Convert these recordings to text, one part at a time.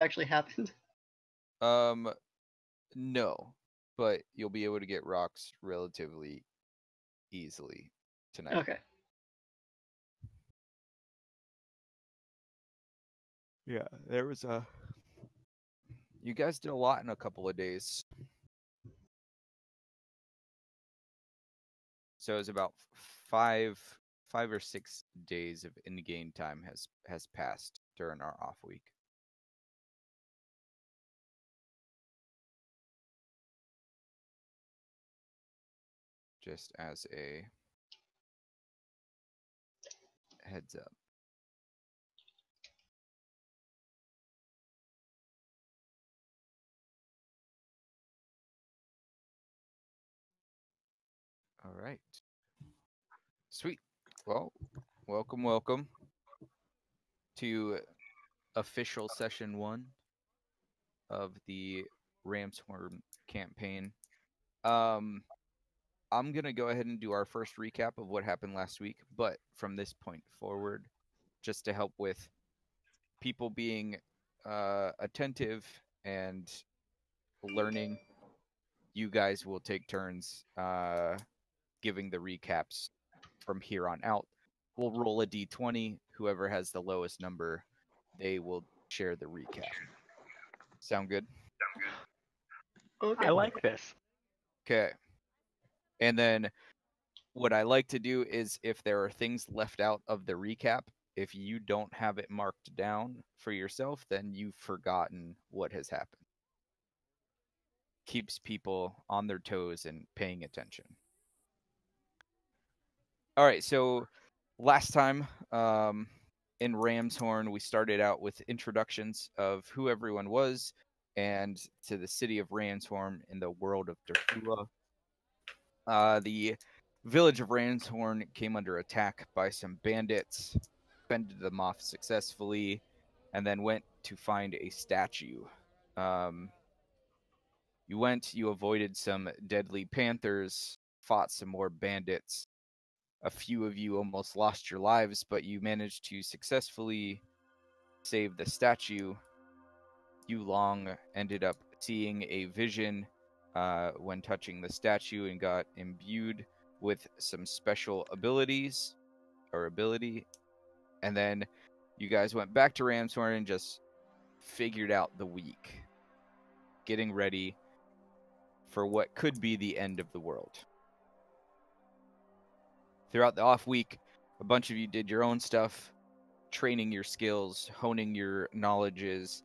actually happened? No, but you'll be able to get rocks relatively easily tonight. Okay. Yeah, there was a. You guys did a lot in a couple of days. So it was about five or 6 days of in-game time has passed during our off week. Just as a heads up. All right. Sweet. Well, welcome to official session 1 of the Ramshorn campaign. I'm going to go ahead and do our first recap of what happened last week, but from this point forward, just to help with people being attentive and learning, you guys will take turns giving the recaps from here on out. We'll roll a d20. Whoever has the lowest number, they will share the recap. Sound good? Okay. I like this. Okay. And then what I like to do is if there are things left out of the recap, if you don't have it marked down for yourself, then you've forgotten what has happened. Keeps people on their toes and paying attention. All right, so last time in Ramshorn, we started out with introductions of who everyone was and to the city of Ramshorn in the world of Dirthula. The village of Ramshorn came under attack by some bandits, fended them off successfully, and then went to find a statue. You avoided some deadly panthers, fought some more bandits. A few of you almost lost your lives, but you managed to successfully save the statue. You long ended up seeing a vision when touching the statue and got imbued with some special abilities or ability. And then you guys went back to Ramshorn and just figured out the week, getting ready for what could be the end of the world. Throughout the off week, a bunch of you did your own stuff, training your skills, honing your knowledges,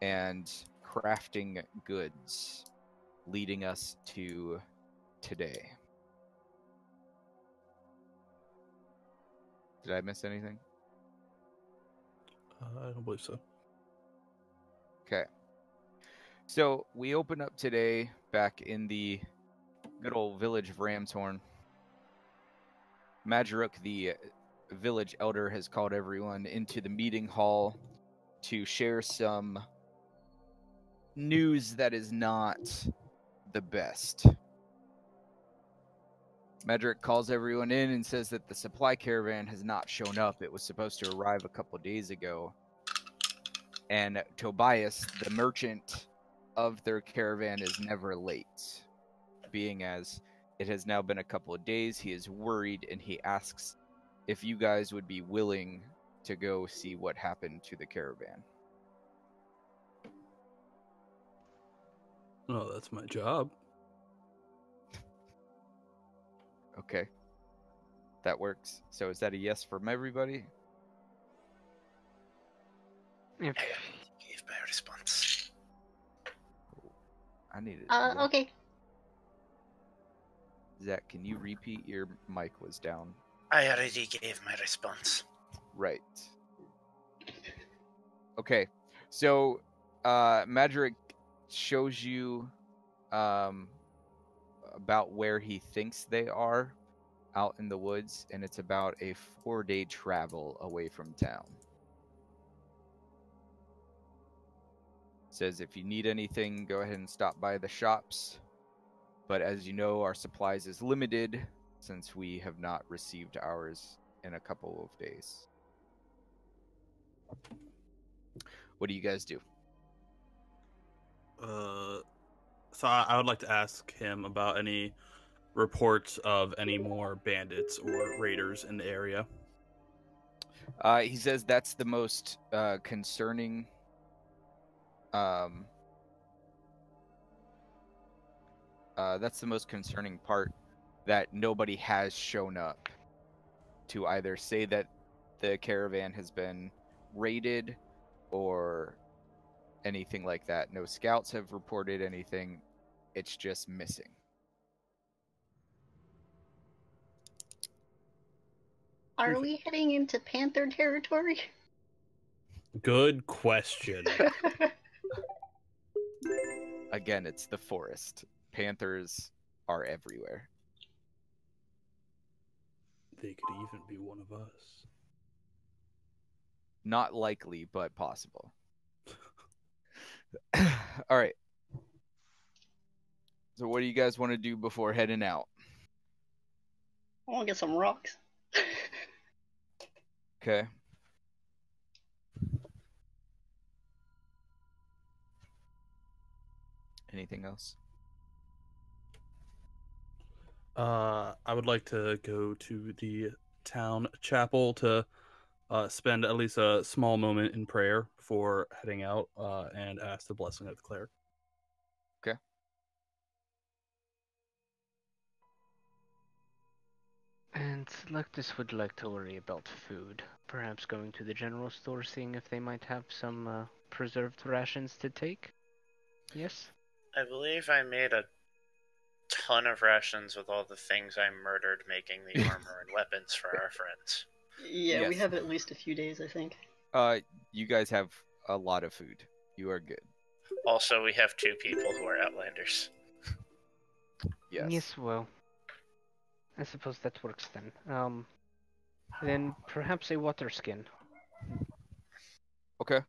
and crafting goods, leading us to today. Did I miss anything? I don't believe so. Okay. So we open up today back in the good old village of Ramshorn. Majoruk, the village elder, has called everyone into the meeting hall to share some news that is not the best. Majoruk calls everyone in and says that the supply caravan has not shown up. It was supposed to arrive a couple days ago. And Tobias, the merchant of their caravan, is never late. Being as it has now been a couple of days, he is worried and he asks if you guys would be willing to go see what happened to the caravan. Oh, that's my job. Okay. That works. So is that a yes from everybody? If Give my response. I need it. Okay. Zach, can you repeat? Your mic was down. I already gave my response. Right. Okay. So, Majoruk shows you about where he thinks they are out in the woods, and it's about a 4-day travel away from town. Says if you need anything, go ahead and stop by the shops. But as you know, our supplies is limited since we have not received ours in a couple of days. What do you guys do? So I would like to ask him about any reports of any more bandits or raiders in the area. He says that's the most concerning. That's the most concerning part, that nobody has shown up to either say that the caravan has been raided or anything like that. No scouts have reported anything. It's just missing. Are we heading into Panther territory? Good question. Again, it's the forest. Panthers are everywhere. They could even be one of us. Not likely, but possible. All right. So what do you guys want to do before heading out? I want to get some rocks. Okay. Anything else? I would like to go to the town chapel to spend at least a small moment in prayer before heading out and ask the blessing of the cleric. Okay. And Syllektis would like to worry about food. Perhaps going to the general store, seeing if they might have some preserved rations to take. Yes? I believe I made a ton of rations with all the things I murdered making the armor and weapons for our friends. Yeah, we Yes. have at least a few days, I think. You guys have a lot of food. You are good. Also, we have 2 people who are Outlanders. Yes. Well, I suppose that works then. Then perhaps a water skin. Okay.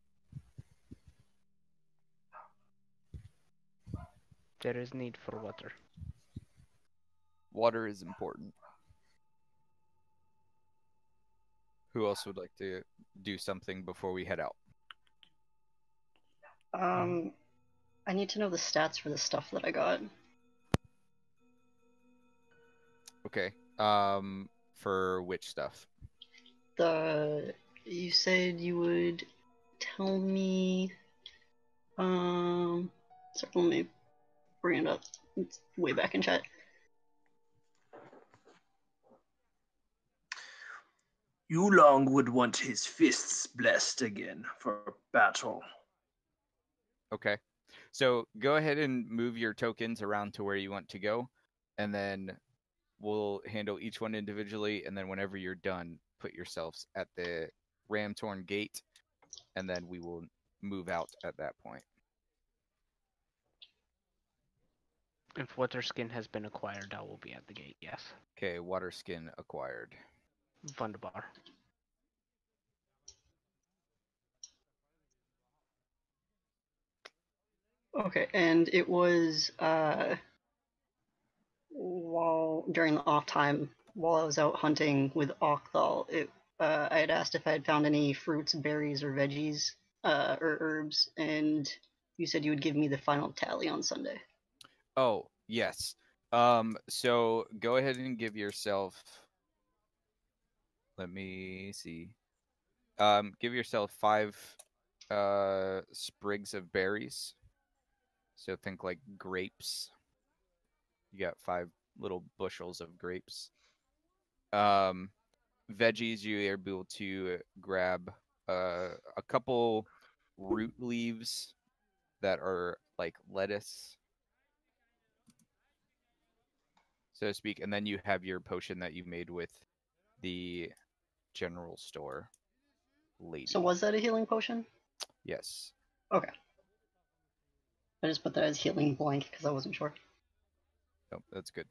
There is need for water. Water is important. Who else would like to do something before we head out? I need to know the stats for the stuff that I got. Okay. For which stuff? You said you would tell me. So let me bring it up. It's way back in chat. Yulong would want his fists blessed again for battle. Okay. So go ahead and move your tokens around to where you want to go, and then we'll handle each one individually, and then whenever you're done, put yourselves at the Ramshorn gate, and then we will move out at that point. If water skin has been acquired, I will be at the gate, yes. Okay, water skin acquired. Wunderbar. Okay, and it was while during the off time, while I was out hunting with Octhal, I had asked if I had found any fruits, berries, or veggies, or herbs, and you said you would give me the final tally on Sunday. Oh, yes. So go ahead and give yourself. Let me see. Give yourself 5 sprigs of berries. So think like grapes. You got 5 little bushels of grapes. Veggies, you're able to grab a couple root leaves that are like lettuce, so to speak, and then you have your potion that you made with the general store lady. So was that a healing potion? Yes. Okay. I just put that as healing blank because I wasn't sure. Oh, that's good.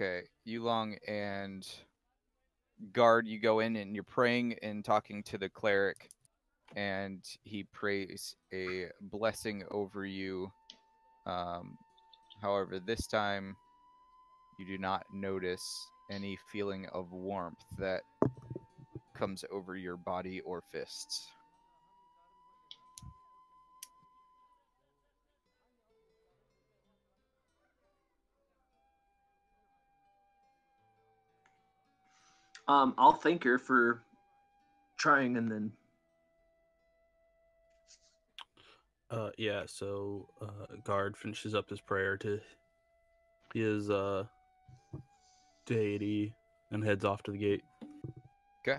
Okay, Yulong and Guard, you go in and you're praying and talking to the cleric, and he prays a blessing over you. However, this time you do not notice any feeling of warmth that comes over your body or fists. I'll thank her for trying, and then yeah, so guard finishes up his prayer to his deity and heads off to the gate. Okay.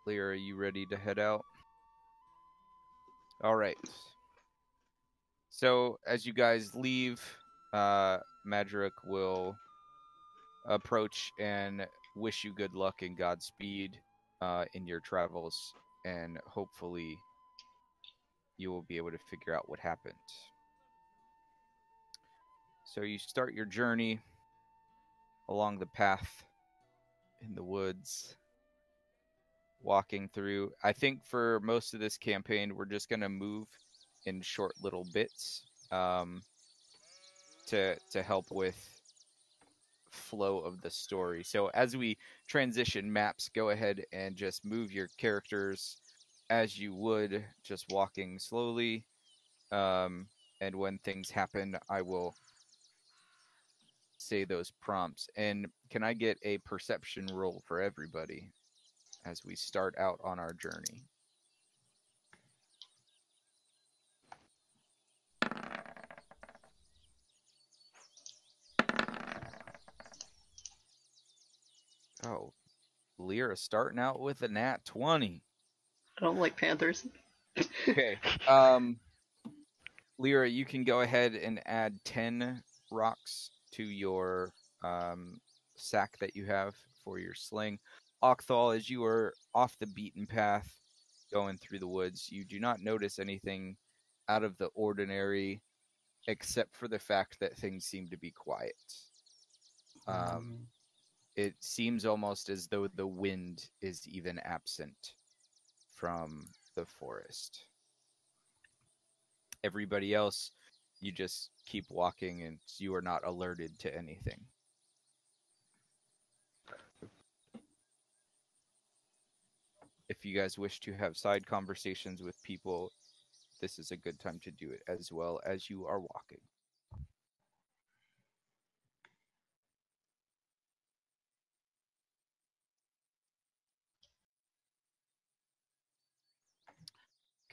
Lear, are you ready to head out? All right. So as you guys leave, Madrick will approach and wish you good luck and Godspeed in your travels, and hopefully you will be able to figure out what happened. So you start your journey along the path in the woods, walking through. I think for most of this campaign, we're just going to move in short little bits to help with flow of the story. So as we transition maps, go ahead and just move your characters as you would, just walking slowly. And when things happen, I will say those prompts. And can I get a perception roll for everybody as we start out on our journey? Oh, Lyra starting out with a nat 20. I don't like panthers. Okay. Lyra, you can go ahead and add 10 rocks to your sack that you have for your sling. Octhal, as you are off the beaten path going through the woods, you do not notice anything out of the ordinary except for the fact that things seem to be quiet. It seems almost as though the wind is even absent from the forest. Everybody else, you just keep walking and you are not alerted to anything. If you guys wish to have side conversations with people, this is a good time to do it as well as you are walking.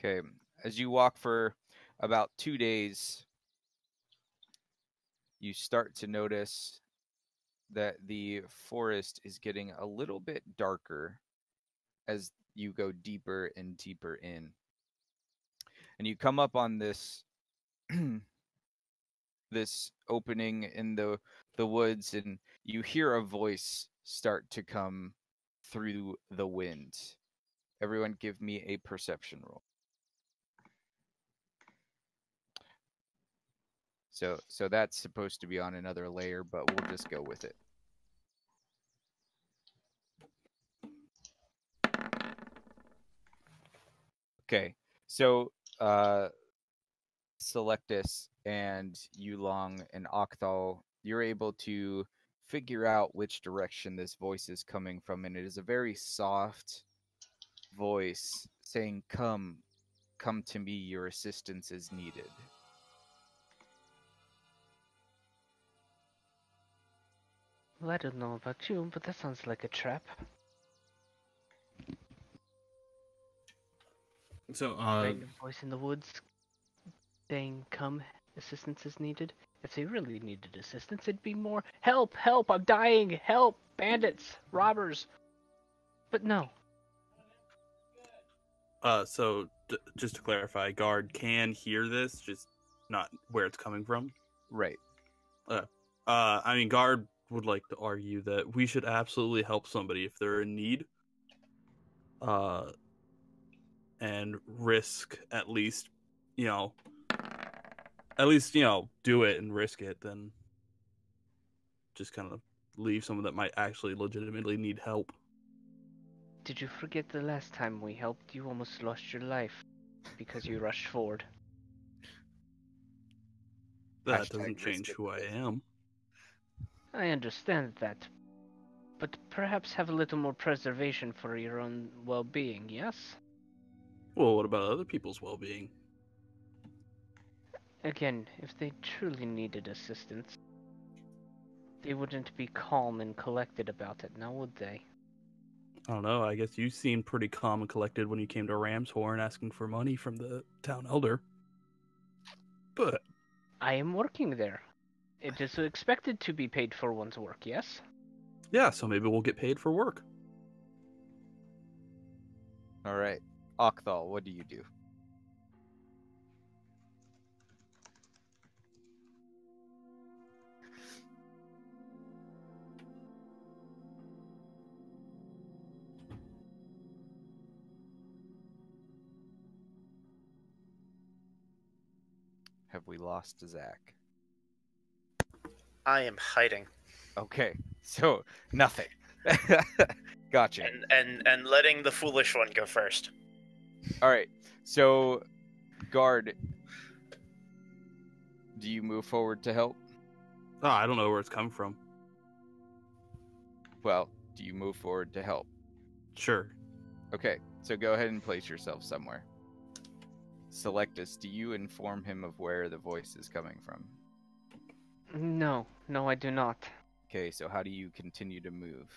Okay, as you walk for about 2 days, you start to notice that the forest is getting a little bit darker as you go deeper and deeper in. And you come up on this this opening in the woods, and you hear a voice start to come through the wind. Everyone give me a perception roll. So that's supposed to be on another layer, but we'll just go with it. Okay, so Syllektis and Yulong and Octhal, you're able to figure out which direction this voice is coming from, and it is a very soft voice saying, come to me, your assistance is needed. Well, I don't know about you, but that sounds like a trap. So, Random voice in the woods saying, come, assistance is needed. If they really needed assistance, it'd be more, help, help, I'm dying, help, bandits, robbers. But no. So just to clarify, guard can hear this, just not where it's coming from. Right. I mean, guard would like to argue that we should absolutely help somebody if they're in need. And risk at least, do it and risk it, then just kind of leave someone that might actually legitimately need help. Did you forget the last time we helped? You almost lost your life because you rushed forward. That Hashtag doesn't change risk who I it. am. I understand that, but perhaps have a little more preservation for your own well-being, yes? Well, what about other people's well-being? Again, if they truly needed assistance, they wouldn't be calm and collected about it, now would they? I don't know. I guess you seemed pretty calm and collected when you came to Ramshorn asking for money from the town elder. But I am working there. It is expected to be paid for one's work, yes? yeah, so maybe we'll get paid for work. All right, Octhal, what do you do? Have we lost Zach? I am hiding Okay, so nothing. Gotcha. and letting the foolish one go first. All right, so guard, do you move forward to help? Oh, I don't know where it's come from. Well, do you move forward to help? Sure. Okay, so go ahead and place yourself somewhere. Syllektis, do you inform him of where the voice is coming from? No, I do not. Okay, so how do you continue to move?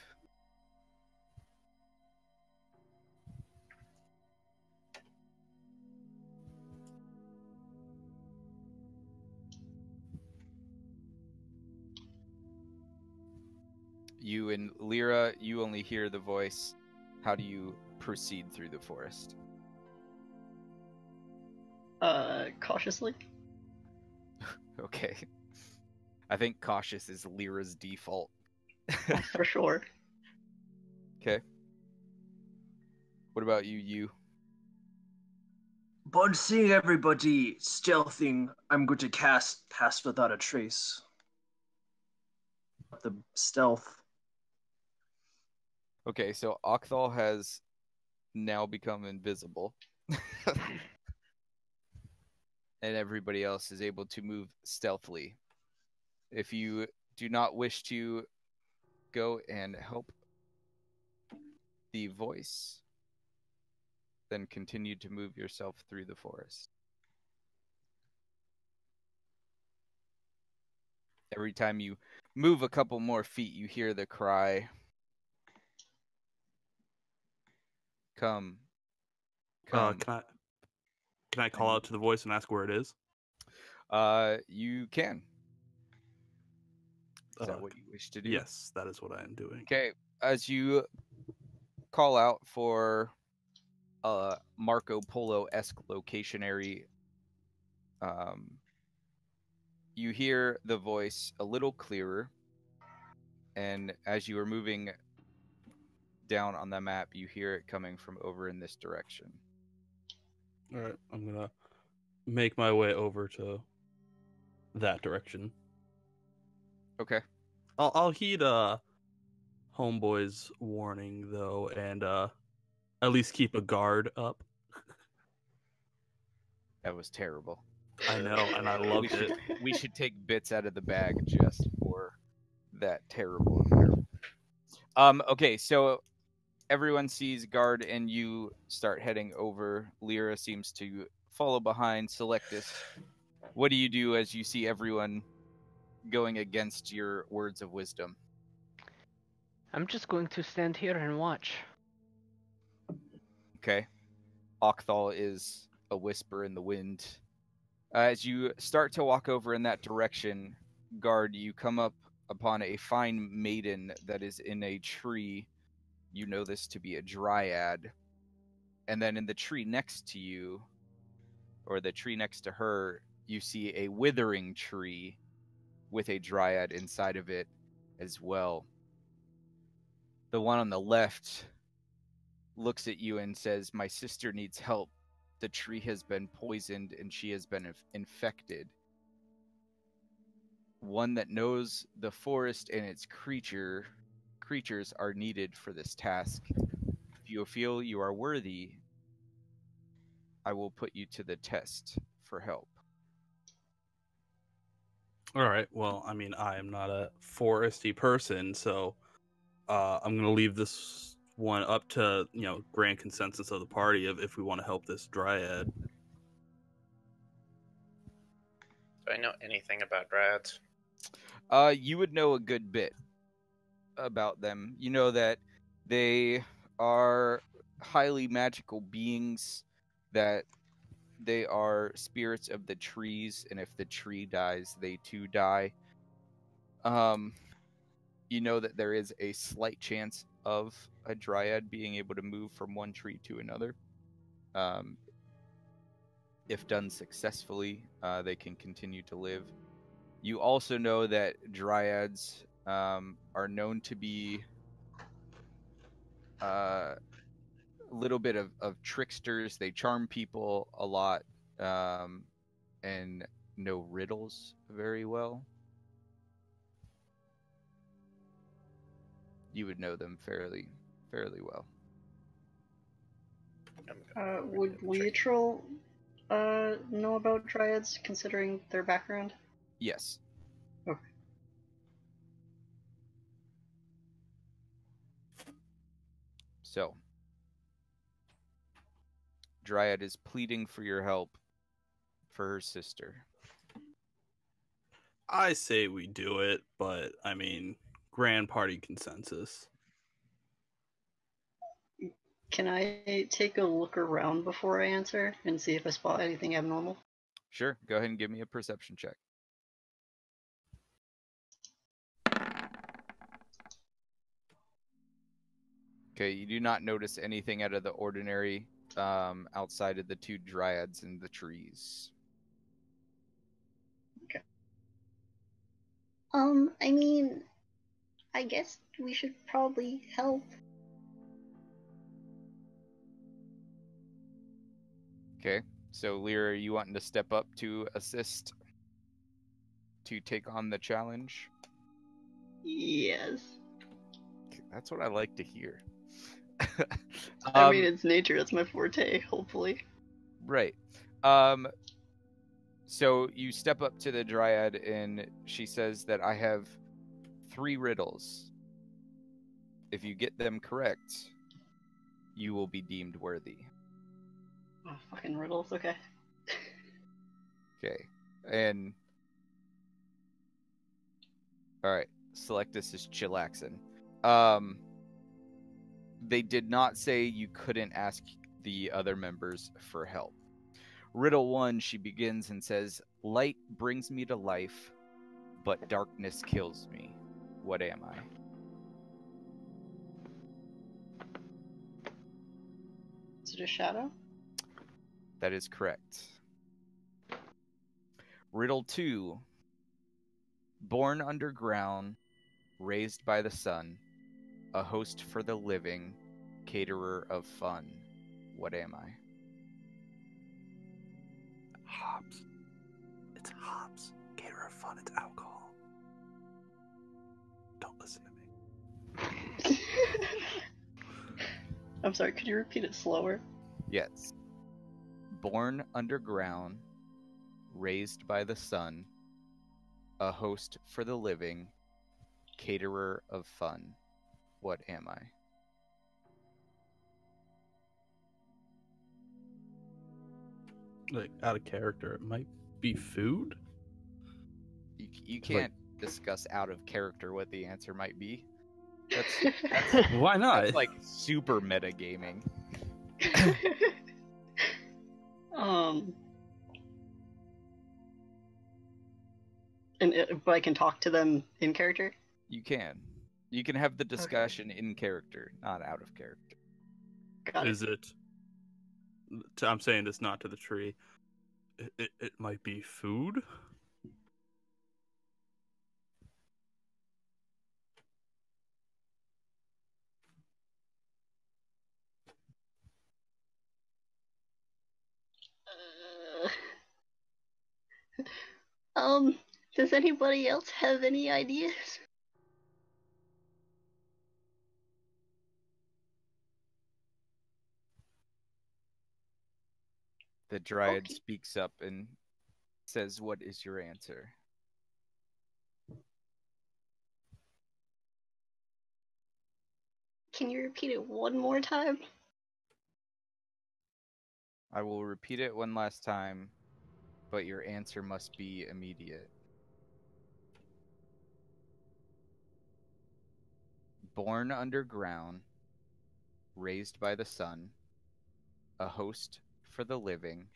You and Lyra, you only hear the voice. How do you proceed through the forest? Cautiously. Okay. I think cautious is Lyra's default. For sure. Okay. What about you? Upon seeing everybody stealthing, I'm going to cast Pass Without a Trace. The stealth. Okay, so Octhal has now become invisible. And everybody else is able to move stealthily. If you do not wish to go and help the voice, then continue to move yourself through the forest. Every time you move a couple more feet, you hear the cry, "Come, come." Can I call out to the voice and ask where it is? You can. Is that what you wish to do? Yes, that is what I am doing. Okay, as you call out for a Marco Polo-esque locationary, you hear the voice a little clearer, and as you are moving down on the map, you hear it coming from over in this direction. All right, I'm gonna make my way over to that direction. Okay. I'll heed Homeboy's warning though, and at least keep a guard up. That was terrible. I know, and I loved it. We should take bits out of the bag just for that terrible. Okay, so everyone sees guard and you start heading over. Lyra seems to follow behind Syllektis. What do you do as you see everyone going against your words of wisdom? I'm just going to stand here and watch. Okay. Octhal is a whisper in the wind. As you start to walk over in that direction, guard, you come up upon a fine maiden that is in a tree. You know this to be a Dryad. And then in the tree next to you, or the tree next to her, you see a withering tree with a Dryad inside of it as well. The one on the left looks at you and says, "My sister needs help. The tree has been poisoned and she has been infected." One that knows the forest and its creatures are needed for this task. If you feel you are worthy, I will put you to the test for help. All right. Well, I mean, I am not a foresty person, so I'm going to leave this one up to grand consensus of the party of if we want to help this dryad. Do I know anything about Dryads? You would know a good bit about them. You know that they are highly magical beings, that they are spirits of the trees, and if the tree dies, they too die. You know that there is a slight chance of a dryad being able to move from one tree to another. If done successfully, they can continue to live. You also know that dryads are known to be a little bit of tricksters. They charm people a lot, and know riddles very well. You would know them fairly well. Would Lyatril know about Dryads, considering their background? Yes. Okay. So, Dryad is pleading for your help for her sister. I say we do it, but I mean, grand party consensus. Can I take a look around before I answer and see if I spot anything abnormal? Sure, go ahead and give me a perception check. Okay, you do not notice anything out of the ordinary outside of the two dryads in the trees. Okay. I mean, I guess we should probably help. Okay, so Lyra, are you wanting to step up to assist to take on the challenge? Yes. That's what I like to hear. I mean, it's nature. That's my forte, hopefully. Right. So you step up to the dryad and she says that I have 3 riddles. If you get them correct, you will be deemed worthy. Oh, fucking riddles, okay. Okay. And alright, Syllektis is chillaxing. They did not say you couldn't ask the other members for help. Riddle 1, she begins and says, "Light brings me to life, but darkness kills me. What am I?" Is it a shadow? That is correct. Riddle 2, born underground, raised by the sun, a host for the living, caterer of fun. What am I? Hops. It's hops. Caterer of fun, it's alcohol. Don't listen to me. I'm sorry, could you repeat it slower? Yes. Born underground, raised by the sun, a host for the living, caterer of fun. What am I? Like, out of character, it might be food? You can't discuss out of character what the answer might be. That's Why not? That's like super metagaming. But I can talk to them in character? You can. You can have the discussion in character, not out of character. Got it. Is it? I'm saying this not to the tree. It might be food? Does anybody else have any ideas? The dryad Okay. speaks up and says, "What is your answer?" Can you repeat it one more time? I will repeat it one last time, but your answer must be immediate. Born underground, raised by the sun, a host for the living,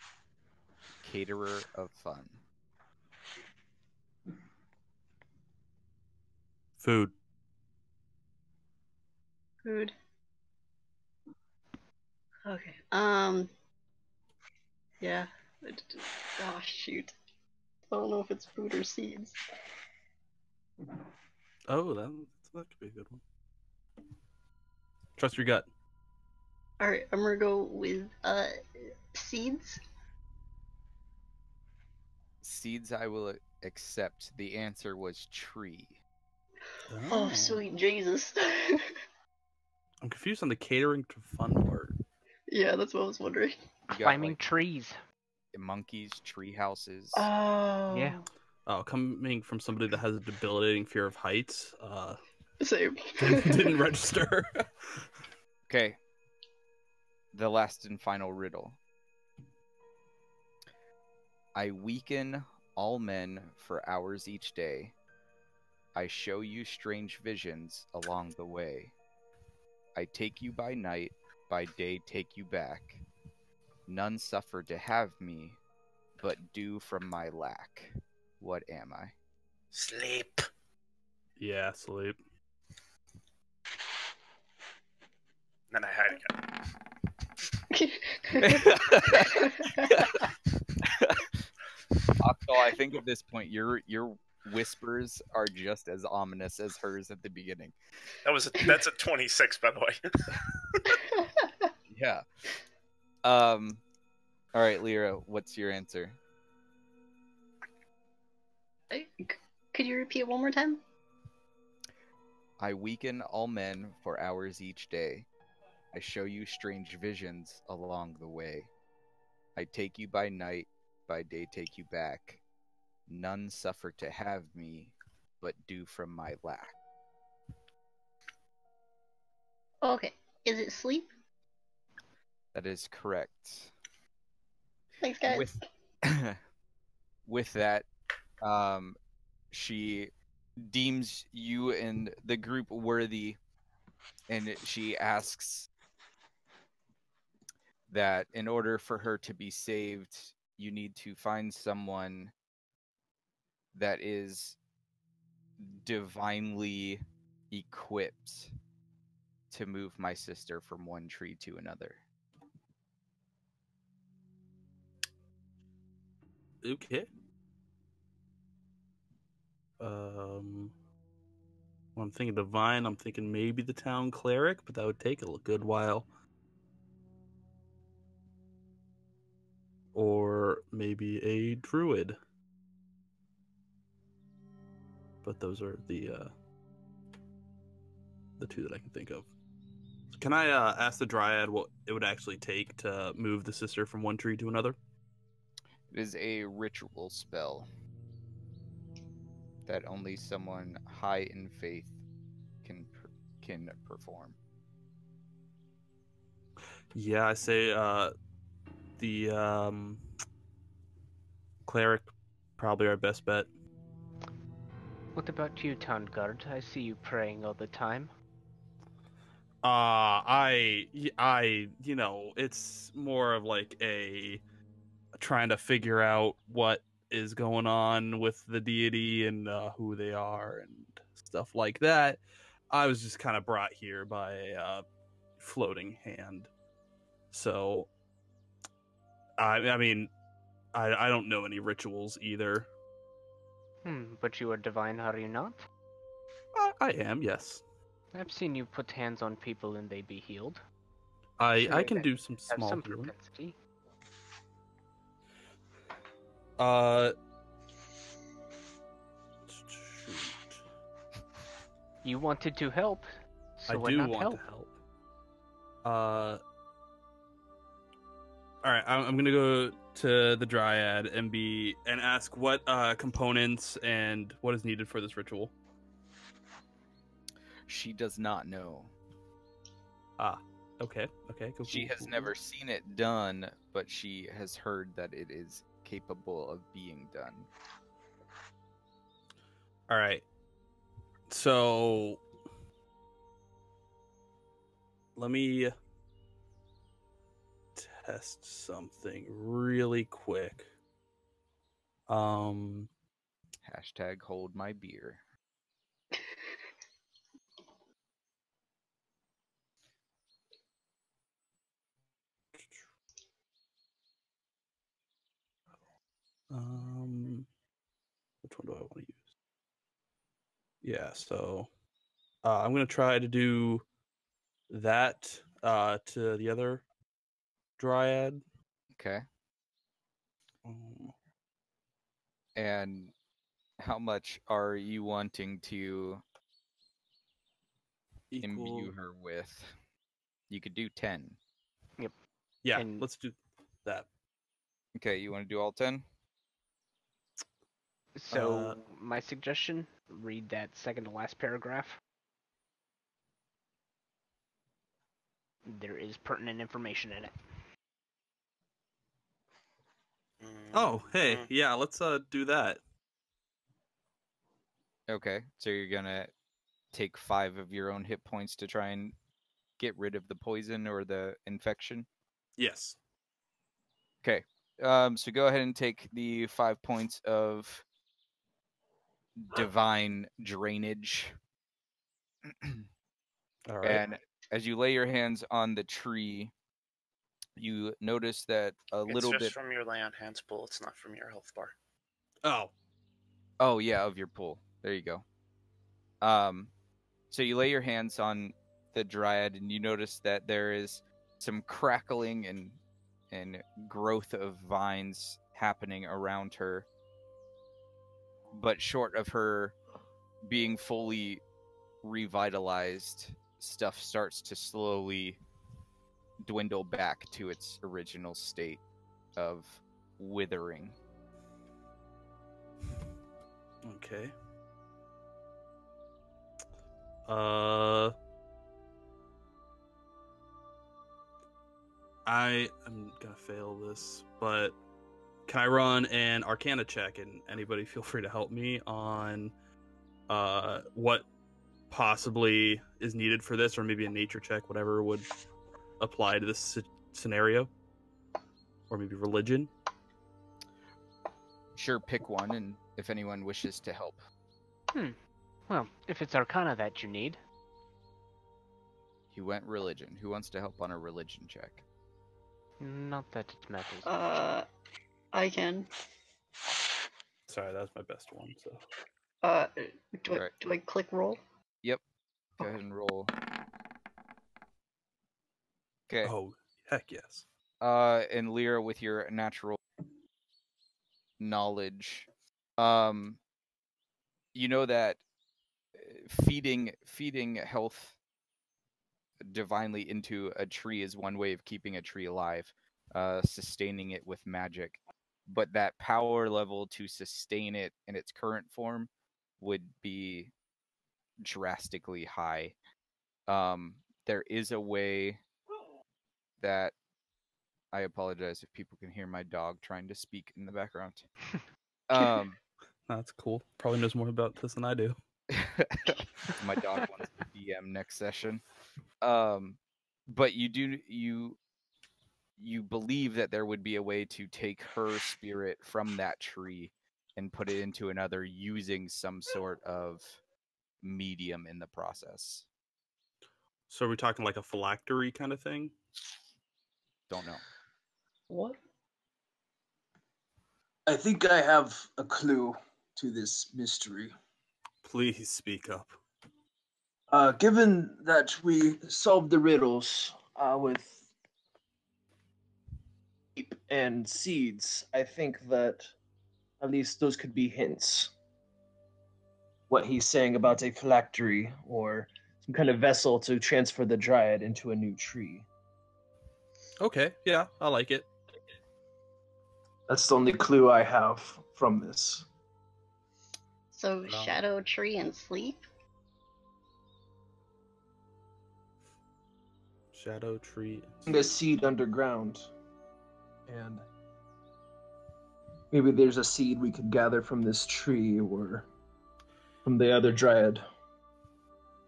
caterer of fun. Food. Food. Okay. Yeah. Oh, shoot. I don't know if it's food or seeds. Oh, that could be a good one. Trust your gut. Alright, I'm gonna go with, seeds. Seeds I will accept. The answer was tree. Oh, sweet Jesus. I'm confused on the catering to fun part. Yeah, that's what I was wondering. You got, Climbing like, trees. monkeys, tree houses. Oh. Yeah. Oh, coming from somebody that has a debilitating fear of heights, Same. didn't register. Okay. The last and final riddle. I weaken all men for hours each day. I show you strange visions along the way. I take you by night, by day take you back. None suffer to have me, but do from my lack. What am I? Sleep. Yeah, sleep. Then I hide Oxal, I think at this point your whispers are just as ominous as hers at the beginning. That's a 26, by the way. Yeah. All right, Lyra, what's your answer? Could you repeat it one more time? I weaken all men for hours each day. I show you strange visions along the way. I take you by night, by day take you back. None suffer to have me, but do from my lack. Okay. Is it sleep? That is correct. Thanks, guys. With that, she deems you and the group worthy, and she asks that in order for her to be saved, you need to find someone that is divinely equipped to move my sister from one tree to another. Okay. When I'm thinking divine, I'm thinking maybe the town cleric, but that would take a good while. Or maybe a druid. But those are the two that I can think of. Can I ask the Dryad what it would actually take to move the sister from one tree to another? It is a ritual spell that only someone high in faith can perform. Yeah, I say the cleric probably our best bet. What about you, Town Guard? I see you praying all the time. I it's more of like a trying to figure out what is going on with the deity and who they are and stuff like that. I was just kind of brought here by a floating hand. So, I mean, I don't know any rituals either. But you are divine, are you not? I am, yes. I've seen you put hands on people and they be healed. I can do some Have small some healing. propensity. Shoot. You wanted to help, so I why do not want help? to help. All right, I'm gonna go to the Dryad and ask what components and what is needed for this ritual. She does not know. Okay. Cool, She has never seen it done, but she has heard that it is capable of being done. All right. So let me test something really quick. Hashtag hold my beer. Which one do I want to use? Yeah, so I'm gonna try to do that to the other Dryad. Okay. And how much are you wanting to imbue her with? You could do 10. Yep. Yeah, And- let's do that. Okay, you want to do all 10? So my suggestion: read that second to last paragraph. There is pertinent information in it. Oh, hey, yeah, let's do that. Okay, so you're gonna take 5 of your own hit points to try and get rid of the poison or the infection? Yes. Okay, so go ahead and take the 5 points of divine drainage. All right. And as you lay your hands on the tree, you notice that It's just from your lay on hands pool. It's not from your health bar. Oh yeah, of your pool. There you go. So you lay your hands on the dryad, and you notice that there is some crackling and growth of vines happening around her. But short of her being fully revitalized, stuff starts to slowly dwindle back to its original state of withering. Okay. I am gonna fail this, but can I run an Arcana check? And anybody feel free to help me on what possibly is needed for this, or maybe a nature check, whatever would apply to this scenario, or maybe religion. Sure, pick one, and if anyone wishes to help. Well, if it's Arcana that you need. You went religion. Who wants to help on a religion check? Not that it matters. I can. Sorry, that was my best one. So Do I click roll? Yep. Go ahead and roll. Okay. Oh, heck yes. And Lyra, with your natural knowledge, you know that feeding health divinely into a tree is one way of keeping a tree alive, sustaining it with magic. But that power level to sustain it in its current form would be drastically high. There is a way that I apologize if people can hear my dog trying to speak in the background. That's cool. Probably knows more about this than I do. My dog wants to DM next session. But you believe that there would be a way to take her spirit from that tree and put it into another using some sort of medium in the process. So are we talking like a phylactery kind of thing? Don't know. What? I think I have a clue to this mystery. Please speak up. Given that we solved the riddles with sheep and seeds, I think that at least those could be hints. What he's saying about a phylactery or some kind of vessel to transfer the dryad into a new tree. Okay, yeah, I like it. That's the only clue I have from this. So shadow tree and sleep? Shadow tree. A seed underground, and maybe there's a seed we could gather from this tree or from the other dryad.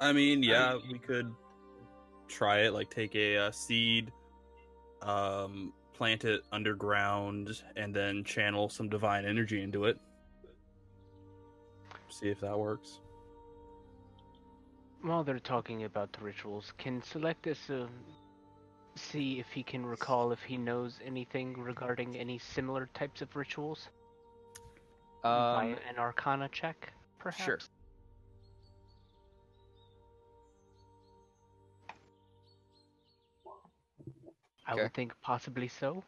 I mean, yeah, we could try it. Like, take a seed, plant it underground, and then channel some divine energy into it. See if that works. While they're talking about the rituals, can Syllektis see if he can recall if he knows anything regarding any similar types of rituals? By an Arcana check, perhaps? Sure. I would think possibly so.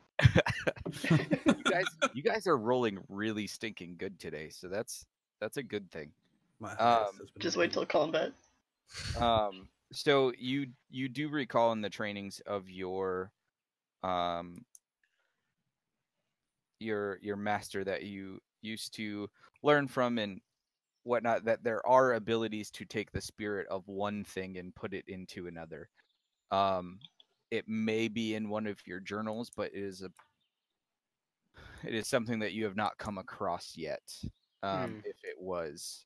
You guys are rolling really stinking good today, so that's a good thing. My highest has been Just an wait 8. till combat. So you do recall in the trainings of your master that you used to learn from and whatnot, that there are abilities to take the spirit of one thing and put it into another. It may be in one of your journals, but it is something that you have not come across yet. If it was,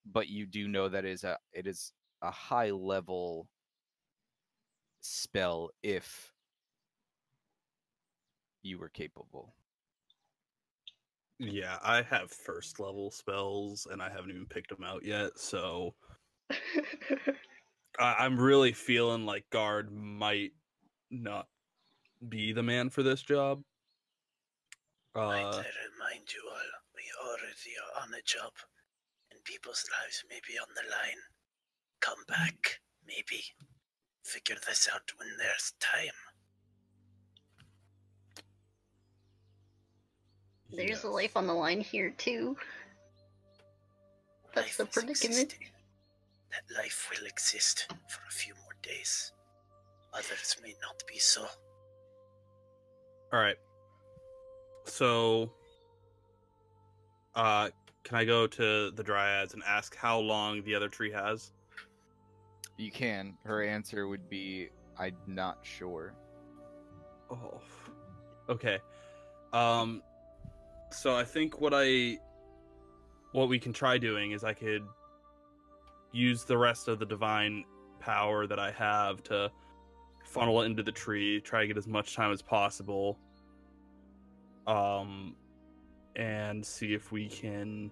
but you do know that it is a high level spell if you were capable. Yeah, I have first level spells, and I haven't even picked them out yet, so I'm really feeling like Guard might not be the man for this job. Might I remind you all, we already are on a job, and people's lives may be on the line. Come back, maybe. Figure this out when there's time. There's a life on the line here, too. That's the predicament. That life will exist for a few more days. Others may not be so. Alright. So, can I go to the Dryads and ask how long the other tree has? You can. Her answer would be, I'm not sure. Oh. Okay. So I think what we can try doing is I could use the rest of the divine power that I have to funnel it into the tree, try to get as much time as possible, and see if we can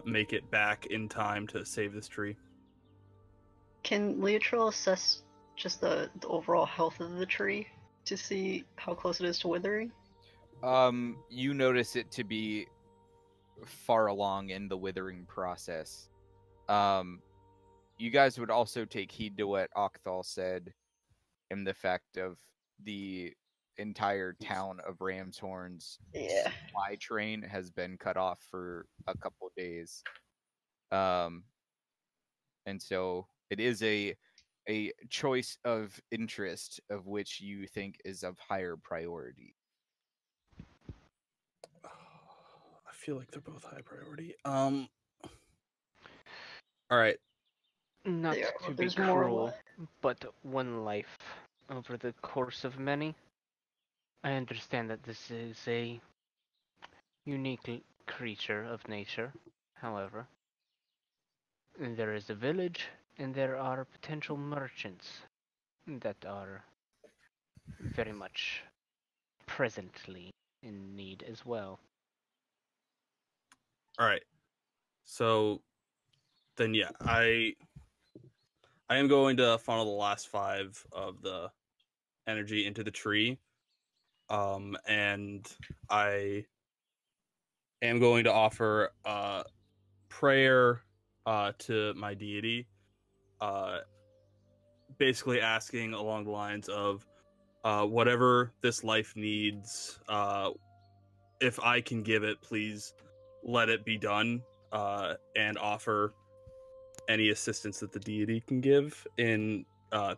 make it back in time to save this tree. Can Lyatril assess just the overall health of the tree to see how close it is to withering? You notice it to be far along in the withering process. You guys would also take heed to what Octhal said in the fact of the entire town of Ramshorn's supply train has been cut off for a couple days. And so it is a choice of interest of which you think is of higher priority. I feel like they're both high priority. All right. Not to be cruel, but one life over the course of many. I understand that this is a unique creature of nature, however. There is a village, and there are potential merchants that are very much presently in need as well. All right. So then, yeah, I am going to funnel the last 5 of the energy into the tree, and I am going to offer prayer to my deity, basically asking along the lines of whatever this life needs, if I can give it, please let it be done, and offer any assistance that the deity can give in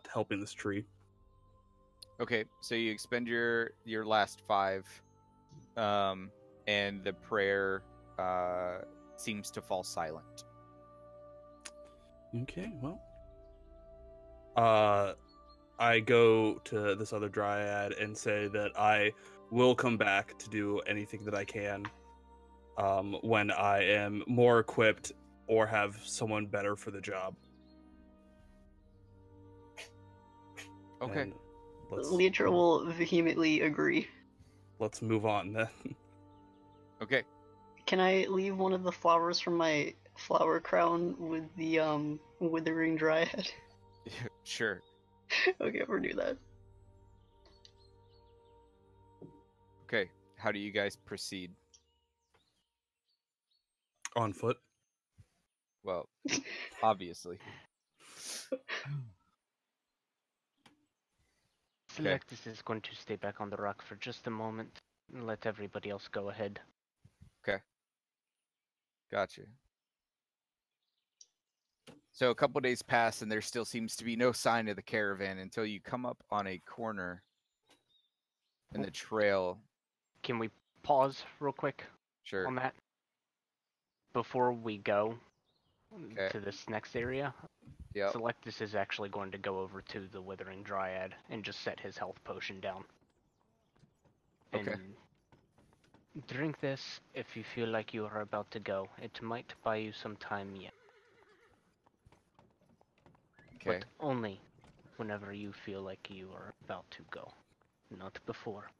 helping this tree. Okay, so you expend your last 5, and the prayer seems to fall silent. Okay, well, I go to this other Dryad and say that I will come back to do anything that I can when I am more equipped or have someone better for the job. Okay. And Lyatril will vehemently agree. let's move on then. Okay. Can I leave one of the flowers from my flower crown with the withering dryad? Sure. Okay, we'll do that. Okay. How do you guys proceed? On foot. Well, obviously. Okay. Syllektis is going to stay back on the rock for just a moment and let everybody else go ahead. Gotcha. So a couple days pass and there still seems to be no sign of the caravan until you come up on a corner in the trail. Can we pause real quick Sure. on that? Before we go Okay. to this next area, Yep. Syllektis is actually going to go over to the Withering Dryad and just set his health potion down. Okay. And drink this if you feel like you are about to go. It might buy you some time yet. Okay. But only whenever you feel like you are about to go, not before.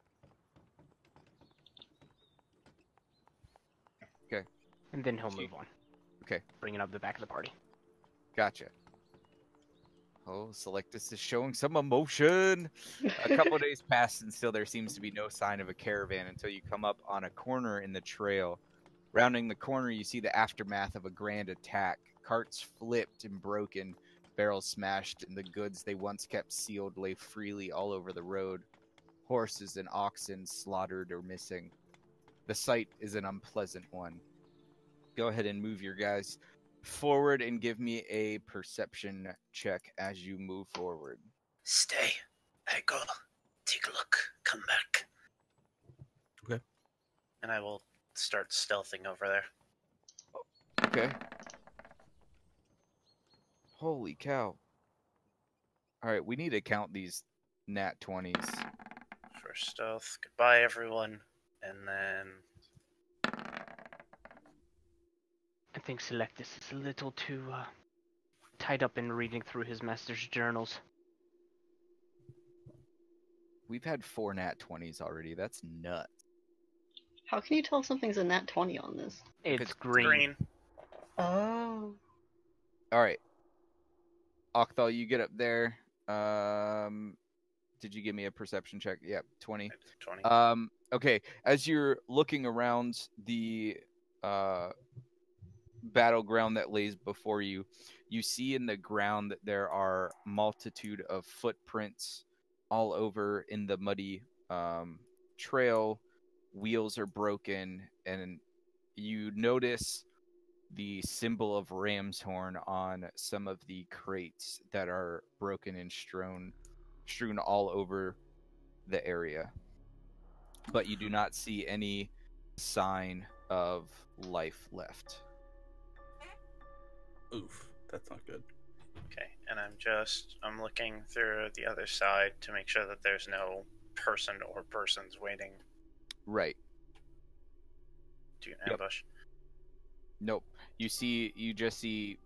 Okay. And then he'll move on. Okay. Bringing up the back of the party. Gotcha. Oh, Syllektis is showing some emotion. A couple days pass and still there seems to be no sign of a caravan until you come up on a corner in the trail. Rounding the corner, you see the aftermath of a grand attack. Carts flipped and broken, barrels smashed, and the goods they once kept sealed lay freely all over the road. Horses and oxen slaughtered or missing. The sight is an unpleasant one. Go ahead and move your guys forward and give me a perception check as you move forward. Stay. I go. Take a look. Come back. Okay. And I will start stealthing over there. Okay. Holy cow. Alright, we need to count these nat 20s. For stealth. Goodbye, everyone. And then... I think Syllektis is a little too tied up in reading through his master's journals. We've had 4 nat 20s already. That's nuts. How can you tell if something's a nat 20 on this? It's green. Green. Oh. Alright. Octhal, you get up there. Did you give me a perception check? Yep, 20. 20. Okay. As you're looking around the battleground that lays before you, you see in the ground that there are multitude of footprints all over in the muddy trail. Wheels are broken, and you notice the symbol of Ramshorn on some of the crates that are broken and strewn all over the area. But you do not see any sign of life left. Oof, that's not good. Okay, and I'm looking through the other side to make sure that there's no person or persons waiting Right. to Yep. ambush. Nope. You just see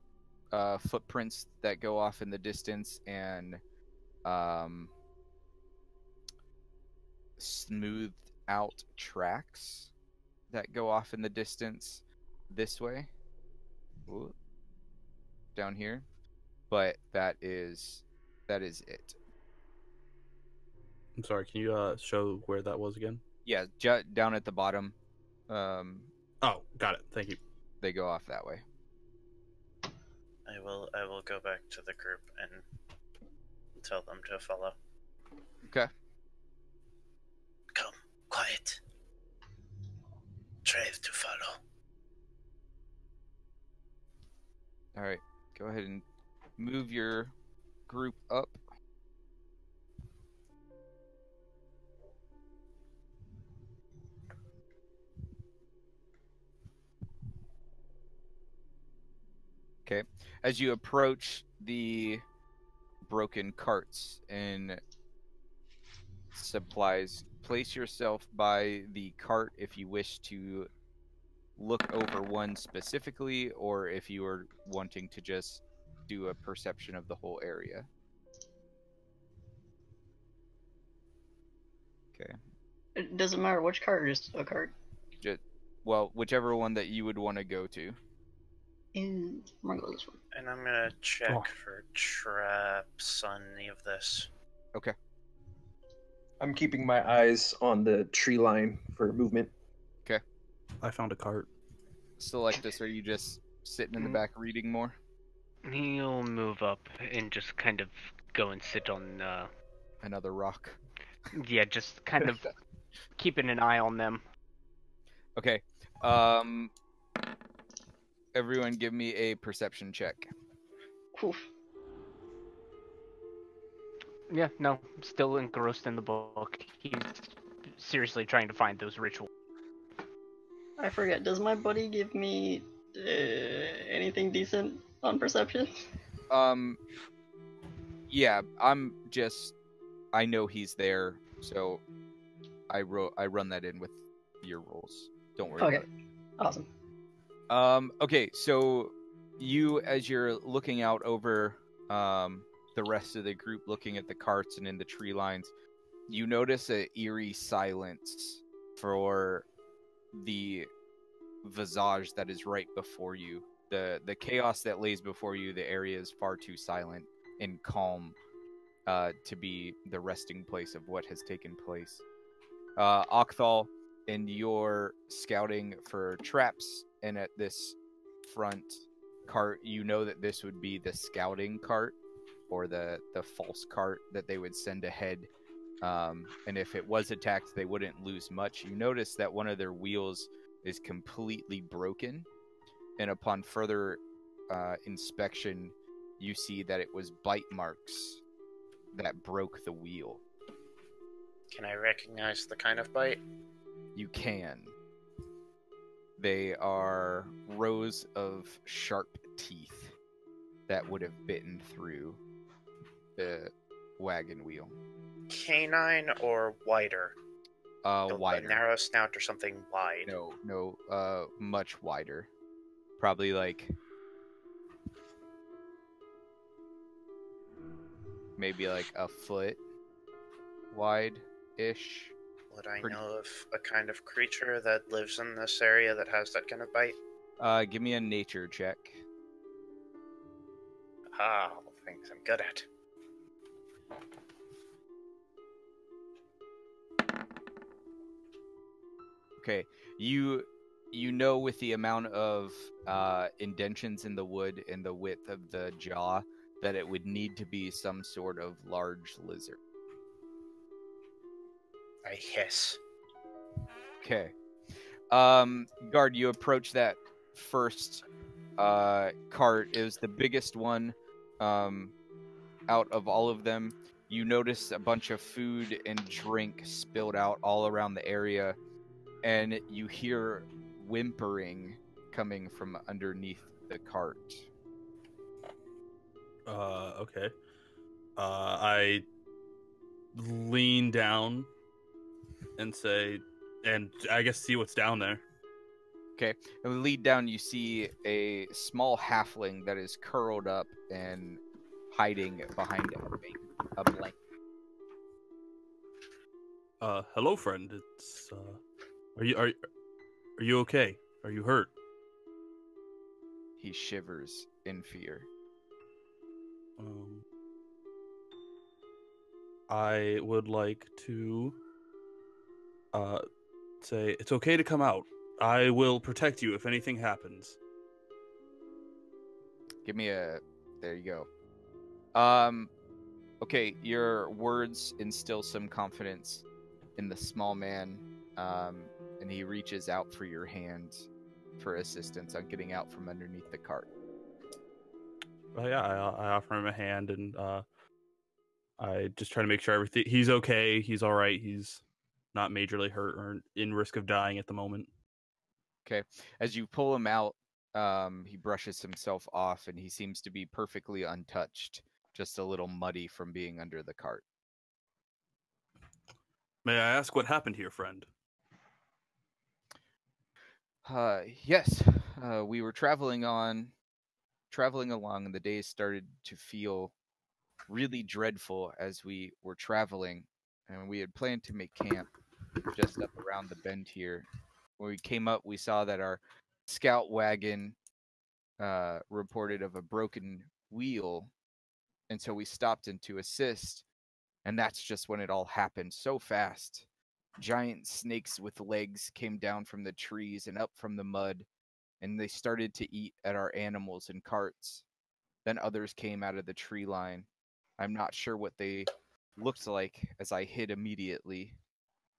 footprints that go off in the distance and smoothed out tracks that go off in the distance this way. Ooh. Down here. But that is it. I'm sorry, can you show where that was again? Yeah, down at the bottom. Oh, got it. Thank you. They go off that way. I will go back to the group and tell them to follow. Okay. Come, quiet. Trave to follow. All right. Go ahead and move your group up. Okay. As you approach the broken carts and supplies. Place yourself by the cart if you wish to look over one specifically, or if you are wanting to just do a perception of the whole area. Okay. It doesn't matter which cart, just a cart. Well, whichever one that you would want to go to. I'm gonna go this one. And I'm gonna check for traps on any of this. Okay. I'm keeping my eyes on the tree line for movement. Okay. I found a cart. Syllektis, are you just sitting in the back reading more? He'll move up and just kind of go and sit on, Another rock. yeah, just kind of keeping an eye on them. Okay. Everyone give me a perception check. Oof. Yeah, no, still engrossed in the book. He's seriously trying to find those rituals. I forget. Does my buddy give me anything decent on perception? Yeah, I know he's there, so I run that in with your rolls. Don't worry Okay. about it. Awesome. Okay, so you, as you're looking out over the rest of the group, looking at the carts and in the tree lines, you notice an eerie silence for the visage that is right before you. The chaos that lays before you, the area is far too silent and calm to be the resting place of what has taken place. Octhal, in your scouting for traps and at this front cart, you know that this would be the scouting cart, or the false cart that they would send ahead. And if it was attacked, they wouldn't lose much. You notice that one of their wheels is completely broken, and upon further inspection, you see that it was bite marks that broke the wheel. Can I recognize the kind of bite? You can. They are rows of sharp teeth that would have bitten through the wagon wheel. Canine or wider? Wider. A narrow snout or something wide? No, much wider. Probably like maybe like a foot wide-ish. Would I know of a kind of creature that lives in this area that has that kind of bite? Give me a nature check. All things I'm good at. Okay, you know with the amount of indentions in the wood and the width of the jaw that it would need to be some sort of large lizard. I hiss. Okay. Guard, you approach that first cart. It was the biggest one out of all of them. You notice a bunch of food and drink spilled out all around the area, and you hear whimpering coming from underneath the cart. Okay. I lean down and say, and I guess see what's down there. Okay, and we lead down, you see a small halfling that is curled up and hiding behind a blanket. Hello, friend. It's are you okay? Are you hurt? He shivers in fear. I would like to say it's okay to come out. I will protect you if anything happens. Give me there you go. Okay, your words instill some confidence in the small man, and he reaches out for your hand for assistance on getting out from underneath the cart. Yeah, I offer him a hand, and I just try to make sure he's okay, he's all right, he's not majorly hurt or in risk of dying at the moment. Okay, as you pull him out, he brushes himself off, and he seems to be perfectly untouched. just a little muddy from being under the cart. May I ask what happened here, friend? Yes, we were traveling along, and the days started to feel really dreadful as we were traveling, and we had planned to make camp just up around the bend here. When we came up, we saw that our scout wagon reported of a broken wheel, and so we stopped in to assist, and that's just when it all happened so fast. Giant snakes with legs came down from the trees and up from the mud, and they started to eat at our animals and carts. Then others came out of the tree line. I'm not sure what they looked like as I hid immediately.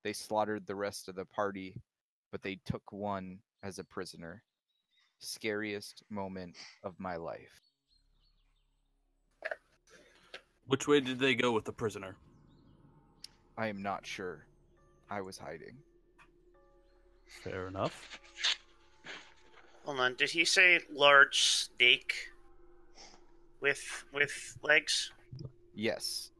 They slaughtered the rest of the party, but they took one as a prisoner. Scariest moment of my life. Which way did they go with the prisoner? I am not sure. I was hiding. Fair enough. Hold on, did he say large snake with legs? Yes.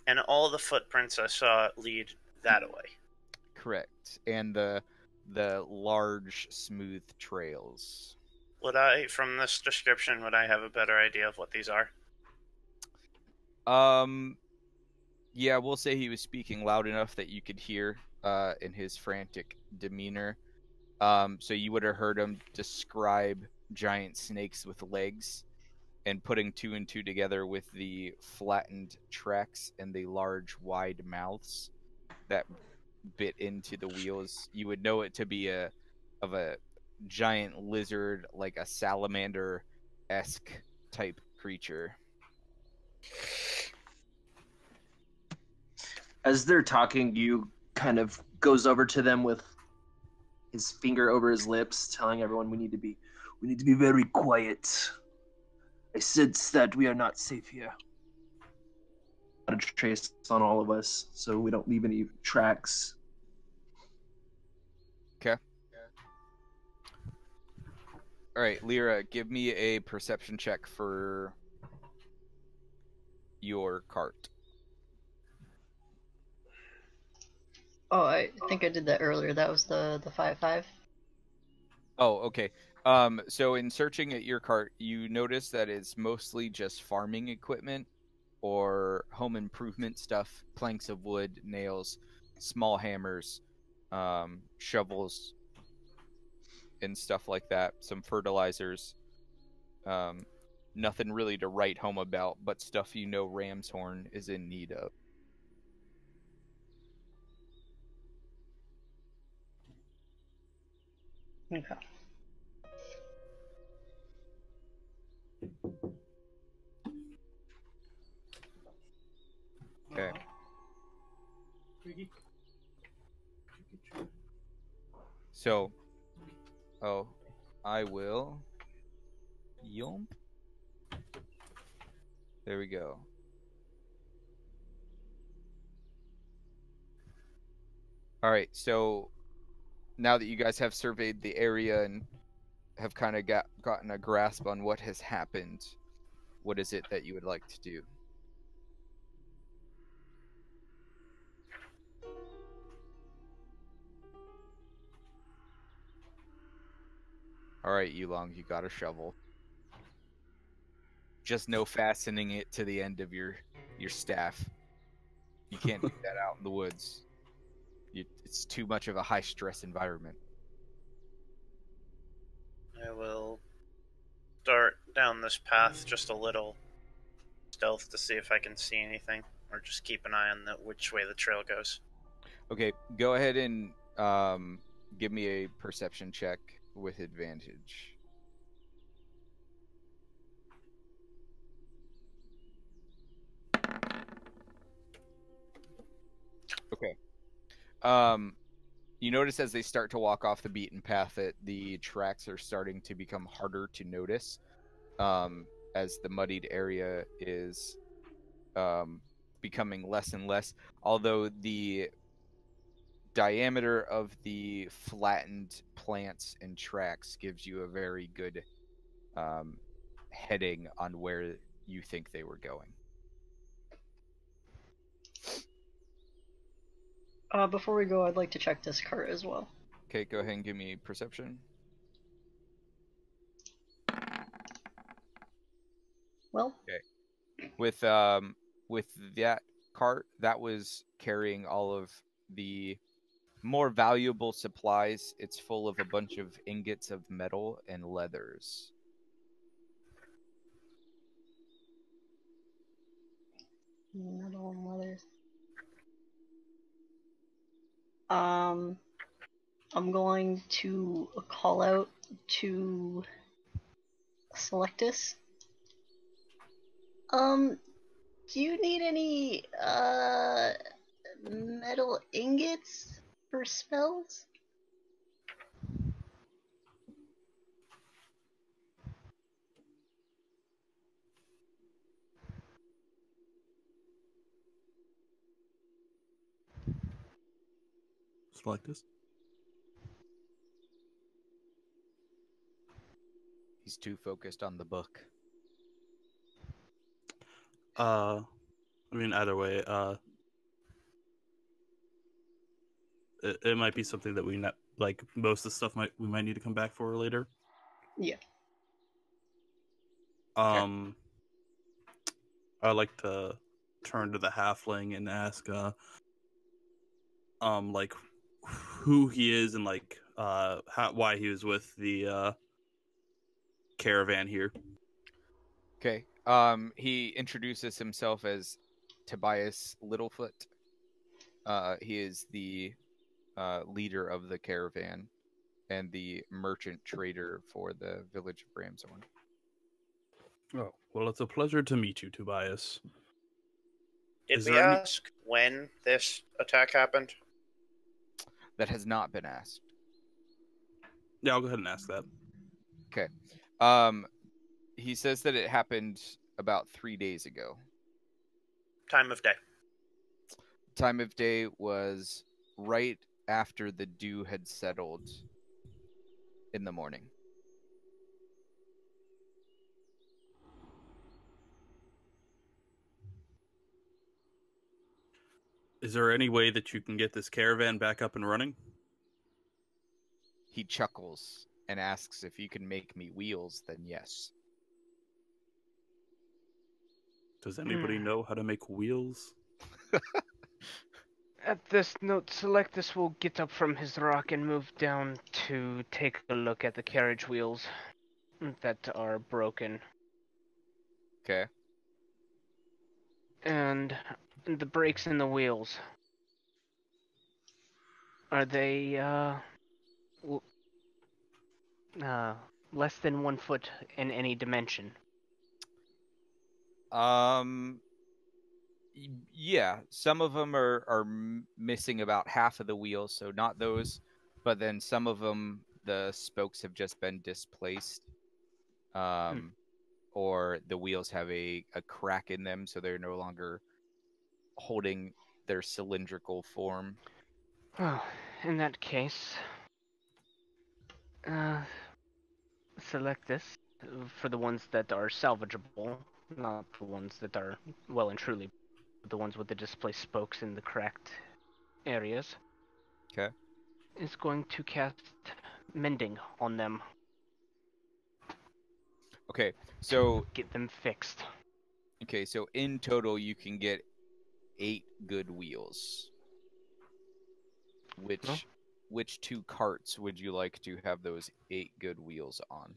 And all the footprints I saw lead that way. Correct. And the large, smooth trails. From this description, would I have a better idea of what these are? Yeah, we'll say he was speaking loud enough that you could hear in his frantic demeanor. So you would have heard him describe giant snakes with legs, and putting two and two together with the flattened tracks and the large, wide mouths that bit into the wheels, you would know it to be a giant lizard, like a salamander-esque type creature. As they're talking, you kind of goes over to them with his finger over his lips, telling everyone we need to be very quiet. I sense that we are not safe here. A trace on all of us, so we don't leave any tracks. Okay. All right, Lyra, give me a perception check for your cart. Oh, I think I did that earlier. That was the 5/5. Oh, okay. So in searching at your cart, you notice that it's mostly just farming equipment or home improvement stuff, planks of wood, nails, small hammers, shovels, and stuff like that. Some fertilizers. Nothing really to write home about, but stuff you know Ramshorn is in need of. Okay. Okay. So, I will. Yomp. There we go. All right, so now that you guys have surveyed the area and have kind of gotten a grasp on what has happened, what is it that you would like to do? All right, Yulong, you got a shovel. Just no fastening it to the end of your staff. You can't do that out in the woods. It's too much of a high-stress environment. I will start down this path just a little stealth to see if I can see anything, or just keep an eye on which way the trail goes. Okay, go ahead and give me a perception check with advantage. Okay. You notice as they start to walk off the beaten path that the tracks are starting to become harder to notice, as the muddied area is becoming less and less. Although the diameter of the flattened plants and tracks gives you a very good heading on where you think they were going. Before we go, I'd like to check this cart as well. Okay, go ahead and give me perception. Well, With that cart, that was carrying all of the more valuable supplies. It's full of a bunch of ingots of metal and leathers. metal and leathers. I'm going to call out to Syllektis. Do you need any metal ingots for spells? Syllektis. He's too focused on the book. I mean, either way, it might be something that we like. Most of the stuff we might need to come back for later. Yeah. I'd like to turn to the halfling and ask, like who he is and like why he was with the caravan here. Okay. He introduces himself as Tobias Littlefoot. He is the leader of the caravan and the merchant trader for the village of Ramshorn. Oh, well, it's a pleasure to meet you, Tobias. Did Is we there any- ask when this attack happened? That has not been asked. Yeah, I'll go ahead and ask that. Okay. He says that it happened about 3 days ago. Time of day. Time of day was right after the dew had settled in the morning. Is there any way that you can get this caravan back up and running? He chuckles and asks if you can make me wheels, then yes. Does anybody know how to make wheels? At this note, Syllektis will get up from his rock and move down to take a look at the carriage wheels that are broken. Okay. And the brakes in the wheels. Are they, less than 1 foot in any dimension? Yeah, some of them are missing about half of the wheels, so not those, but then some of them, the spokes have just been displaced, or the wheels have a crack in them, so they're no longer holding their cylindrical form. Well, in that case, Syllektis, for the ones that are salvageable, not the ones that are well and truly, but the ones with the displaced spokes in the cracked areas. Okay. Is going to cast mending on them. Okay, so get them fixed. Okay, so in total you can get 8 good wheels. Which 2 carts would you like to have those 8 good wheels on?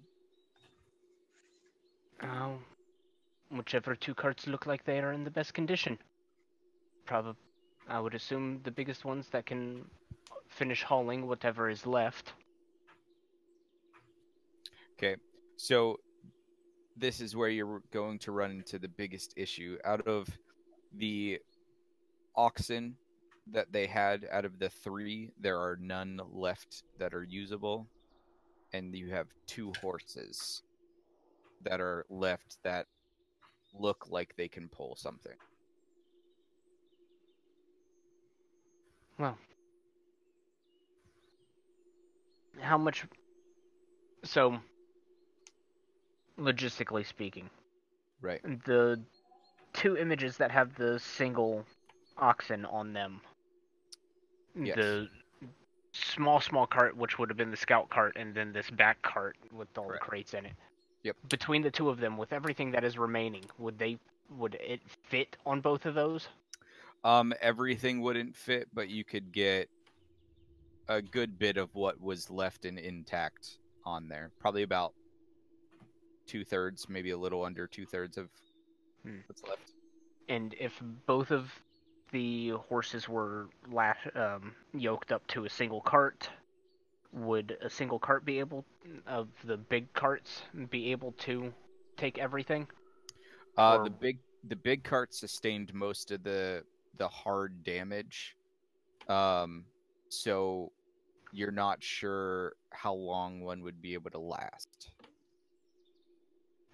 Whichever 2 carts look like they are in the best condition. I would assume the biggest ones that can finish hauling whatever is left. Okay, so this is where you're going to run into the biggest issue. Out of the oxen that they had, out of the 3, there are none left that are usable. And you have 2 horses that are left that look like they can pull something. Well, how much... So, logistically speaking. Right. The two images that have the single oxen on them. Yes. The small cart, which would have been the scout cart, and then this back cart with all Correct. the crates in it. Yep. Between the two of them, with everything that is remaining, would it fit on both of those? Everything wouldn't fit, but you could get a good bit of what was left and intact on there. Probably about 2/3, maybe a little under 2/3 of what's left. And if both of the horses were yoked up to a single cart, would a single cart be able, of the big carts, be able to take everything? Or... The big cart sustained most of the hard damage. So you're not sure how long one would be able to last.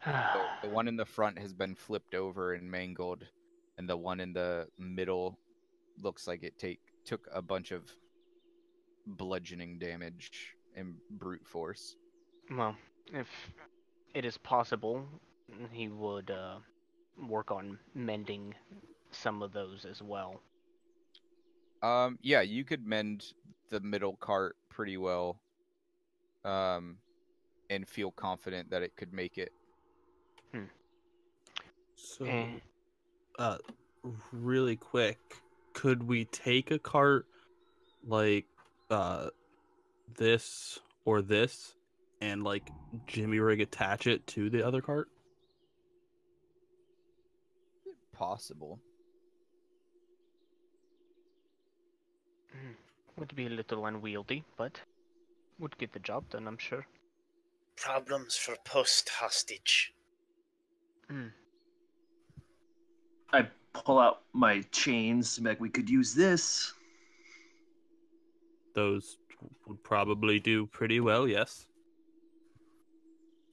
The one in the front has been flipped over and mangled, and the one in the middle looks like it took a bunch of bludgeoning damage and brute force. Well, if it is possible, he would work on mending some of those as well. Yeah, you could mend the middle cart pretty well, and feel confident that it could make it. So, really quick, could we take a cart like this or this and like jimmy rig attach it to the other cart? Possible. Would be a little unwieldy, but would get the job done, I'm sure. Problems for post-hostage. I pull out my chains. Like, we could use this. Those would probably do pretty well, yes.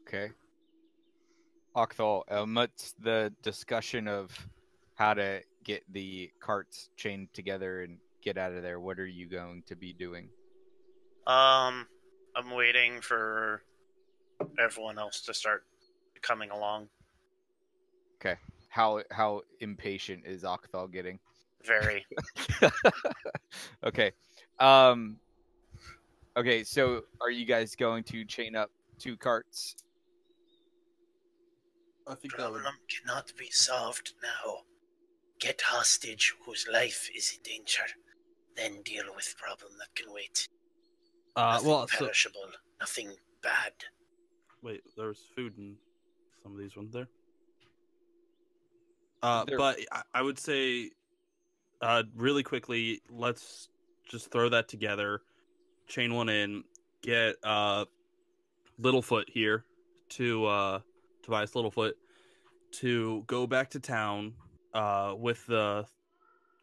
Okay. Octhal, amidst the discussion of how to get the carts chained together and get out of there, what are you going to be doing? I'm waiting for everyone else to start coming along. Okay. How impatient is Octhal getting? Very. Okay. Okay, so are you guys going to chain up 2 carts? I think Problem cannot be solved now. Get hostage whose life is in danger, then deal with problem that can wait. Nothing perishable, nothing bad. Wait, there was food in some of these ones there. But I would say, really quickly, let's just throw that together, chain one in, get Littlefoot here to Tobias Littlefoot to go back to town with the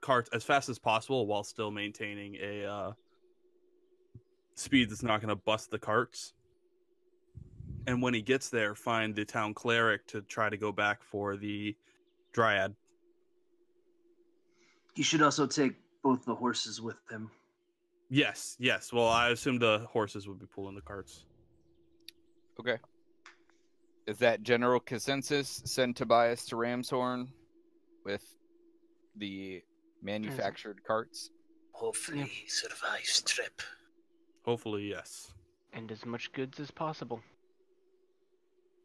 carts as fast as possible while still maintaining a speed that's not going to bust the carts. And when he gets there, find the town cleric to try to go back for the Dryad. He should also take both the horses with him. Yes. Well, I assume the horses would be pulling the carts. Okay. Is that general consensus? Send Tobias to Ramshorn with the manufactured carts? Hopefully he survives trip. Hopefully, yes. And as much goods as possible.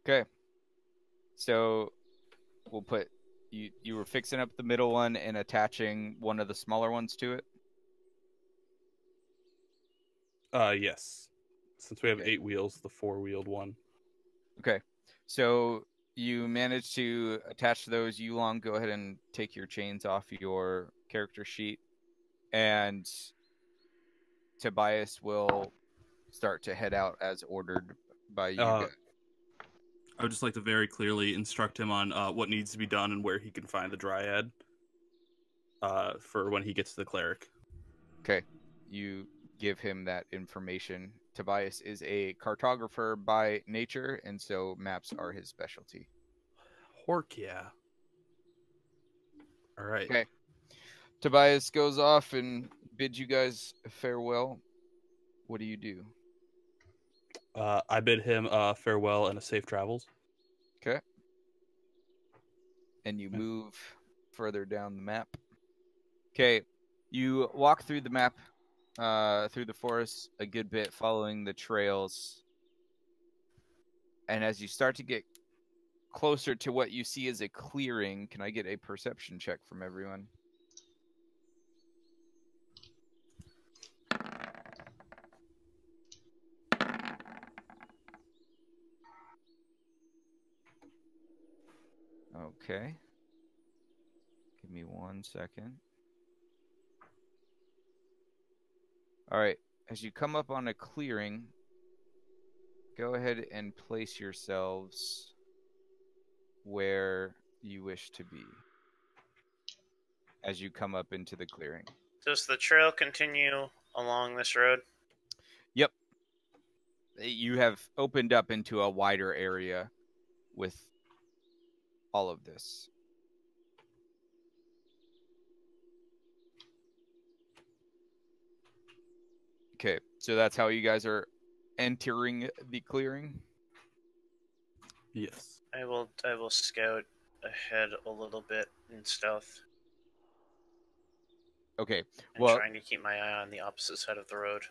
Okay. So we'll put you were fixing up the middle one and attaching one of the smaller ones to it? Yes. Since we have 8 wheels, the 4-wheeled one. Okay. So you managed to attach those. Yulong, go ahead and take your chains off your character sheet. And Tobias will start to head out as ordered by you guys. I would just like to very clearly instruct him on what needs to be done and where he can find the Dryad for when he gets to the cleric. Okay. You give him that information. Tobias is a cartographer by nature, and so maps are his specialty. Hork, yeah. All right. Okay. Tobias goes off and bids you guys farewell. What do you do? I bid him farewell and a safe travels. Okay. And you move further down the map. Okay. You walk through the map, through the forest a good bit, following the trails. And as you start to get closer to what you see as a clearing, can I get a perception check from everyone? Okay. Give me 1 second. All right. As you come up on a clearing, go ahead and place yourselves where you wish to be as you come up into the clearing. Does the trail continue along this road? Yep. You have opened up into a wider area with all of this. Okay, so that's how you guys are entering the clearing? Yes. I will scout ahead a little bit in stealth. Okay, And well, trying to keep my eye on the opposite side of the road.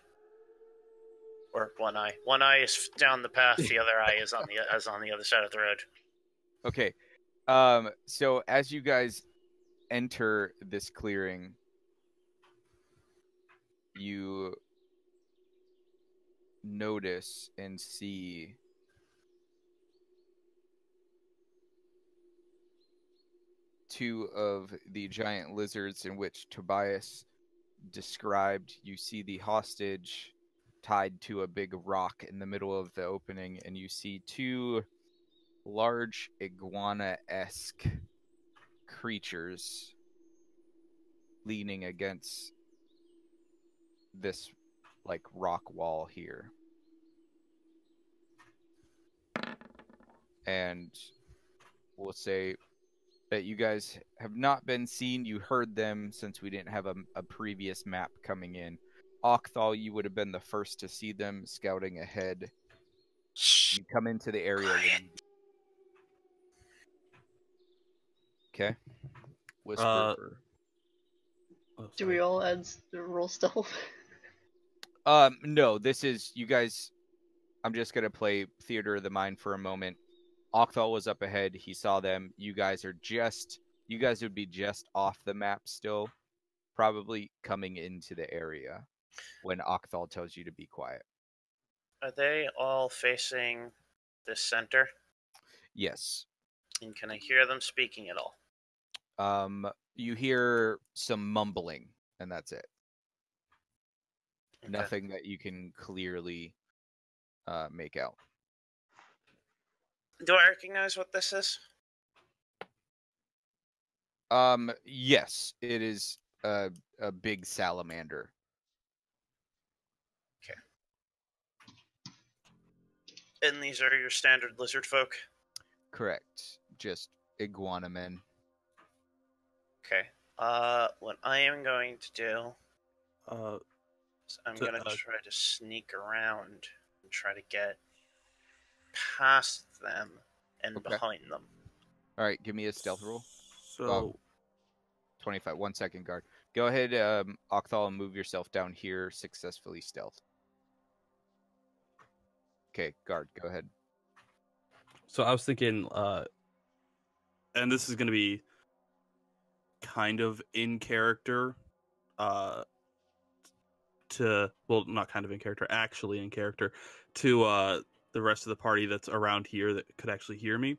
Or one eye. One eye is down the path, the other eye is on the other side of the road. okay. So as you guys enter this clearing, you notice and see two of the giant lizards in which Tobias described. You see the hostage tied to a big rock in the middle of the opening, and you see two large iguana-esque creatures leaning against this like rock wall here. And we'll say that you guys have not been seen. You heard them since we didn't have a previous map coming in. Octhal, you would have been the first to see them scouting ahead. You come into the area. Okay. Whisper. Do we all add roll stealth? No, this is you guys. I'm just gonna play theater of the mind for a moment. Octhal was up ahead. He saw them. You guys would be just off the map still, probably coming into the area when Octhal tells you to be quiet. Are they all facing the center? Yes. And can I hear them speaking at all? You hear some mumbling, and that's it. Okay. Nothing that you can clearly make out. Do I recognize what this is? Yes, it is a big salamander. Okay. And these are your standard lizard folk? Correct. Just iguana men. Okay. What I am going to do is I'm going to try to sneak around and try to get past them and behind them. All right, give me a stealth roll. So 25. 1 second, guard. Go ahead, Octhal, and move yourself down here. Successfully stealth. Okay, guard, go ahead. So I was thinking, and this is going to be kind of in character, not kind of in character, actually in character, to the rest of the party that's around here that could actually hear me,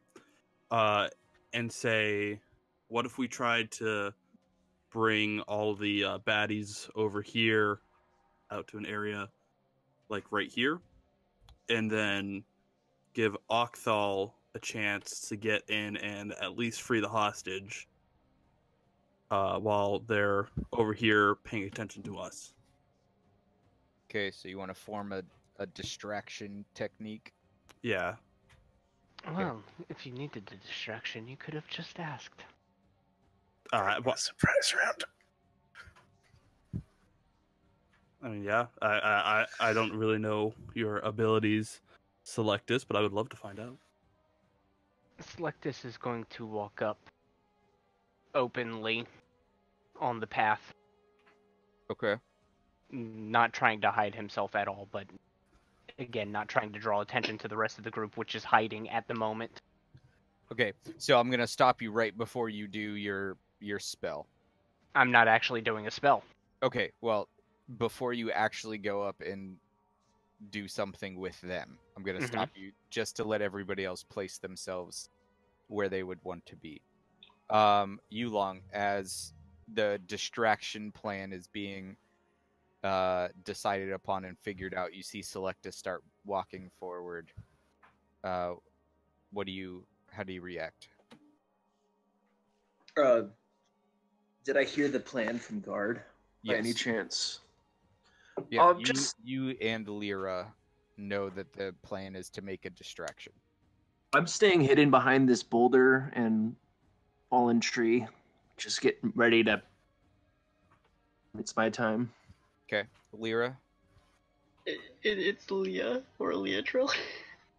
and say, what if we tried to bring all the baddies over here out to an area like right here, and then give Octhal a chance to get in and at least free the hostage while they're over here paying attention to us. Okay, so you want to form a distraction technique? Yeah. Well, if you needed a distraction, you could have just asked. Surprise round. I mean, yeah, I don't really know your abilities, Syllektis, but I would love to find out. Syllektis is going to walk up openly on the path, Okay. not trying to hide himself at all, but again, not trying to draw attention to the rest of the group, which is hiding at the moment. Okay. So I'm gonna stop you right before you do your spell. I'm not actually doing a spell. Okay. Well, before you actually go up and do something with them, I'm gonna stop you just to let everybody else place themselves where they would want to be. Yulong, as the distraction plan is being decided upon and figured out, you see Syllektis start walking forward. How do you react? Did I hear the plan from guard by any Yes. chance? Yeah, Just you and Lyra know that the plan is to make a distraction. I'm staying hidden behind this boulder and fallen tree, just getting ready to. It's my time. Okay, Lyra. It's Leah or Lyatril.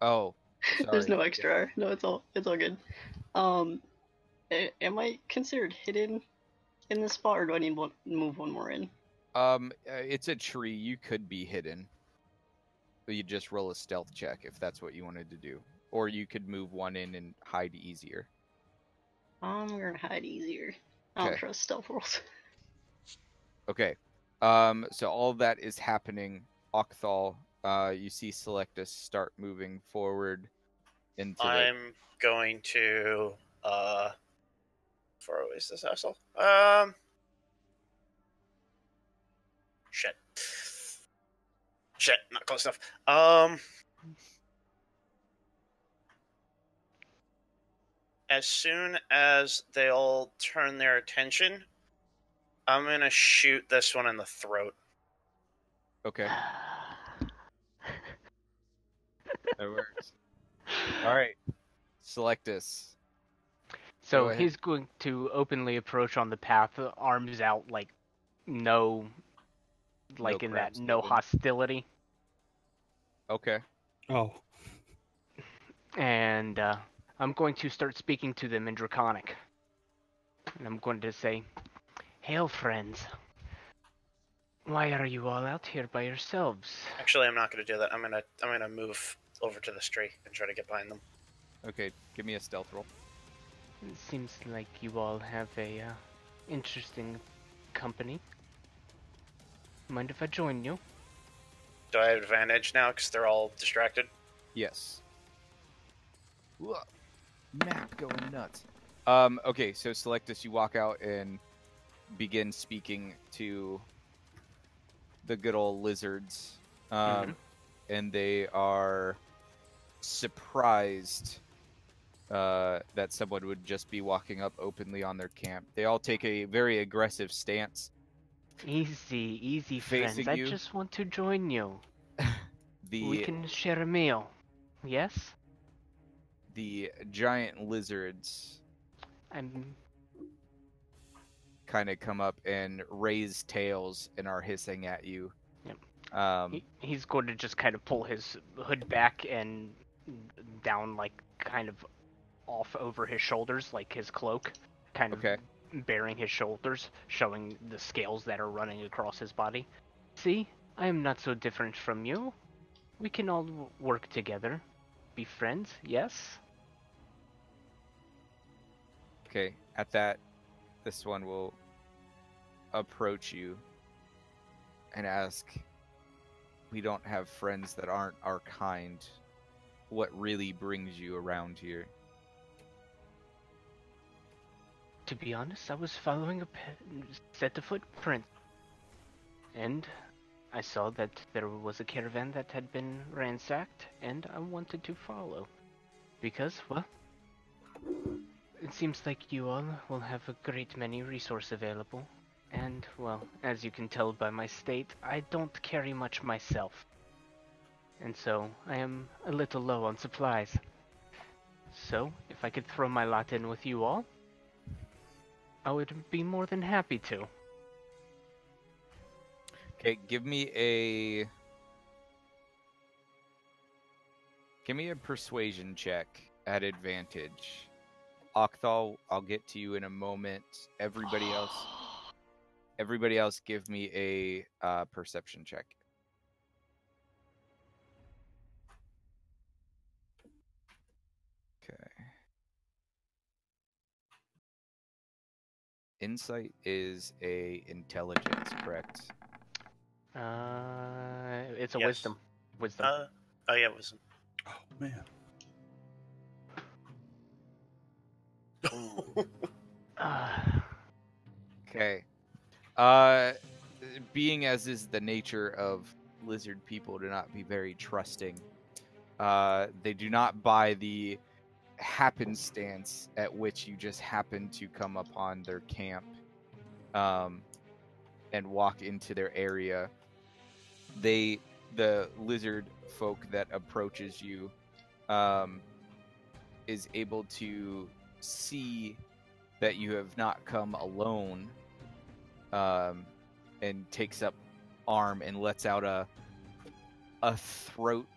Oh, There's sorry. no extra R. No, it's all good. Am I considered hidden in this spot, or do I need to move one more in? It's a tree. You could be hidden. But you just roll a stealth check if that's what you wanted to do, or you could move one in and hide easier. I'm gonna hide easier. I don't Okay. trust stealth rolls. Okay. So all of that is happening. Octhal, you see Syllektis start moving forward into I'm going to far away is this asshole? Shit, not close enough. As soon as they all turn their attention, I'm gonna shoot this one in the throat. Okay. That works. All right. Syllektis. So Go ahead. he's going to openly approach on the path, arms out, like no crabs no moving. hostility. Okay. Oh. And I'm going to start speaking to them in Draconic. And I'm going to say, "Hail, friends. Why are you all out here by yourselves?" Actually, I'm not gonna do that. I'm gonna move over to this tree and try to get behind them. Okay. Give me a stealth roll. It seems like you all have a interesting company. Mind if I join you? Do I have advantage now because they're all distracted? Yes. Whoa. Map going nuts. Okay, so Syllektis, you walk out and begin speaking to the good old lizards. And they are surprised that someone would just be walking up openly on their camp. They all take a very aggressive stance. Easy, Facing friends. you. I just want to join you. We The can share a meal. Yes? giant lizards I'm... kind of come up and raise tails and are hissing at you. Yep. He's going to just kind of pull his hood back and down, like, kind of off over his shoulders, like his cloak, kind of Okay. bearing his shoulders, showing the scales that are running across his body. See, I am not so different from you. We can all work together. Be friends, yes? Okay, at that, this one will approach you and ask, "We don't have friends that aren't our kind. What really brings you around here?" To be honest, I was following a set of footprints, and I saw that there was a caravan that had been ransacked, and I wanted to follow. Because, well, it seems like you all will have a great many resources available. And, well, as you can tell by my state, I don't carry much myself. And so, I am a little low on supplies. So, if I could throw my lot in with you all, I would be more than happy to. Okay, give me a persuasion check at advantage. Octhal, I'll get to you in a moment. Everybody else give me a perception check. Okay. Insight is a intelligence, correct? It's a Yes. wisdom. Wisdom. Oh yeah, wisdom. Oh man. Okay. Being as is the nature of lizard people to not be very trusting, they do not buy the happenstance at which you just happen to come upon their camp and walk into their area. The lizard folk that approaches you is able to see that you have not come alone, and takes up arm and lets out a throat,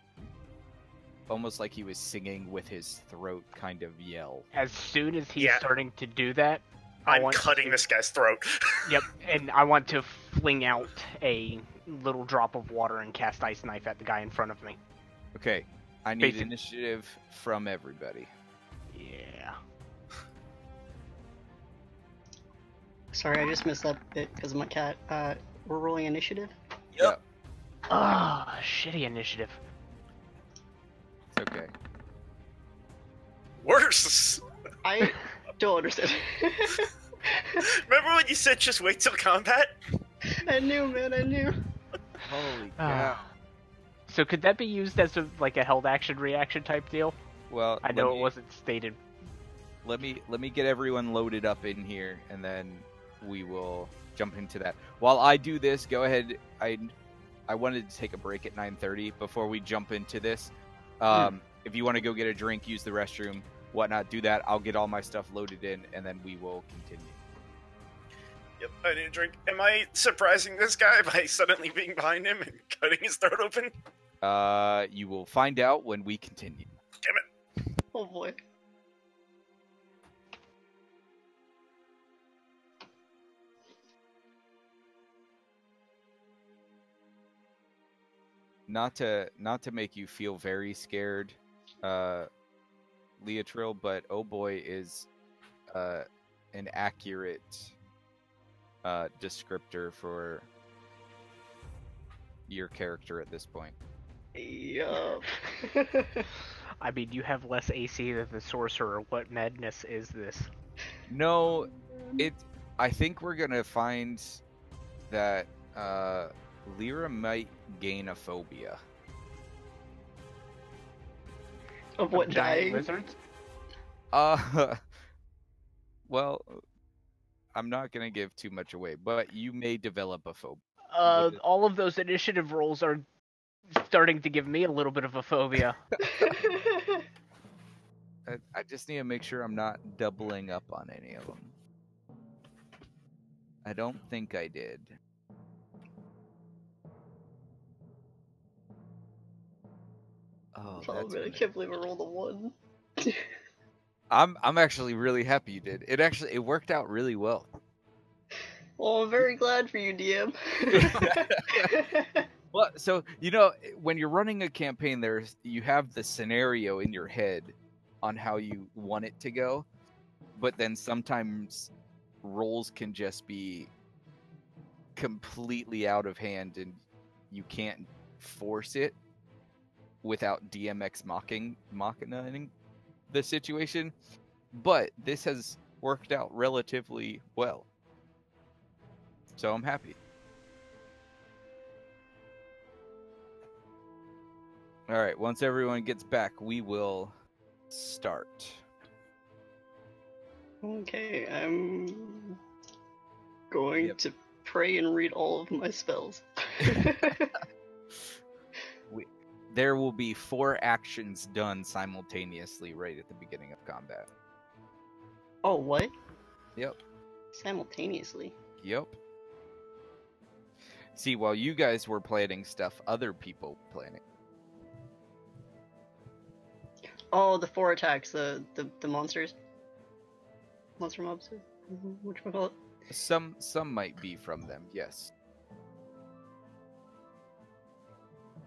almost like he was singing with his throat kind of yell. As soon as he's Yeah. starting to do that, I'm cutting this guy's throat. Yep, and I want to fling out a little drop of water and cast Ice Knife at the guy in front of me. Okay, I need Basic. initiative from everybody. Yeah. Sorry, I just missed that bit because of my cat. We're rolling initiative. Yep. Ah, shitty initiative. It's okay. Worse. I don't understand. Remember when you said just wait till combat? I knew, man, I knew. Holy cow. Ah. So could that be used as a held action reaction type deal? Well, I know it wasn't stated. Let me get everyone loaded up in here, and then we will jump into that. While I do this, go ahead. I wanted to take a break at 9:30 before we jump into this. If you want to go get a drink, use the restroom, whatnot, do that. I'll get all my stuff loaded in, and then we will continue. Yep, I need a drink. Am I surprising this guy by suddenly being behind him and cutting his throat open? You will find out when we continue. Damn it. Oh boy. Not to make you feel very scared, Lyatril, but oh boy is an accurate descriptor for your character at this point. Yup. I mean, you have less AC than the Sorcerer. What madness is this? No, I think we're gonna find that Lyra might gain a phobia. Of what, Giant dying? lizards? Well, I'm not gonna give too much away, but you may develop a phobia. All of those initiative rolls are starting to give me a little bit of a phobia. I just need to make sure I'm not doubling up on any of them. I don't think I did. Oh, Oh that's man, I funny. can't believe I rolled a 1. I'm actually really happy you did. It worked out really well. Well, I'm very glad for you, DM. Well, so when you're running a campaign, you have the scenario in your head on how you want it to go, but then sometimes rolls can just be completely out of hand, and you can't force it without DMX machinaing the situation. But this has worked out relatively well, so I'm happy. All right, once everyone gets back, we will start. Okay, I'm going Yep. to pray and read all of my spells. There will be 4 actions done simultaneously right at the beginning of combat. Oh, what? Yep. Simultaneously? Yep. See, while you guys were planning stuff, other people planning. Oh, the 4 attacks, the monsters. Monster mobs. Whatchamacallit? Some might be from them, yes.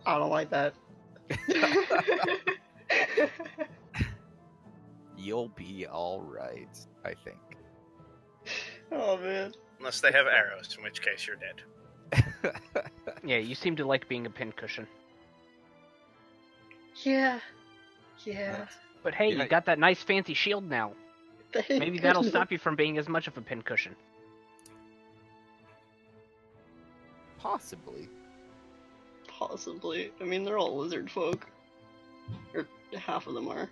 I don't like that. You'll be alright, I think. Oh man. Unless they have arrows, in which case you're dead. Yeah, you seem to like being a pincushion. Yeah. Yeah. But hey, Yeah. you got that nice fancy shield now. Thank Maybe that'll goodness. stop you from being as much of a pincushion. Possibly. Possibly. I mean, they're all lizard folk. Or half of them are.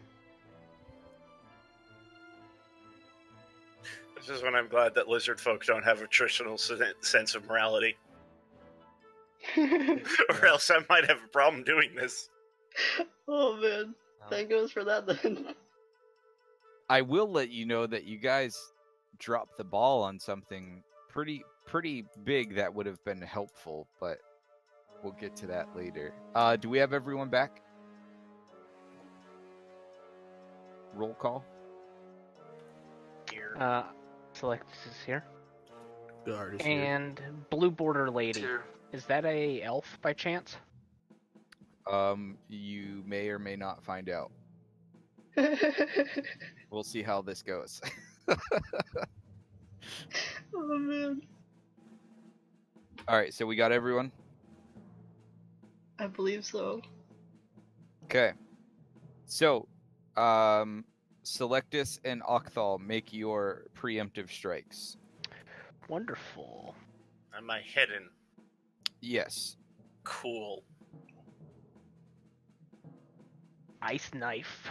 This is when I'm glad that lizard folk don't have a traditional sense of morality. Or else I might have a problem doing this. Oh man. Thank goodness for that then. I will let you know that you guys dropped the ball on something pretty big that would have been helpful, but we'll get to that later. Do we have everyone back? Roll call. Here. Syllektis is here. Guard is here. And Blue Border Lady. Is that a elf by chance? You may or may not find out. We'll see how this goes. Oh man. Alright, so we got everyone? I believe so. Okay. So, Syllektis and Octhal, make your preemptive strikes. Wonderful. Am I hidden? Yes. Cool. Ice knife.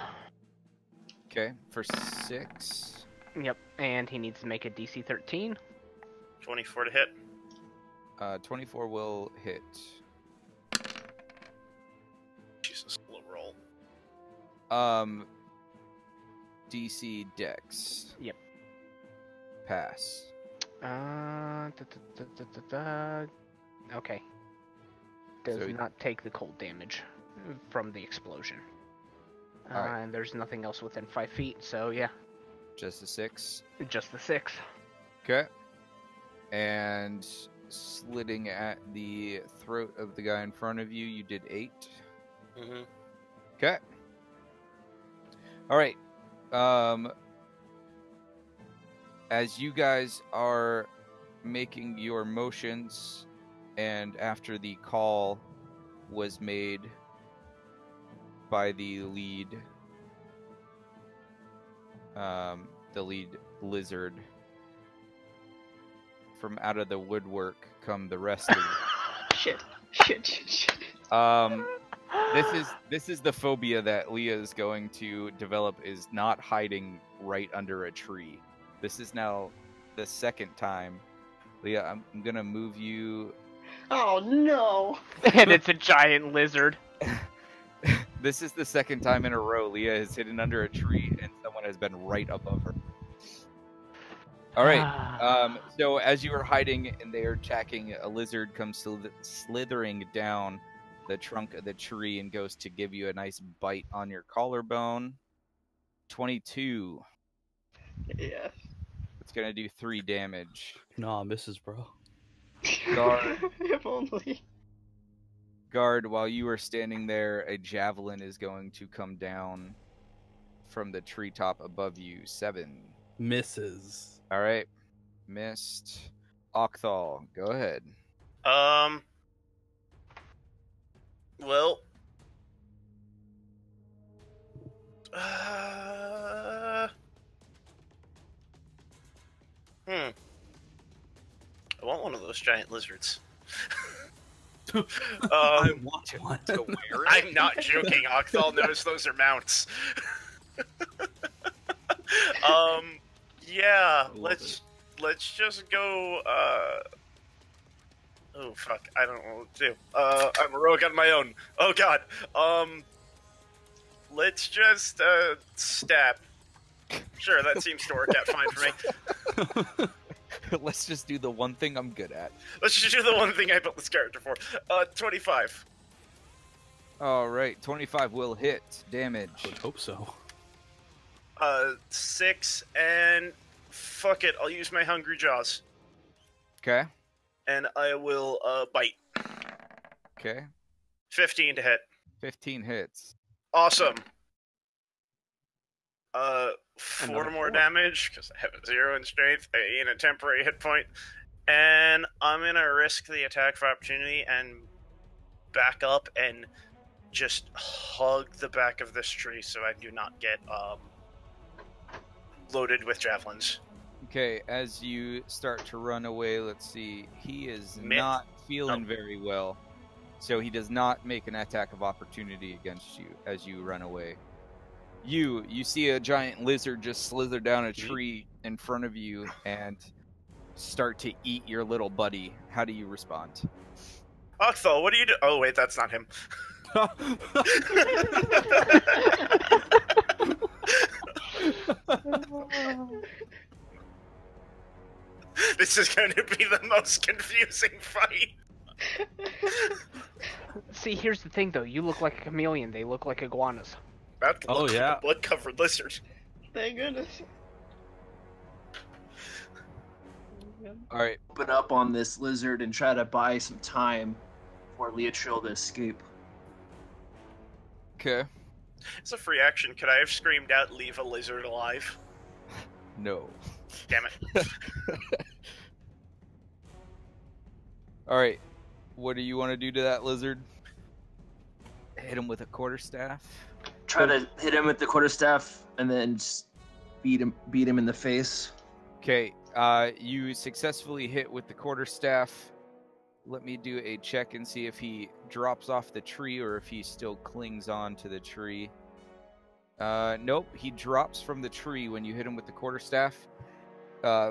Okay, for 6. Yep, and he needs to make a DC 13. 24 to hit. 24 will hit. Jesus, low roll. DC Dex. Yep. Pass. Okay. Does So- not take the cold damage from the explosion. Alright. And there's nothing else within 5 feet, so yeah, Just a 6. just the 6. Okay. And slitting at the throat of the guy in front of you, you did 8. Mm-hmm. Okay. Alright. As you guys are making your motions, and after the call was made by the lead lizard, from out of the woodwork come the rest of Shit. this is the phobia that Leah is going to develop, is not hiding right under a tree. This is now the second time. Leah, I'm gonna move you. Oh no. And it's a giant lizard. This is the second time in a row Leah has hidden under a tree and someone has been right above her. All right. So as you are hiding and they are attacking, a lizard comes slithering down the trunk of the tree and goes to give you a nice bite on your collarbone. 22. Yeah. It's gonna do 3 damage. Nah, misses, bro. Guard. If only. Guard, while you are standing there, a javelin is going to come down from the treetop above you. 7. Misses. All right. Missed. Octhal, go ahead. Well. I want one of those giant lizards. I want one. To wear it? I'm not joking. Octhal knows those are mounts. Yeah, let's just go. Oh fuck, I don't know what to do. I'm a rogue on my own. Oh god. Let's just stab. Sure, that seems to work out fine for me. Let's just do the one thing I'm good at. Let's just do the one thing I built this character for. 25. All right, 25 will hit. Damage. I would hope so. 6, and fuck it, I'll use my hungry jaws. Okay. And I will bite. Okay. 15 to hit. 15 hits. Awesome. Another 4 more 4. damage, because I have a 0 in strength, I gain a temporary hit point. And I'm going to risk the attack of opportunity and back up and just hug the back of this tree so I do not get loaded with javelins. Okay, as you start to run away, let's see. He is Myth? not feeling very well. So he does not make an attack of opportunity against you as you run away. You see a giant lizard just slither down a tree in front of you and start to eat your little buddy. How do you respond? Octhal, what do you do? Oh, wait, that's not him. This is going to be the most confusing fight. See, here's the thing, though. You look like a chameleon. They look like iguanas. That Oh, looks yeah. like a blood-covered lizard. Thank goodness. All right. Open up on this lizard and try to buy some time for Lyatril to escape. Okay. It's a free action. Could I have screamed out, "Leave a lizard alive"? No. Damn it. All right. What do you want to do to that lizard? Hit him with a quarterstaff? Try to hit him with the quarterstaff and then just beat him in the face. Okay. You successfully hit with the quarterstaff. Let me do a check and see if he drops off the tree or if he still clings on to the tree. Nope, he drops from the tree when you hit him with the quarterstaff.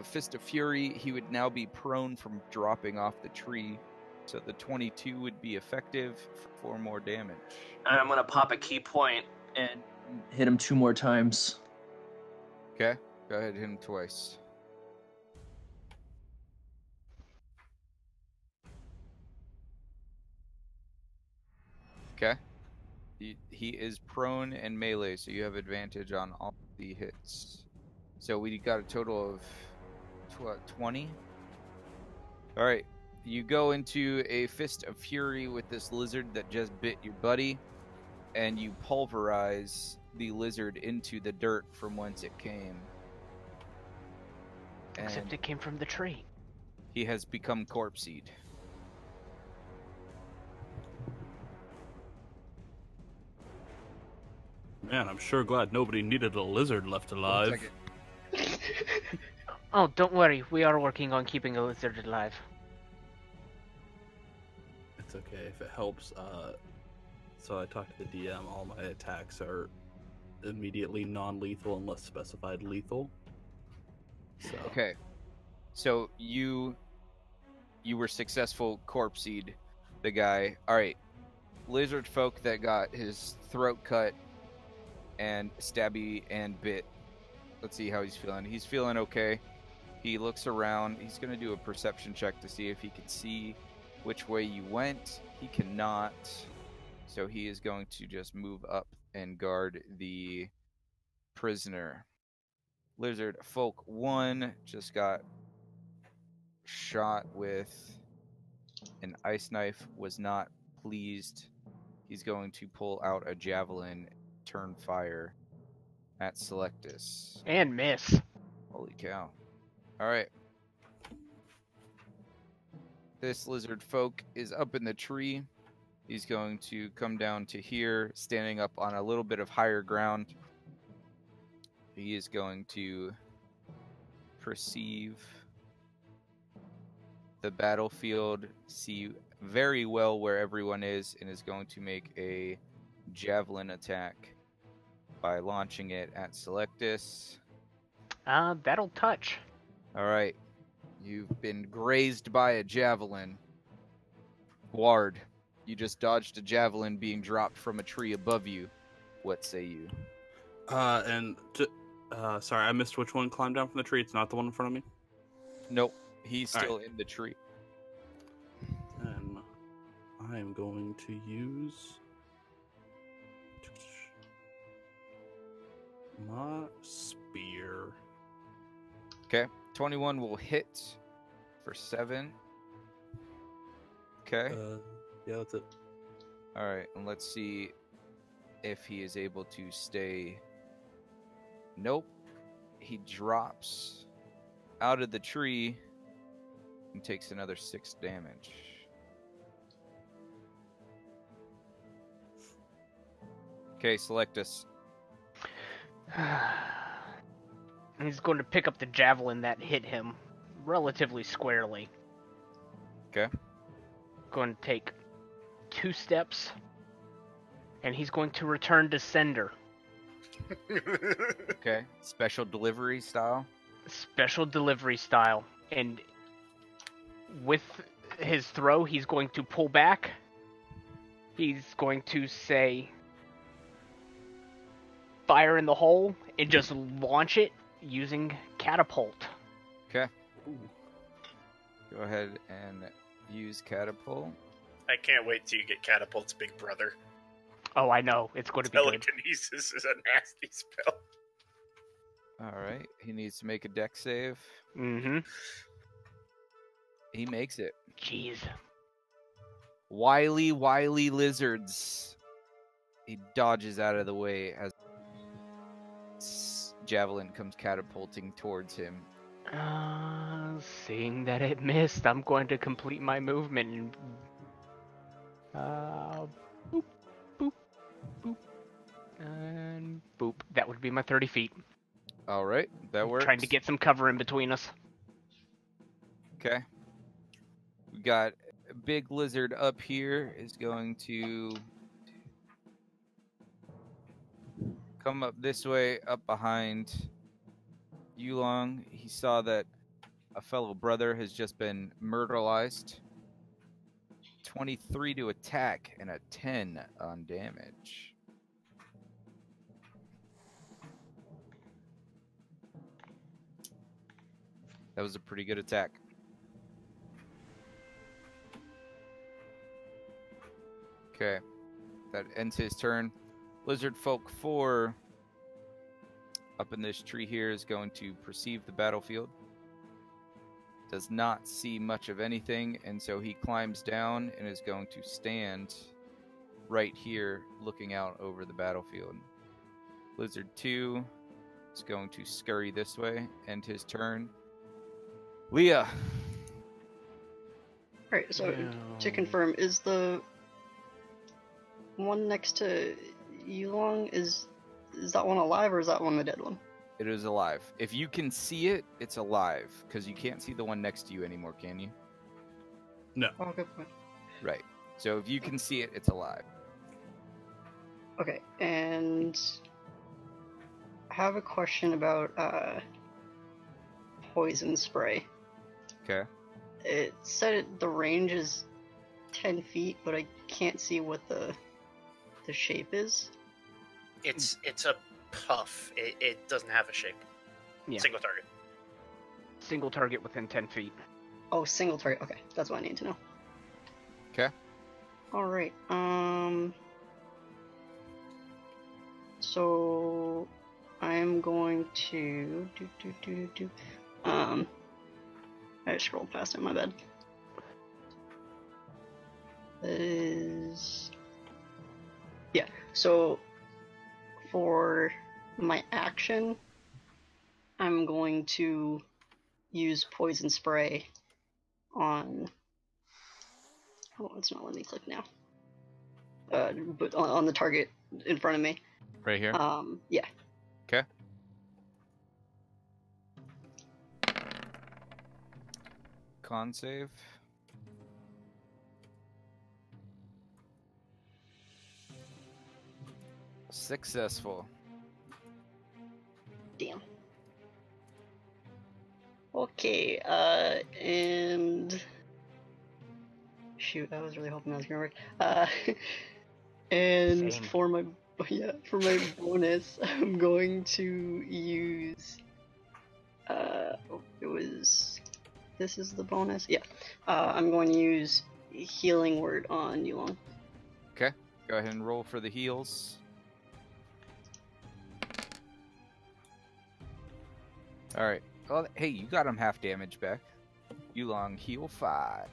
Fist of Fury, he would now be prone from dropping off the tree. So the 22 would be effective for 4 more damage. And I'm going to pop a key point and hit him 2 more times. Okay, go ahead, hit him twice. Okay. He is prone and melee, so you have advantage on all the hits. So we got a total of 20. All right. You go into a Fist of Fury with this lizard that just bit your buddy, and you pulverize the lizard into the dirt from whence it came. Except And it came from the tree. he has become corpseed. Man, I'm sure glad nobody needed a lizard left alive. Oh, don't worry. We are working on keeping a lizard alive. It's okay if it helps. So I talked to the DM. All my attacks are immediately non-lethal unless specified lethal. So. Okay. So you were successful corpseed the guy. All right. Lizardfolk that got his throat cut and stabby and bit. Let's see how he's feeling. He's feeling okay. He looks around. He's going to do a perception check to see if he can see which way you went. He cannot. So he is going to just move up and guard the prisoner. Lizardfolk 1 just got shot with an ice knife, was not pleased. He's going to pull out a javelin, turn fire at Syllektis. And miss. Holy cow. Alright. This Lizardfolk is up in the tree. He's going to come down to here, standing up on a little bit of higher ground. He is going to perceive the battlefield, see very well where everyone is, and is going to make a javelin attack by launching it at Syllektis. That'll touch. Alright. You've been grazed by a javelin. Ward, you just dodged a javelin being dropped from a tree above you. What say you? Sorry, I missed which one climbed down from the tree. It's not the one in front of me? Nope. He's still in the tree. And I am going to use my spear. Okay, 21 will hit for 7. Okay. Yeah, that's it. All right, and let's see if he is able to stay. Nope. He drops out of the tree and takes another 6 damage. Okay, Syllektis. He's going to pick up the javelin that hit him relatively squarely. Okay. Going to take 2 steps, and he's going to return to sender. Okay. Special delivery style. Special delivery style. And with his throw, he's going to pull back. He's going to say, fire in the hole, and just launch it using catapult. Okay. Go ahead and use catapult. I can't wait till you get Catapult's big brother. Oh, I know. It's going to be good. Telekinesis is a nasty spell. All right. He needs to make a dex save. Mm-hmm. He makes it. Jeez. Wily lizards. He dodges out of the way as javelin comes catapulting towards him. Seeing that it missed, I'm going to complete my movement and boop, boop, boop, and boop. That would be my 30 feet. All right, that works. Trying to get some cover in between us. Okay. We got a big lizard up here is going to come up this way, up behind Yulong. He saw that a fellow brother has just been murderized. 23 to attack and a 10 on damage. That was a pretty good attack. Okay. That ends his turn. Lizardfolk 4 up in this tree here is going to perceive the battlefield. Does not see much of anything, and so he climbs down and is going to stand right here looking out over the battlefield. Lizard 2 is going to scurry this way, end his turn. Leah! Alright, so to confirm, is the one next to Yulong, is that one alive or is that one the dead one? It is alive. If you can see it, it's alive, because you can't see the one next to you anymore, can you? No. Oh, good point. Right. So if you can see it, it's alive. Okay, and I have a question about poison spray. Okay. It said the range is 10 feet, but I can't see what the shape is. It's a puff. It doesn't have a shape. Yeah. Single target. Single target within 10 feet. Oh, single target. Okay, that's what I need to know. Okay. Alright, so I'm going to I just scrolled past it, my bad. Yeah, so for my action, I'm going to use poison spray on... Oh, it's not letting me click now. But on the target in front of me. Right here? Yeah. Okay. Con save. Successful. Damn. Okay, and... Shoot, I was really hoping that was gonna work. And Same. for my bonus, I'm going to use... This is the bonus? Yeah. I'm going to use Healing Word on Yulong. Okay. Go ahead and roll for the heals. All right. Well, hey, you got him half damage back. Yulong, heal 5.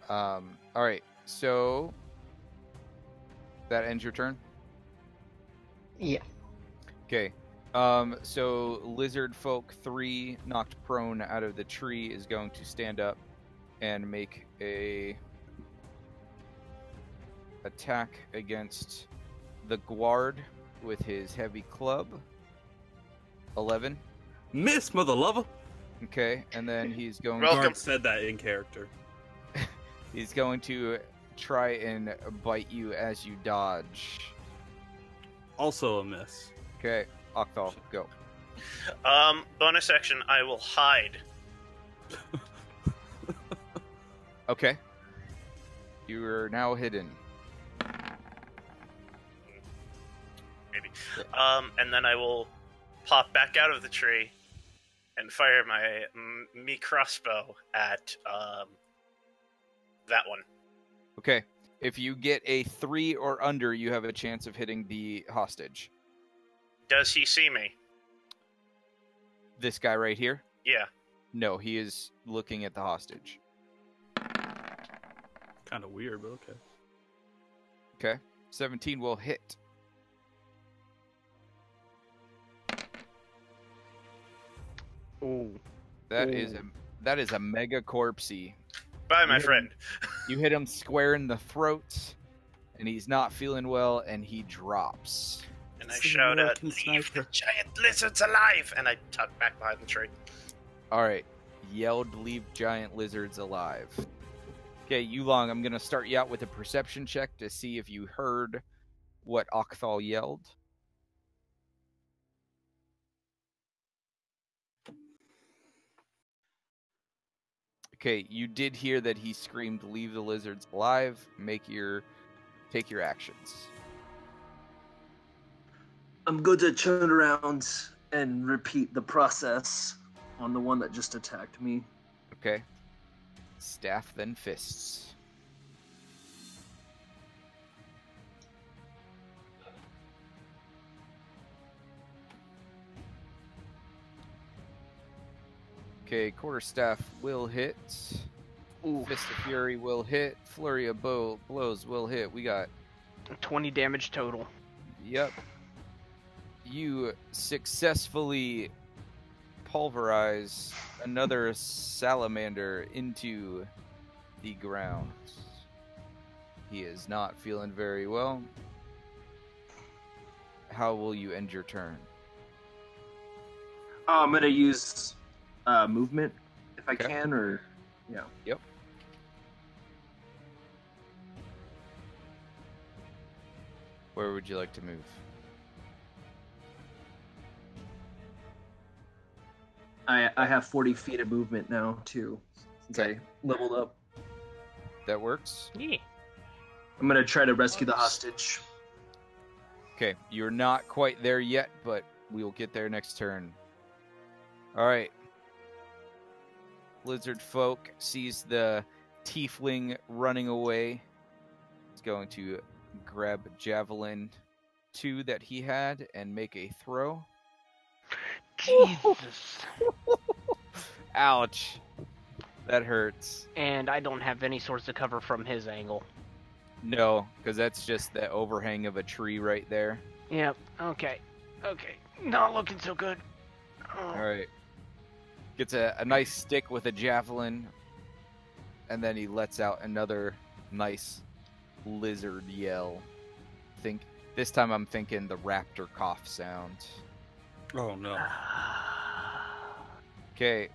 All right. So that ends your turn. Yeah. Okay. So Lizardfolk 3 knocked prone out of the tree is going to stand up and make a attack against the Guard with his heavy club. 11. Miss, mother lover. Okay, and then he's going Welcome. Guard said that in character. he's going to try and bite you as you dodge. Also a miss. Okay, Octal, go. Bonus action, I will hide. Okay. You are now hidden. Maybe. And then I will pop back out of the tree and fire my me crossbow at that one. Okay. If you get a 3 or under, you have a chance of hitting the hostage. Does he see me? This guy right here? Yeah. No, he is looking at the hostage. Kind of weird, but okay. Okay. 17 will hit. Ooh. That is a mega corpsey. Bye, my hit friend. You hit him square in the throat, and he's not feeling well, and he drops. And I It's an shout out, American "Leave the sniper." giant lizards alive!" And I tuck back behind the tree. All right. Yelled, leave giant lizards alive. Okay, Yulong, I'm going to start you out with a perception check to see if you heard what Octhal yelled. Okay, you did hear that he screamed, leave the lizards alive. Take your actions. I'm going to turn around and repeat the process on the one that just attacked me. Okay. Staff, then fists. Okay, quarterstaff will hit. Ooh. Fist of Fury will hit. Flurry of blows will hit. We got 20 damage total. Yep. You successfully pulverize another salamander into the ground. He is not feeling very well. How will you end your turn? I'm going to use movement if I Okay. can, or yeah. Yep. Where would you like to move? I have 40 feet of movement now too, since I leveled up. That works. Yeah. I'm gonna try to rescue the hostage. Okay, you're not quite there yet, but we will get there next turn. All right. Lizardfolk sees the tiefling running away. He's going to grab Javelin 2 that he had and make a throw. Jesus. Ouch. That hurts. And I don't have any sorts of cover from his angle. No, because that's just the overhang of a tree right there. Yep. Okay. Okay. Not looking so good. Oh. All right. Gets a nice stick with a javelin, and then he lets out another nice lizard yell. This time I'm thinking the raptor cough sound. Oh no. Okay.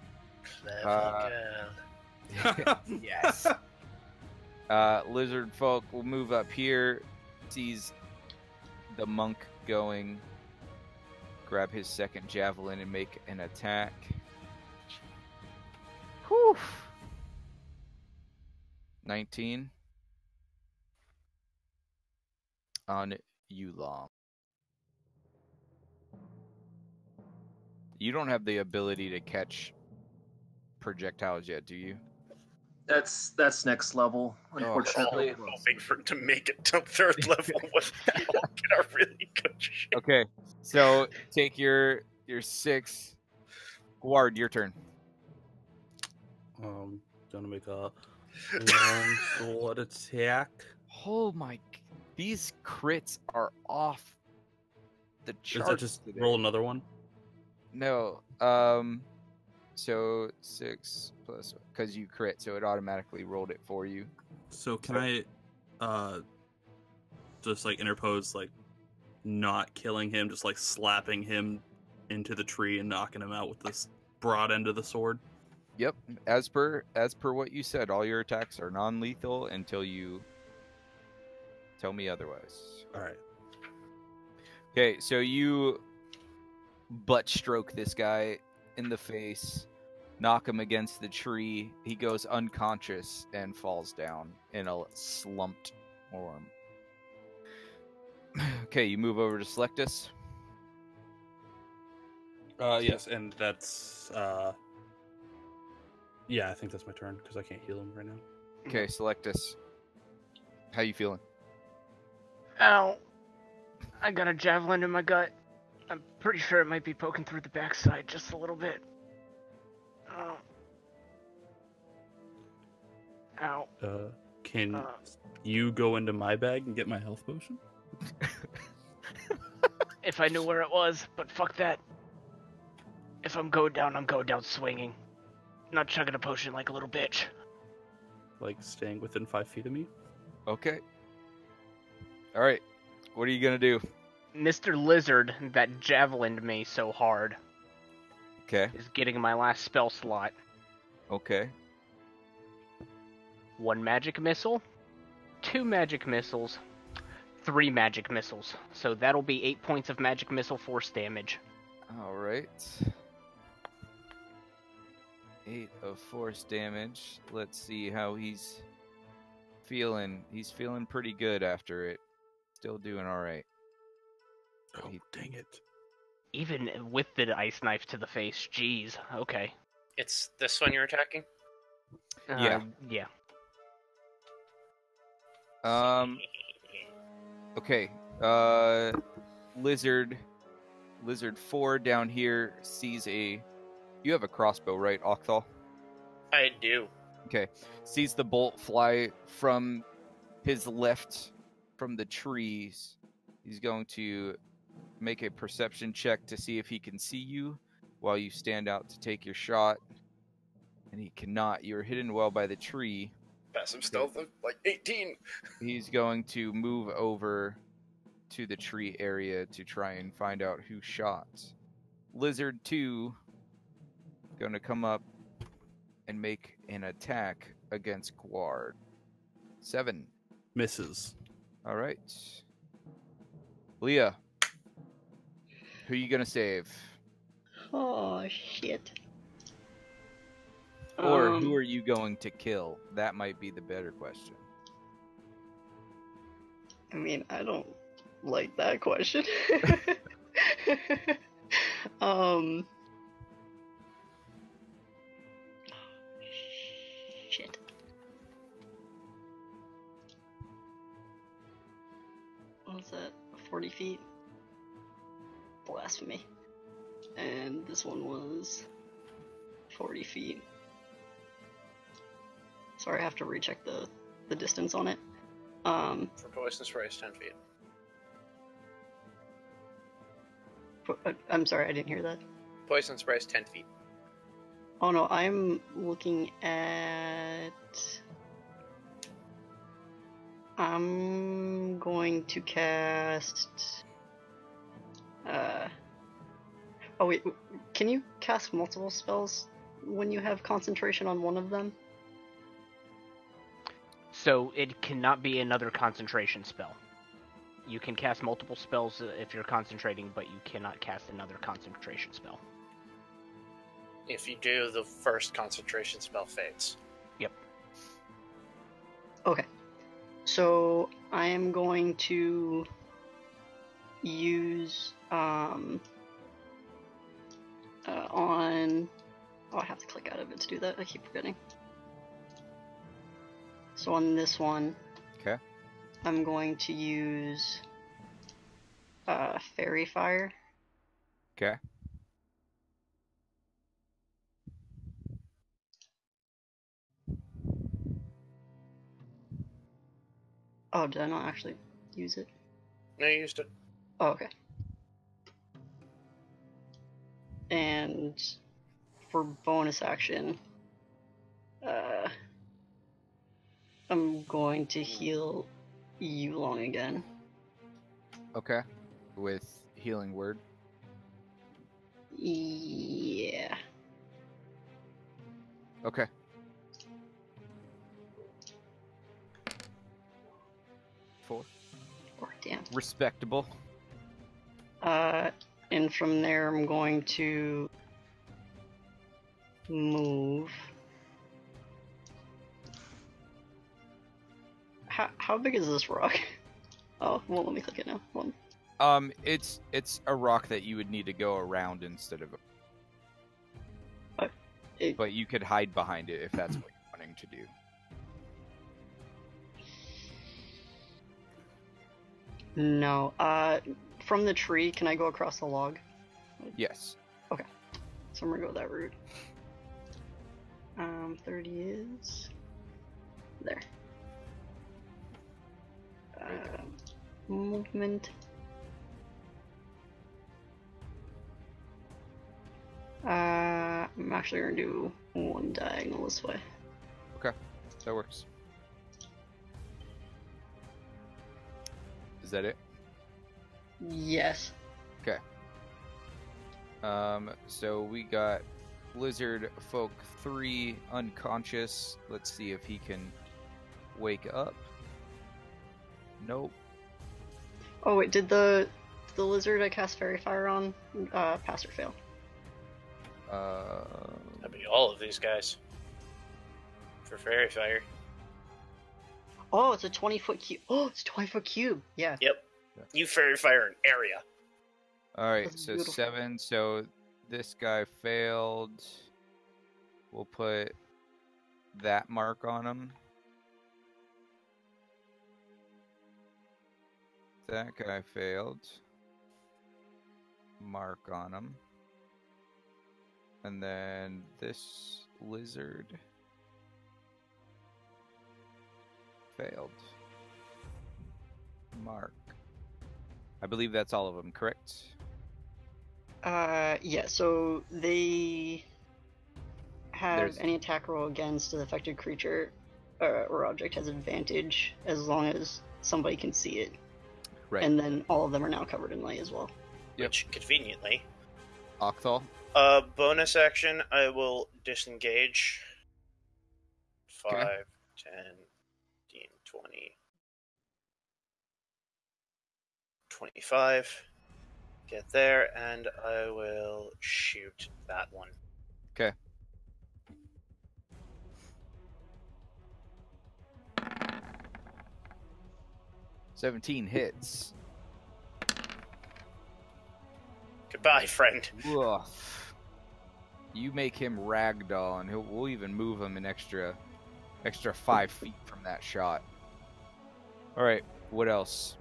Clever girl. Yes. Lizardfolk will move up here, sees the monk going, grab his second javelin and make an attack. Whew. 19 on Yulong. You don't have the ability to catch projectiles yet, do you? That's next level, unfortunately. Hoping for to make it to 3rd level without get a really good shit. Okay, so take your 6. Guard, your turn. Gonna make a long sword attack. Oh my! These crits are off the charts. Does that just today. roll another one? No. So 6 plus, because you crit, so it automatically rolled it for you. So can I just like interpose, like not killing him, just like slapping him into the tree and knocking him out with this broad end of the sword? Yep. As per what you said, all your attacks are non-lethal until you tell me otherwise. All right. Okay, so you butt stroke this guy in the face, knock him against the tree. He goes unconscious and falls down in a slumped form. Okay, you move over to Syllektis. Yes, and that's yeah, I think that's my turn because I can't heal him right now. Okay, Syllektis. How you feeling? Ow. I got a javelin in my gut. I'm pretty sure it might be poking through the backside just a little bit. Oh. Ow. Can you go into my bag and get my health potion? If I knew where it was, but fuck that. If I'm going down, I'm going down swinging. Not chugging a potion like a little bitch. Like staying within 5 feet of me? Okay. All right. What are you gonna do? Mr. Lizard that javelined me so hard Okay. is getting my last spell slot. Okay. 1 magic missile, 2 magic missiles, 3 magic missiles. So that'll be 8 points of magic missile force damage. All right. 8 of force damage. Let's see how he's feeling. He's feeling pretty good after it. Still doing all right. Oh, dang it. Even with the ice knife to the face, jeez. Okay. It's this one you're attacking? Yeah. Yeah. Okay. Lizard 4 down here sees a... You have a crossbow, right, Octhal? I do. Okay. Sees the bolt fly from his left from the trees. He's going to make a perception check to see if he can see you while you stand out to take your shot. And he cannot. You're hidden well by the tree. Passive stealth of like 18. He's going to move over to the tree area to try and find out who shot. Lizard 2 going to come up and make an attack against Guard. 7. Misses. All right. Leah, who you going to save? Oh, shit. Or who are you going to kill? That might be the better question. I mean, I don't like that question. Shit. What's that? 40 feet? Blasphemy. And this one was 40 feet. Sorry, I have to recheck the distance on it. For poison spray is 10 feet. I'm sorry, I didn't hear that. Poison spray is 10 feet. Oh no, I'm looking at... I'm going to cast... Oh wait, can you cast multiple spells when you have concentration on one of them? So it cannot be another concentration spell. You can cast multiple spells if you're concentrating, but you cannot cast another concentration spell. If you do, the first concentration spell fades. Yep. Okay. So I am going to use on... Oh, I have to click out of it to do that. I keep forgetting. So on this one, Okay. I'm going to use Fairy Fire. Okay. Oh, did I not actually use it? No, you used it. Oh, okay. And for bonus action, I'm going to heal Yulong again. Okay. With healing word. Yeah. Okay. Four. Oh, damn. Respectable. And from there, I'm going to move. How big is this rock? Oh, well, let me click it now. Hold on. It's a rock that you would need to go around instead of. But you could hide behind it if that's what you're wanting to do. No. From the tree, can I go across the log? Yes. Okay. So I'm gonna go that route. 30 is there. Movement. I'm actually gonna do one diagonal this way. Okay, that works. Is that it? Yes. Okay. So we got Lizardfolk 3 unconscious. Let's see if he can wake up. Nope. Oh wait, did the lizard I cast Fairy Fire on pass or fail? That'd be all of these guys. For Fairy Fire. Oh, it's a 20-foot cube. Oh, it's a 20-foot cube. Yeah. Yep. You Fairy Fire an area. Alright, That's so beautiful. 7. So this guy failed. We'll put that mark on him. That guy failed. Mark on him. And then this lizard failed. Mark. I believe that's all of them, correct? Yeah, so they have There's- any attack roll against an affected creature or object has advantage as long as somebody can see it. Right. And then all of them are now covered in light as well. Yep. Which, conveniently. Octhal? Bonus action, I will disengage. 5, Okay. 10, 15, 20, 25. Get there, and I will shoot that one. Okay. $17 hits. Goodbye, friend. Woof. You make him ragdoll, and we'll even move him an extra 5 feet from that shot. All right. What else?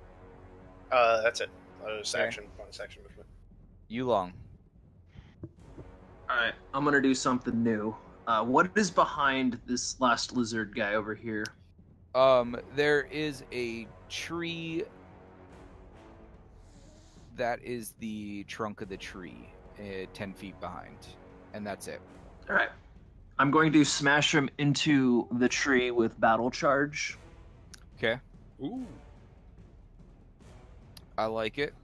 That's it. That was Okay. action, bonus action movement. Yulong. Alright, I'm gonna do something new. What is behind this last lizard guy over here? There is a tree. That is the trunk of the tree, 10 feet behind, and that's it. Alright. I'm going to smash him into the tree with battle charge. Okay. Ooh. I like it.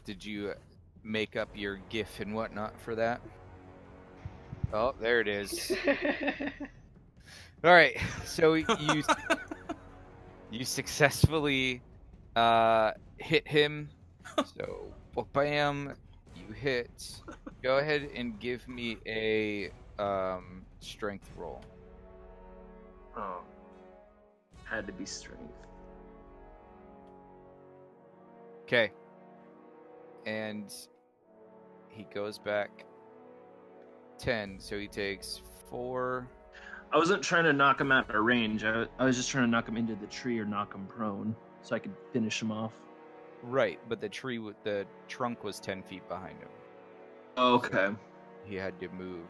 Did you make up your GIF and whatnot for that? Oh, there it is. All right, so you successfully hit him. So bam, you hit. Go ahead and give me a strength roll. Oh. Had to be strength. Okay. And he goes back 10, so he takes 4. I wasn't trying to knock him out of range. I was just trying to knock him into the tree or knock him prone so I could finish him off. Right, but the trunk was 10 feet behind him. Okay. So he had to move.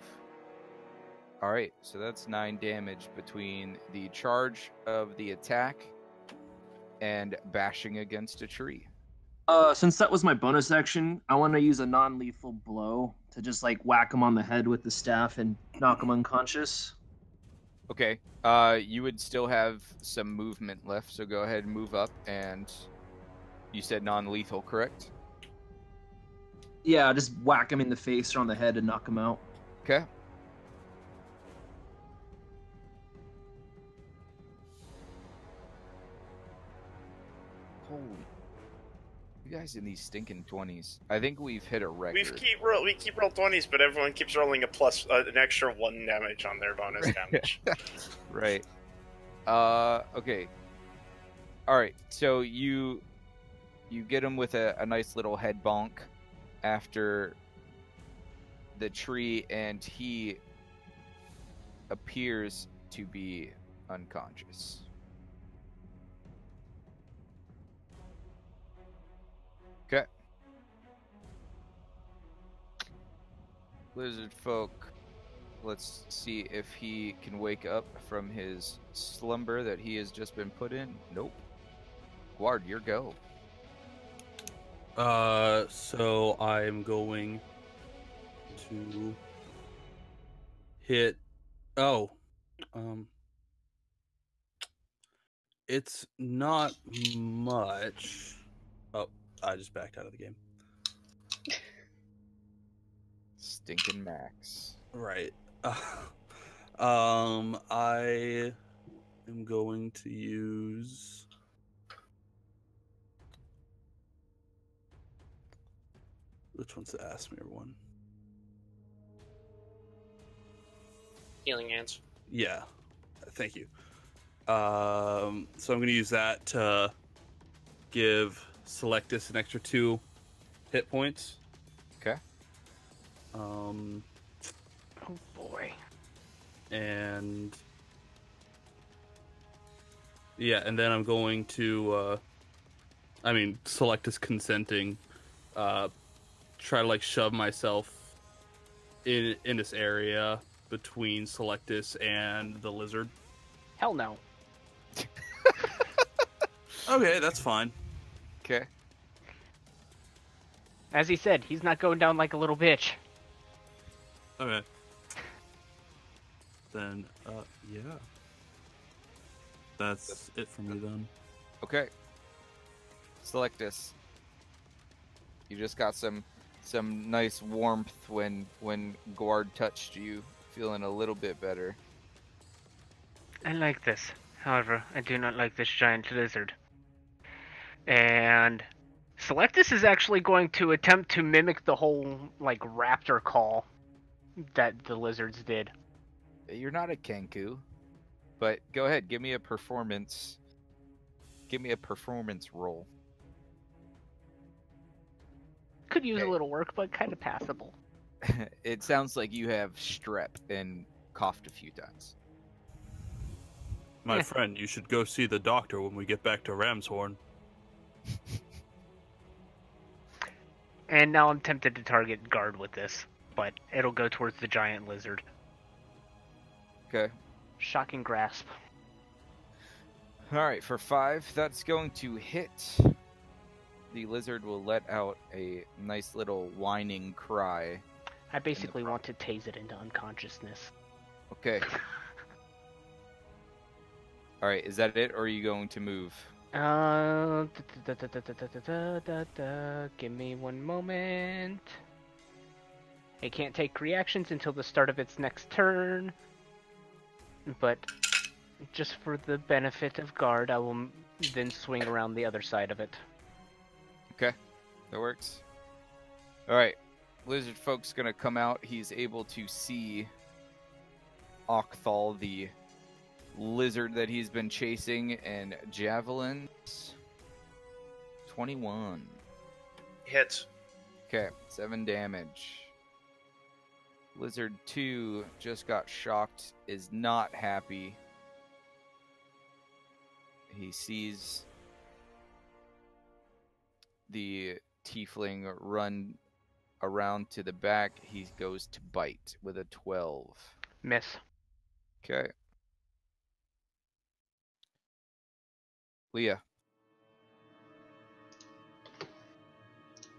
Alright, so that's 9 damage between the charge of the attack and bashing against a tree. Since that was my bonus action, I want to use a non-lethal blow to just like whack him on the head with the staff and knock him unconscious. Okay, you would still have some movement left, so go ahead and move up, and you said non-lethal, correct? Yeah, just whack him in the face or on the head and knock him out. Okay. Holy. You guys in these stinking 20s. I think we've hit a record. We keep roll 20s, but everyone keeps rolling an extra 1 damage on their bonus damage. Right. Okay. Alright, so you get him with a nice little head bonk after the tree, and he appears to be unconscious. Okay. Lizardfolk, let's see if he can wake up from his slumber that he has just been put in. Nope. Guard, your go. So I'm going to hit. Oh, it's not much. Oh, I just backed out of the game. Stinking Max. Right. I am going to use. Which one's the Aasimar one? Healing hands. Yeah, thank you. So I'm going to use that to give Syllektis an extra 2 hit points. Okay. Oh boy. And yeah, and then I'm going to, Syllektis consenting, try to like shove myself in this area between Syllektis and the lizard. Hell no. Okay, that's fine. Okay. As he said, he's not going down like a little bitch. Okay. Then, yeah. That's it for me then. Okay. Syllektis. You just got some nice warmth when Guard touched you, feeling a little bit better. I like this. However, I do not like this giant lizard. And Syllektis is actually going to attempt to mimic the whole, like, raptor call that the lizards did. You're not a Kenku, but go ahead, give me a performance. Give me a performance roll. Could use a little work, but kind of passable. It sounds like you have strep and coughed a few times. My friend, you should go see the doctor when we get back to Ramshorn. And now I'm tempted to target Guard with this, but it'll go towards the giant lizard. Okay. Shocking grasp. Alright, for 5, that's going to hit. The lizard will let out a nice little whining cry. I basically want to tase it into unconsciousness. Okay. Alright, is that it, or are you going to move? Give me one moment. It can't take reactions until the start of its next turn. But just for the benefit of Guard, I will then swing around the other side of it. Okay, that works. Alright, Lizardfolk's gonna come out. He's able to see Octhal, the lizard that he's been chasing, and javelins. 21. Hits. Okay, 7 damage. Lizard 2 just got shocked, is not happy. He sees the tiefling run around to the back. He goes to bite with a 12. Miss. Okay. Leah.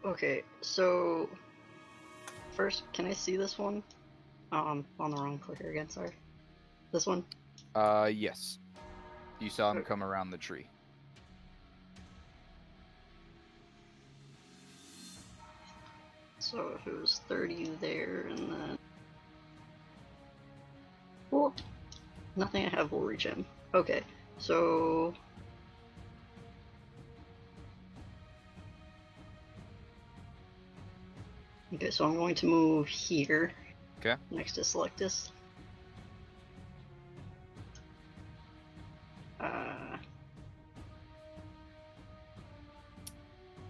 Okay, so first, can I see this one? On the wrong clicker again, sorry. This one? Yes. You saw him come around the tree. So if it was 30 there, and then... Well, nothing I have will reach him. Okay, so... Okay, so I'm going to move here. Okay. Next to Syllektis.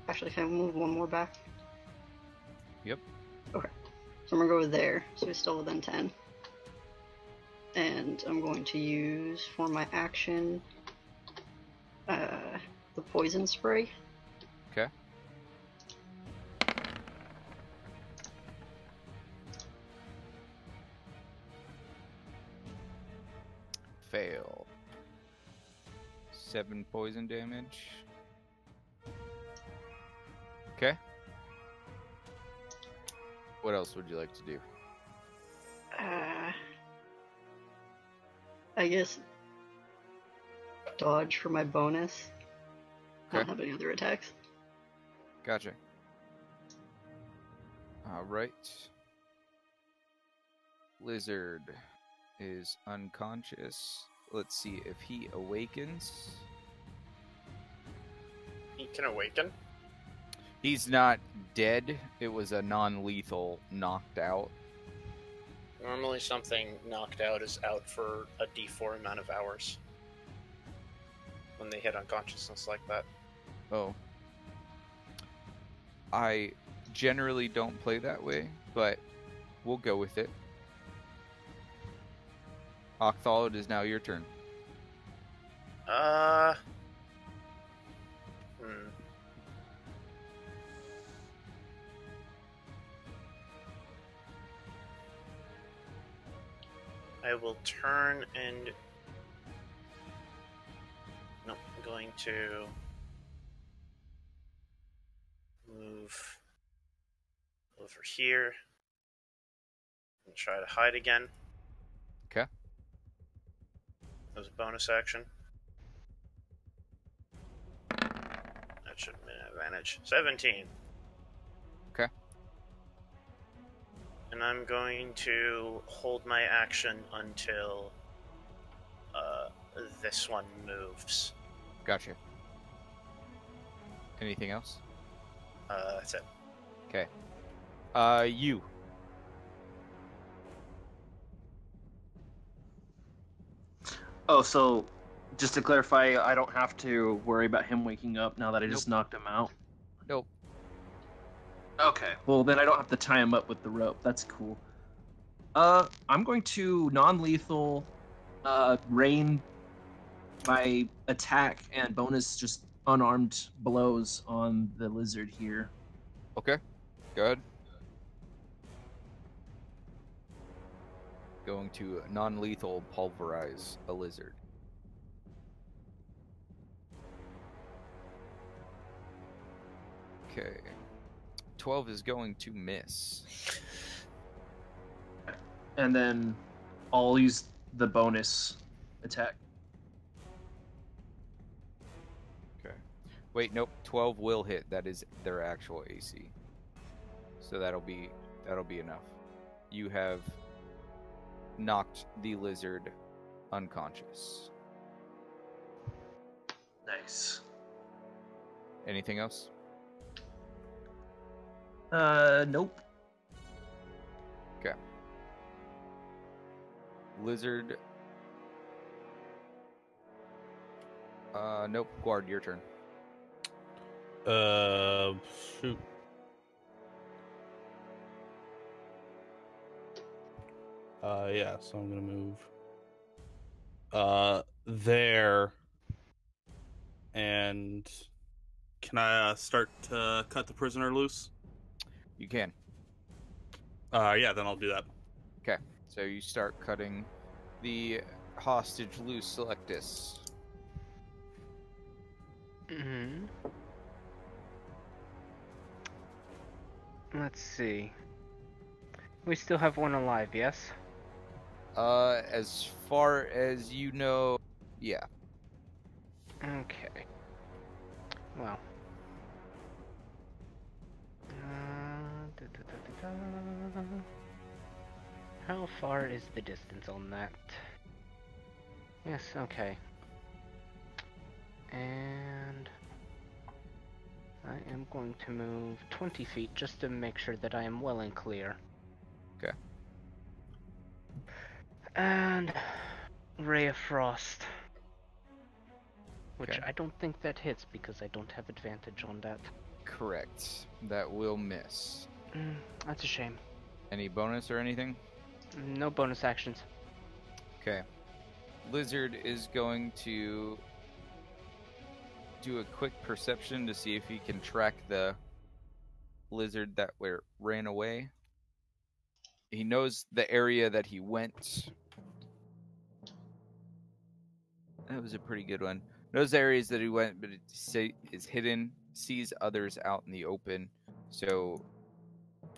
Actually, can I move one more back? Yep. Okay. So I'm gonna go there, so he's still within 10. And I'm going to use, for my action, the poison spray. Okay. Fail. 7 poison damage. Okay. What else would you like to do? I guess dodge for my bonus. I don't Okay. have any other attacks. Gotcha. Alright. Lizard is unconscious. Let's see if he awakens. He can awaken. He's not dead. It was a non-lethal knocked out. Normally something knocked out is out for a D4 amount of hours when they hit unconsciousness like that. Oh. I generally don't play that way, but we'll go with it. Octhal, it is now your turn. I will turn and... Nope, I'm going to move over here and try to hide again. Okay. That was a bonus action. That should have been an advantage. 17. Okay. And I'm going to hold my action until this one moves. Gotcha. Anything else? That's it. Okay. You. Oh, so just to clarify, I don't have to worry about him waking up now that I just knocked him out? Nope. Okay, well then I don't have to tie him up with the rope. That's cool. I'm going to non-lethal rain my attack and bonus just unarmed blows on the lizard here. Okay. Go ahead. Going to non-lethal pulverize a lizard. Okay. 12 is going to miss. And then I'll use the bonus attack. Okay. Wait, nope. 12 will hit. That is their actual AC. So that'll be enough. You have knocked the lizard unconscious. Nice. Anything else? Nope. Okay. Lizard. Nope. Guard, your turn. Shoot. Yeah, so I'm gonna move there, and can I start to cut the prisoner loose? You can. Yeah, then I'll do that. Okay, so you start cutting the hostage loose, Syllektis. Mm-hmm. Let's see. We still have one alive, yes? As far as you know, yeah. Okay. Well. How far is the distance on that? Yes, okay. And I am going to move 20 feet just to make sure that I am well and clear. Okay. And Ray of Frost. Which Okay. I don't think that hits because I don't have advantage on that. Correct. That will miss. That's a shame. Any bonus or anything? No bonus actions. Okay. Lizard is going to do a quick perception to see if he can track the lizard that ran away. He knows the area that he went. That was a pretty good one. Knows the areas that he went, but it is hidden. Sees others out in the open, so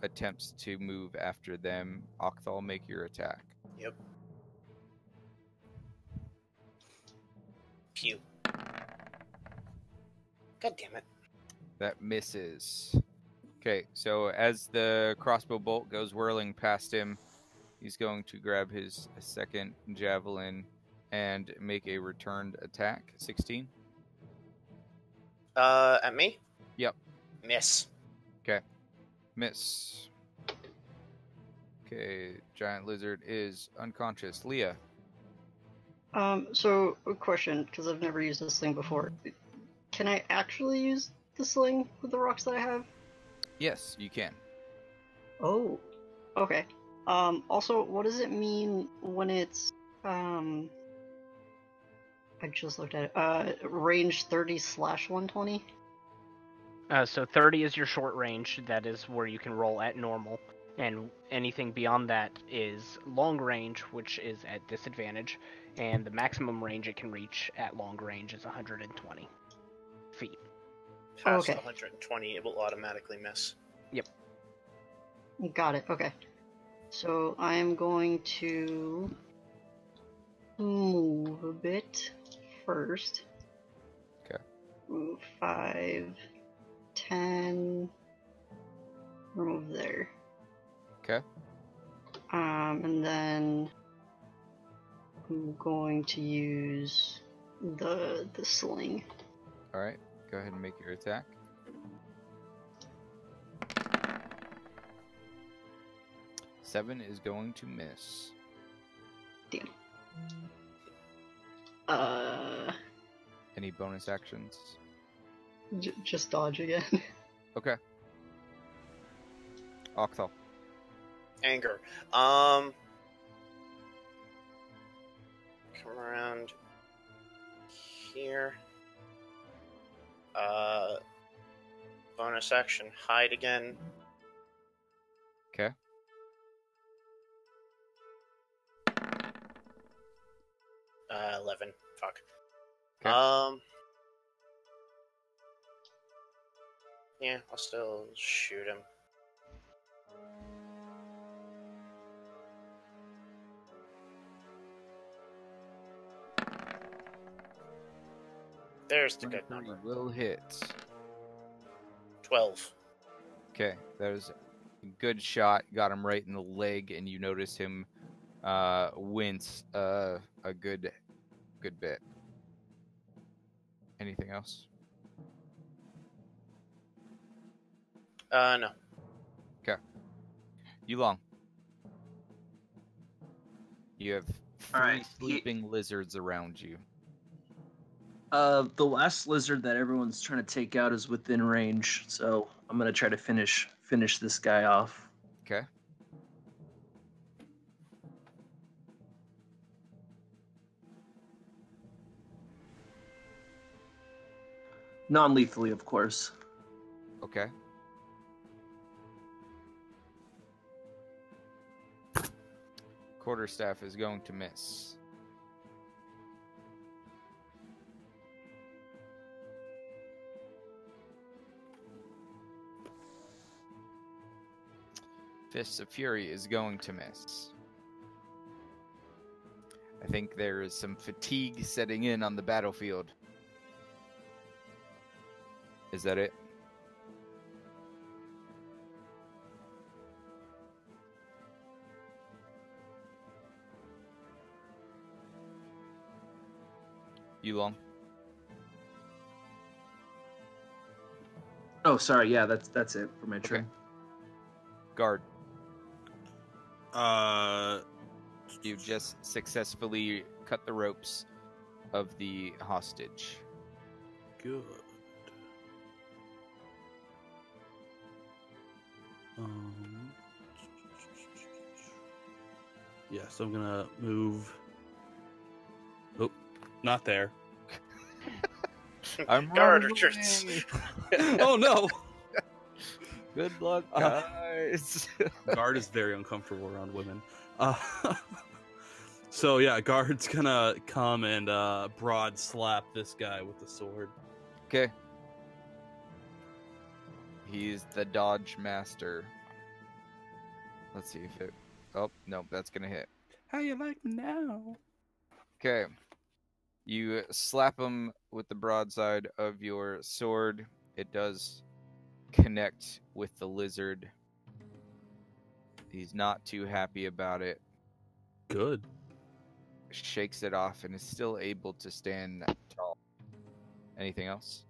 attempts to move after them. Octhal, make your attack. Yep. Pew. God damn it. That misses. Okay, so as the crossbow bolt goes whirling past him, he's going to grab his second javelin and make a returned attack. 16. At me? Yep. Miss. Okay. Miss. Okay, giant lizard is unconscious. Leah. So a question, because I've never used this thing before. Can I actually use the sling with the rocks that I have? Yes, you can. Oh, okay. Also, what does it mean when it's, I just looked at it, range 30/120? So 30 is your short range. That is where you can roll at normal. And anything beyond that is long range, which is at disadvantage. And the maximum range it can reach at long range is 120 feet. Past Okay. 120, it will automatically miss. Yep. Got it, okay. So I'm going to move a bit first. Okay. Move 5, 10, move there. Okay. And then I'm going to use the sling. All right. Go ahead and make your attack. Seven is going to miss. Damn. Any bonus actions? Just dodge again. Okay. Octal. Anger. Come around here. Bonus action, hide again. Okay. Uh, 11. Fuck. Okay. Yeah, I'll still shoot him. There's the good number. Will hit. 12. Okay, that was a good shot. Got him right in the leg, and you notice him wince a good bit. Anything else? No. Okay. Yulong. You have three Alright, sleeping lizards around you. The last lizard that everyone's trying to take out is within range, so I'm gonna try to finish this guy off. Okay. Non-lethally, of course. Okay. Quarterstaff is going to miss. Fists of Fury is going to miss. I think there is some fatigue setting in on the battlefield. Is that it? Yulong? Oh, sorry. Yeah, that's it for my turn. Okay. Guard. Uh, You've just successfully cut the ropes of the hostage. good. Yeah, so I'm gonna move. Oh, not there. I'm Guard running retreats. away. Oh no! Good luck, guys. Guard is very uncomfortable around women. So yeah, Guard's gonna come and broad slap this guy with the sword. Okay. He's the dodge master. Let's see if it... Oh, no, that's gonna hit. How you like me now? Okay. You slap him with the broadside of your sword. It does connect with the lizard. He's not too happy about it. Good. Shakes it off and is still able to stand tall. Anything else?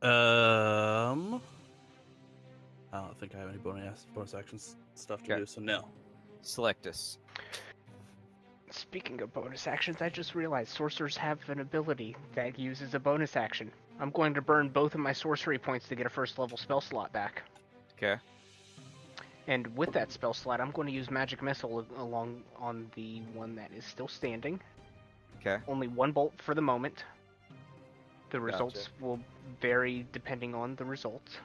I don't think I have any bonus actions stuff to Okay. do, so no. Syllektis. Speaking of bonus actions, I just realized sorcerers have an ability that uses a bonus action. I'm going to burn both of my sorcery points to get a first level spell slot back. Okay. And with that spell slot, I'm going to use Magic Missile along on the one that is still standing. Okay. Only one bolt for the moment. The results will vary depending on the results.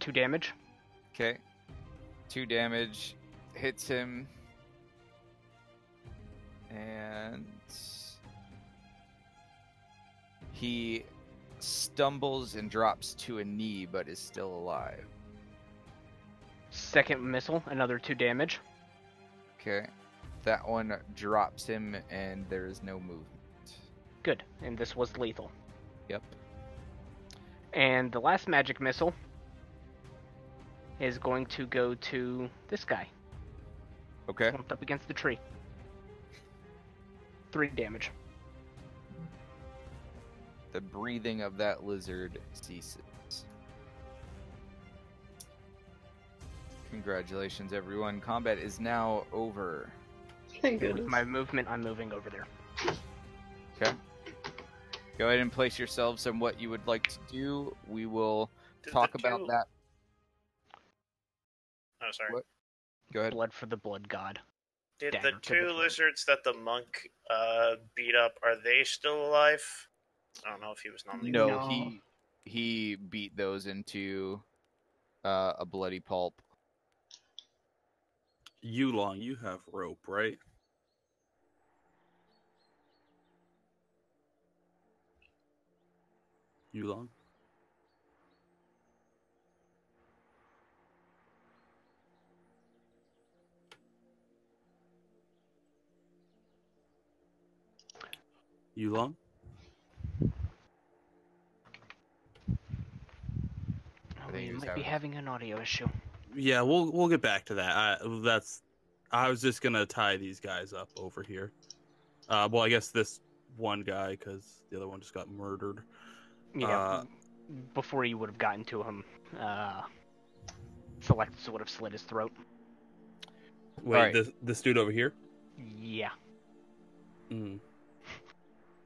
2 damage. Okay. 2 damage. Hits him. And he stumbles and drops to a knee, but is still alive. Second missile, another 2 damage. Okay. That one drops him, and there is no movement. Good, and this was lethal. Yep. And the last magic missile is going to go to this guy. Okay. Slumped up against the tree. 3 damage. The breathing of that lizard ceases. Congratulations, everyone. Combat is now over. Thank With goodness. my movement, I'm moving over there. Okay. Go ahead and place yourselves on what you would like to do. We will Did talk the about two- that. Oh, sorry. What? Go ahead. Blood for the blood god. Did Dagger the to the 2 throat. lizards that the monk beat up, are they still alive? I don't know if he was non-lethal. No, No. he beat those into a bloody pulp. Yulong, you have rope, right? Yulong? Yulong? Oh, think he you was might be having- having an audio issue. Yeah, we'll get back to that. I was just gonna tie these guys up over here. Well, I guess this one guy, because the other one just got murdered. Yeah. Before you would have gotten to him, Syllektis would have slit his throat. Wait, Alright. this dude over here? Yeah. Mm.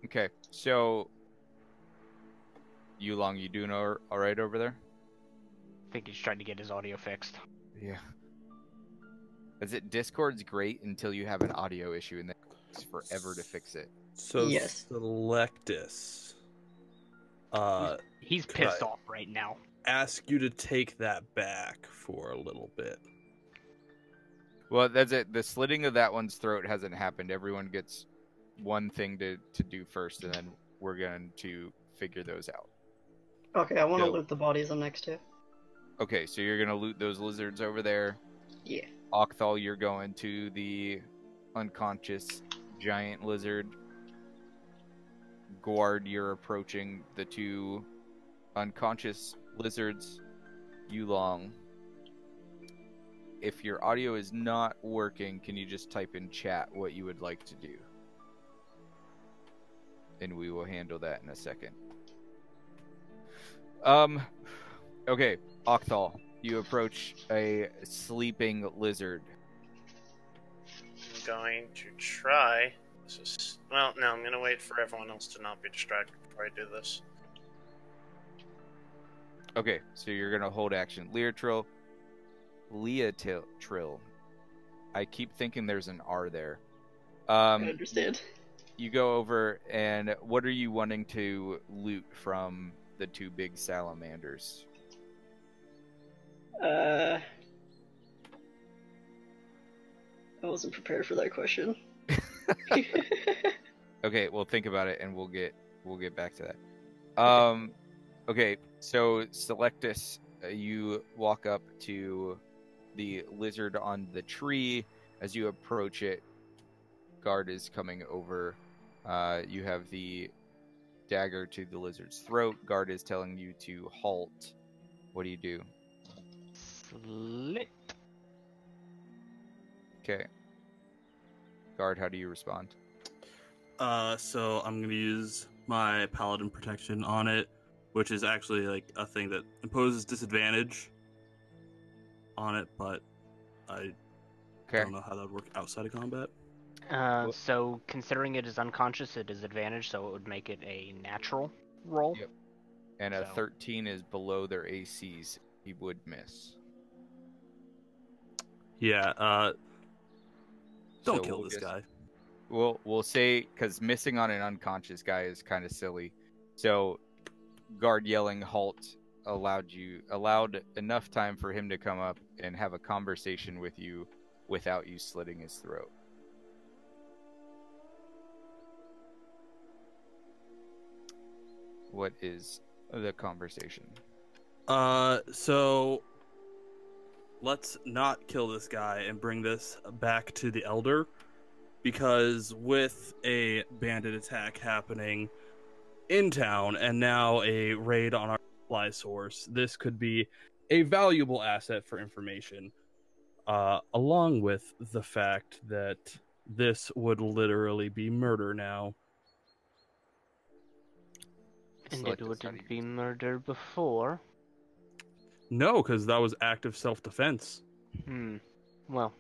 Okay, so Yulong, you doing all right over there? I think he's trying to get his audio fixed. Yeah. Discord's great until you have an audio issue, and then it takes forever to fix it. So Yes. Syllektis, He's could pissed I off right now. ask you to take that back for a little bit? Well, that's it. The slitting of that one's throat hasn't happened. Everyone gets one thing to do first, and then we're going to figure those out. Okay, I want to So- loot the bodies I'm next to. Okay, so you're going to loot those lizards over there. Yeah. Octhal, you're going to the unconscious giant lizard. Guard, you're approaching the two unconscious lizards. Yulong, if your audio is not working, can you just type in chat what you would like to do? And we will handle that in a second. Okay, Octhal, you approach a sleeping lizard. I'm going to try. Well, no, I'm going to wait for everyone else to not be distracted before I do this. Okay, so you're gonna hold action. Lyatril. I keep thinking there's an R there. I understand. You go over, and what are you wanting to loot from the two big salamanders? I wasn't prepared for that question. Okay, well think about it, and we'll get back to that. Okay, so Syllektis, you walk up to the lizard on the tree. As you approach it, guard is coming over. You have the dagger to the lizard's throat. Guard is telling you to halt. What do you do? Slit. Okay. Guard, how do you respond? So I'm gonna use my Paladin protection on it, which is actually like a thing that imposes disadvantage on it, but I Okay. don't know how that would work outside of combat. So considering it is unconscious, it is advantage, so it would make it a natural roll. Yep. And a So- 13 is below their ACs. He would miss. Yeah, don't So kill we'll this just- guy. We'll say, because missing on an unconscious guy is kind of silly. So, guard yelling halt allowed enough time for him to come up and have a conversation with you without you slitting his throat. What is the conversation? So let's not kill this guy and bring this back to the Elder, because with a bandit attack happening in town and now a raid on our supply source, this could be a valuable asset for information, along with the fact that this would literally be murder now. And Syllektis, it how do wouldn't you be murder before. No, because that was active self-defense. Well,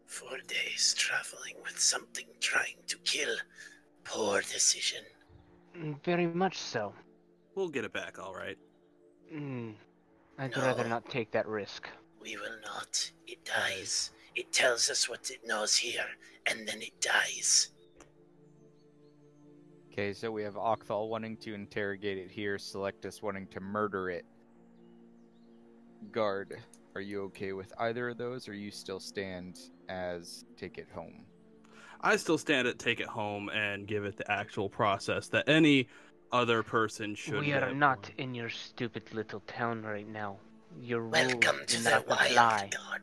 4 days traveling with something trying to kill. Poor decision. very much so. We'll get it back, all right. I'd No. rather not take that risk. We will not. It dies. It tells us what it knows here, and then it dies. Okay, so we have Octhal wanting to interrogate it here, Syllektis wanting to murder it. Guard, are you okay with either of those, or you still stand as take it home? I still stand at take it home and give it the actual process that any other person should We are have. not in your stupid little town right now. Your Welcome rules to do the not wild, apply. God.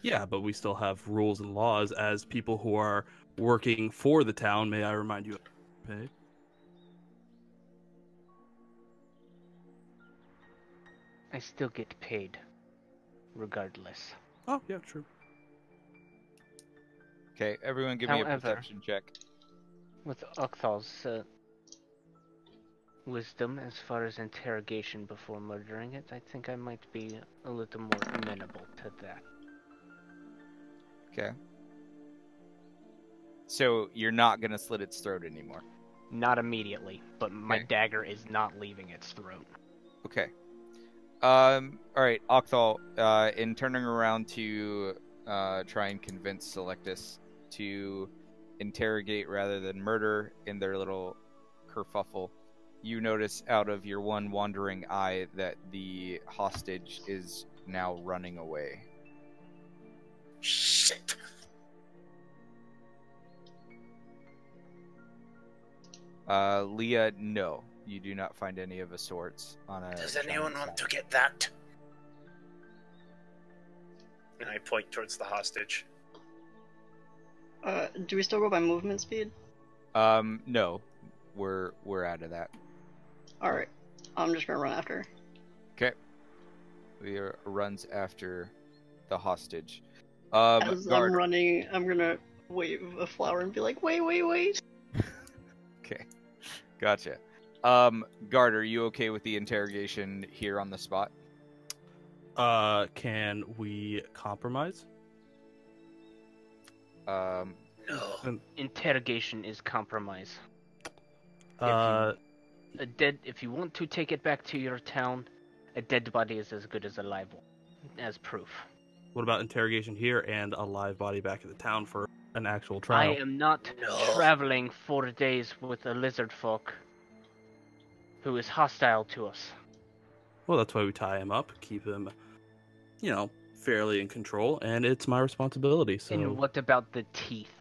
Yeah, but we still have rules and laws as people who are working for the town. May I remind you of pay? I still get paid, regardless. Oh, yeah, true. Okay, everyone give me a However- perception check. With Octhal's wisdom as far as interrogation before murdering it, I think I might be a little more amenable to that. Okay. So you're not gonna slit its throat anymore. Not immediately, but my Okay. dagger is not leaving its throat. Okay. All right, Octhal. In turning around to try and convince Syllektis to interrogate rather than murder in their little kerfuffle, you notice out of your one wandering eye that the hostage is now running away. Shit. Leah, no. You do not find any of the sorts on a... Does anyone giant want to sack. get that? And I point towards the hostage. Do we still go by movement speed? No. We're out of that. Alright. I'm just gonna run after. Okay. Leah runs after the hostage. As guard. I'm running, I'm gonna wave a flower and be like, wait. Okay. Gotcha. Guard, are you okay with the interrogation here on the spot? Can we compromise? No. Interrogation is compromise. Uh, If you want to take it back to your town, a dead body is as good as a live one, as proof. what about interrogation here and a live body back at the town for an actual I trial? am not No. traveling 4 days with a Lizardfolk who is hostile to us. Well, that's why we tie him up, keep him, fairly in control, and it's my responsibility. So, And what about the teeth?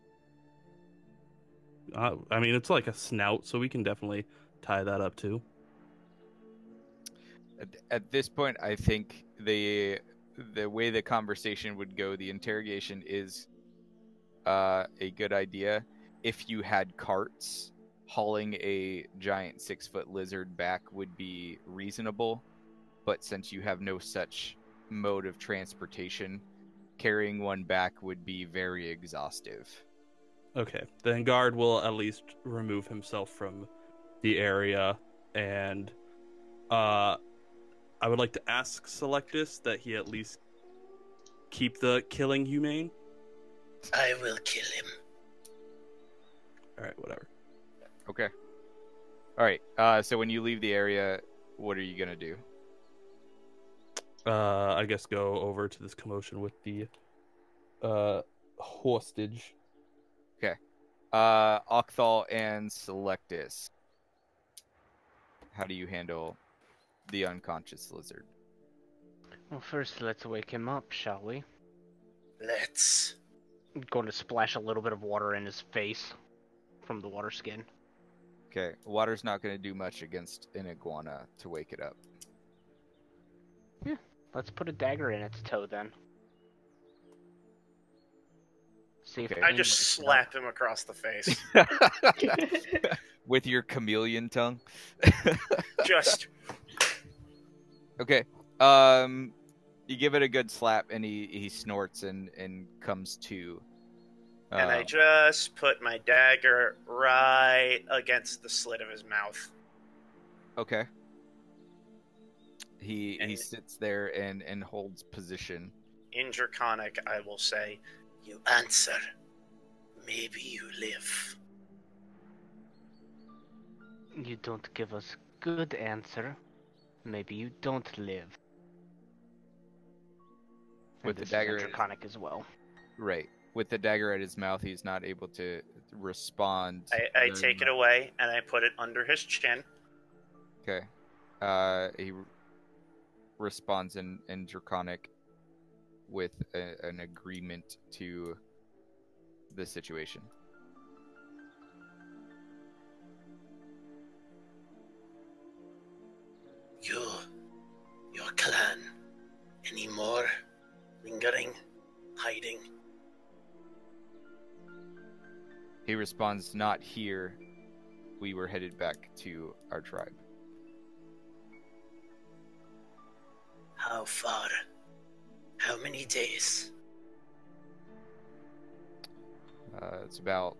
it's like a snout, so we can definitely tie that up too. At this point, I think the way the conversation would go, the interrogation is a good idea. If you had carts, hauling a giant 6-foot lizard back would be reasonable. But since you have no such mode of transportation, carrying one back would be very exhaustive. Okay, then guard will at least remove himself from the area, and I would like to ask Syllektis that he at least keep the killing humane. I will kill him. All right, whatever. Okay. All right. So when you leave the area, what are you gonna do? I guess go over to this commotion with the hostage. Okay. Octhal and Syllektis. How do you handle the unconscious lizard? Well, first let's wake him up, shall we? Let's. I'm going to splash a little bit of water in his face from the water skin. Okay. Water's not gonna do much against an iguana to wake it up. Let's put a dagger in its toe then. See if Okay. I anybody just can slap him across the face. With your chameleon tongue. Just. Okay. You give it a good slap, and he snorts and comes to. And I just put my dagger right against the slit of his mouth. Okay. He And- sits there and holds position. In Draconic, I will say, You answer. Maybe you live. You don't give us good answer. Maybe you don't live. With And the this is dagger in in his- Draconic as well. Right. With the dagger at his mouth, he's not able to respond. I very take it much. away and I put it under his chin. Okay. He responds in Draconic with an agreement to the situation. Your clan. Any more? Lingering? Hiding? He responds, "Not here. We were headed back to our tribe." How far? How many days? It's about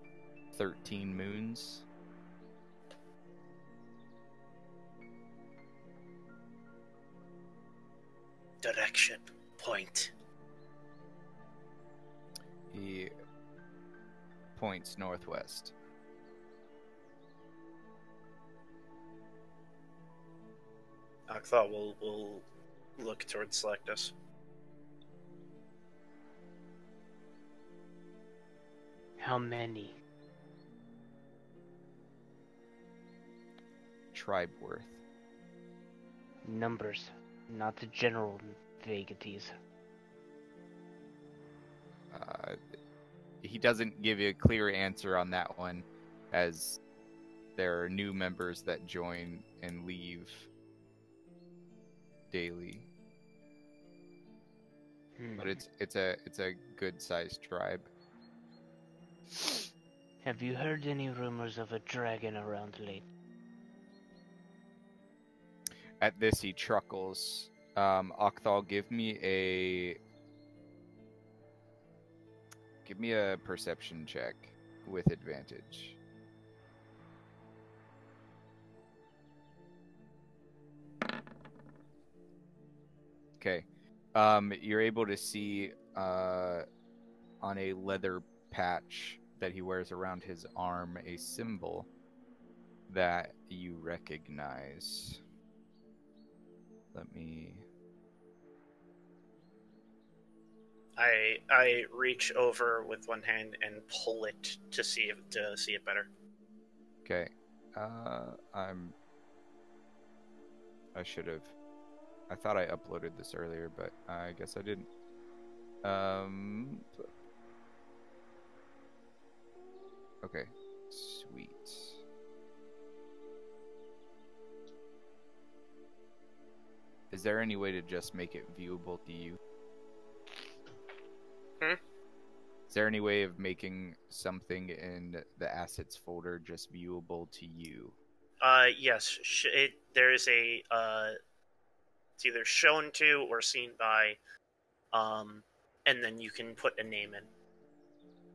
13 moons. Direction. Point. He points northwest. Octhal will look towards Syllektis. How many? tribe worth? Numbers, not the general vagaries. He doesn't give you a clear answer on that one, as there are new members that join and leave daily. But it's a good sized tribe. Have you heard any rumors of a dragon around late? At this, he chuckles. Octhal, give me a perception check with advantage. Okay. You're able to see on a leather patch that he wears around his arm a symbol that you recognize. Let me... I reach over with one hand and pull it to see it better. Okay. I should have... I thought I uploaded this earlier, but I guess I didn't. Okay. Sweet. Is there any way to just make it viewable to you? Is there any way of making something in the assets folder just viewable to you? Yes. There is a it's either shown to or seen by, and then you can put a name in.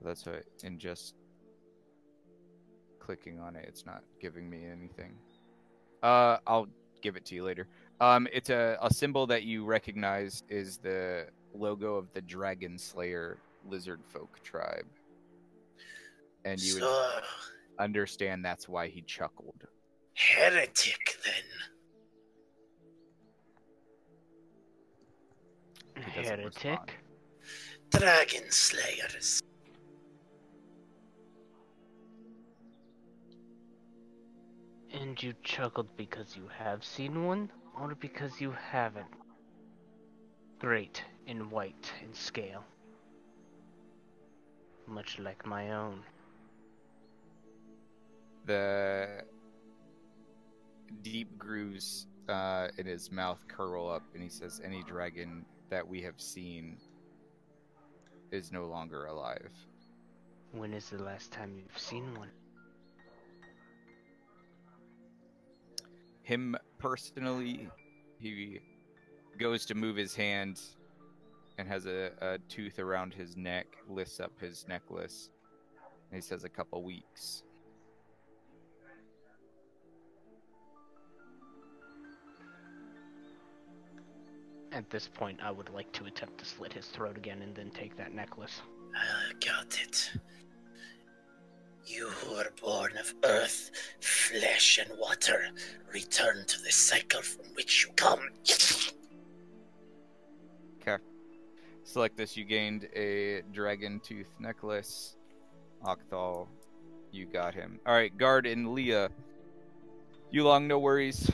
That's what. And just clicking on it, it's not giving me anything. I'll give it to you later. It's a symbol that you recognize is the logo of the Dragon Slayer Lizardfolk tribe. And you would understand that's why he chuckled. Heretic, then. He doesn't respond. Heretic? Dragon Slayers. And you chuckled because you have seen one, or because you haven't? Great and white in scale. Much like my own. The deep grooves in his mouth curl up, and he says, "Any dragon that we have seen is no longer alive." When is the last time you've seen one? Him personally, he goes to move his hand and has a tooth around his neck, lifts up his necklace, and he says, "A couple weeks." At this point, I would like to attempt to slit his throat again and then take that necklace. I got it. You who are born of earth, flesh, and water, return to the cycle from which you come. Okay. Syllektis, you gained a dragon tooth necklace. Octhal, you got him. Alright, Guard and Leah. Yulong, no worries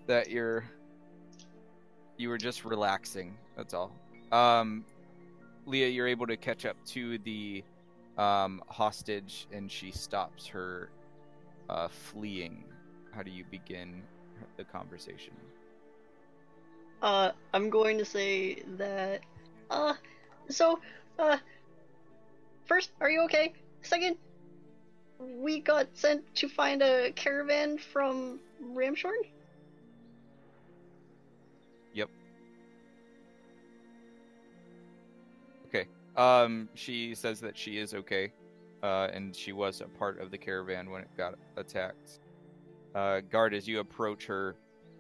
that you were just relaxing. That's all. Leah, you're able to catch up to the hostage, and she stops her fleeing. How do you begin the conversation? I'm going to say that, first, are you okay? Second, we got sent to find a caravan from Ramshorn? Yep. Okay. She says that she is okay, and she was a part of the caravan when it got attacked. Guard, as you approach her,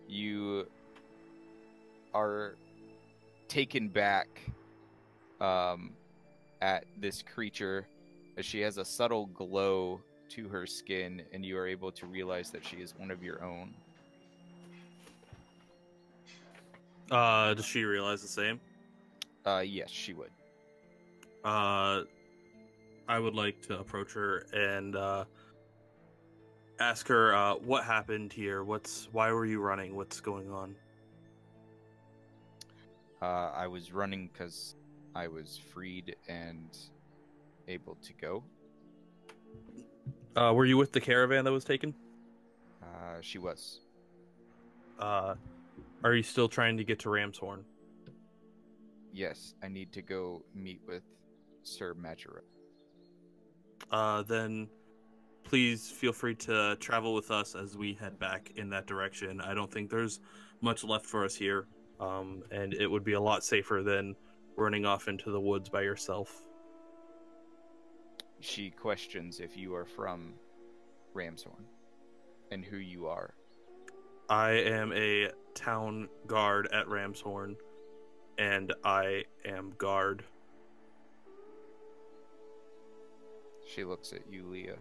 you are taken back at this creature, as she has a subtle glow to her skin, and you are able to realize that she is one of your own. Does she realize the same? Yes, she would. I would like to approach her and ask her what happened here. Why were you running? What's going on? I was running because I was freed and able to go. Were you with the caravan that was taken? She was. Are you still trying to get to Ramshorn? Yes, I need to go meet with Sir Majora. Then please feel free to travel with us as we head back in that direction. I don't think there's much left for us here, and it would be a lot safer than running off into the woods by yourself. She questions if you are from Ramshorn and who you are. I am a town guard at Ramshorn, and I am guard. She looks at you, Leah.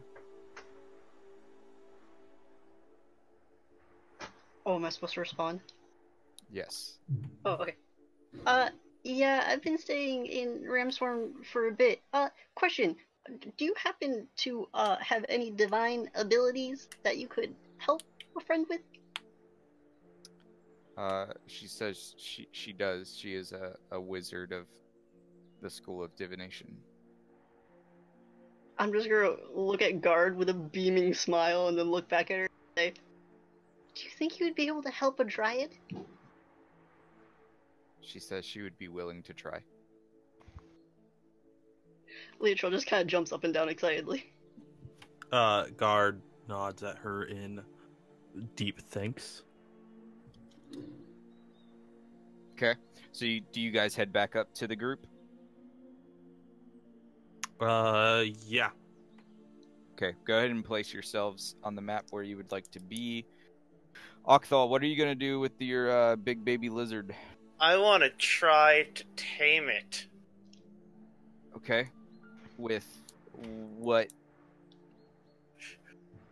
Oh, am I supposed to respond? Yes. Oh, okay. Yeah, I've been staying in Ramshorn for a bit. Question. Do you happen to, have any divine abilities that you could help a friend with? She says she does. She is a wizard of the School of Divination. I'm just gonna look at Guard with a beaming smile and then look back at her and say, do you think you would be able to help a Dryad? She says she would be willing to try. Lyatril just kind of jumps up and down excitedly. Guard nods at her in deep thanks. Okay. So do you guys head back up to the group? Yeah. Okay, go ahead and place yourselves on the map where you would like to be. Octhal, what are you going to do with your big baby lizard? I want to try to tame it. Okay. With what?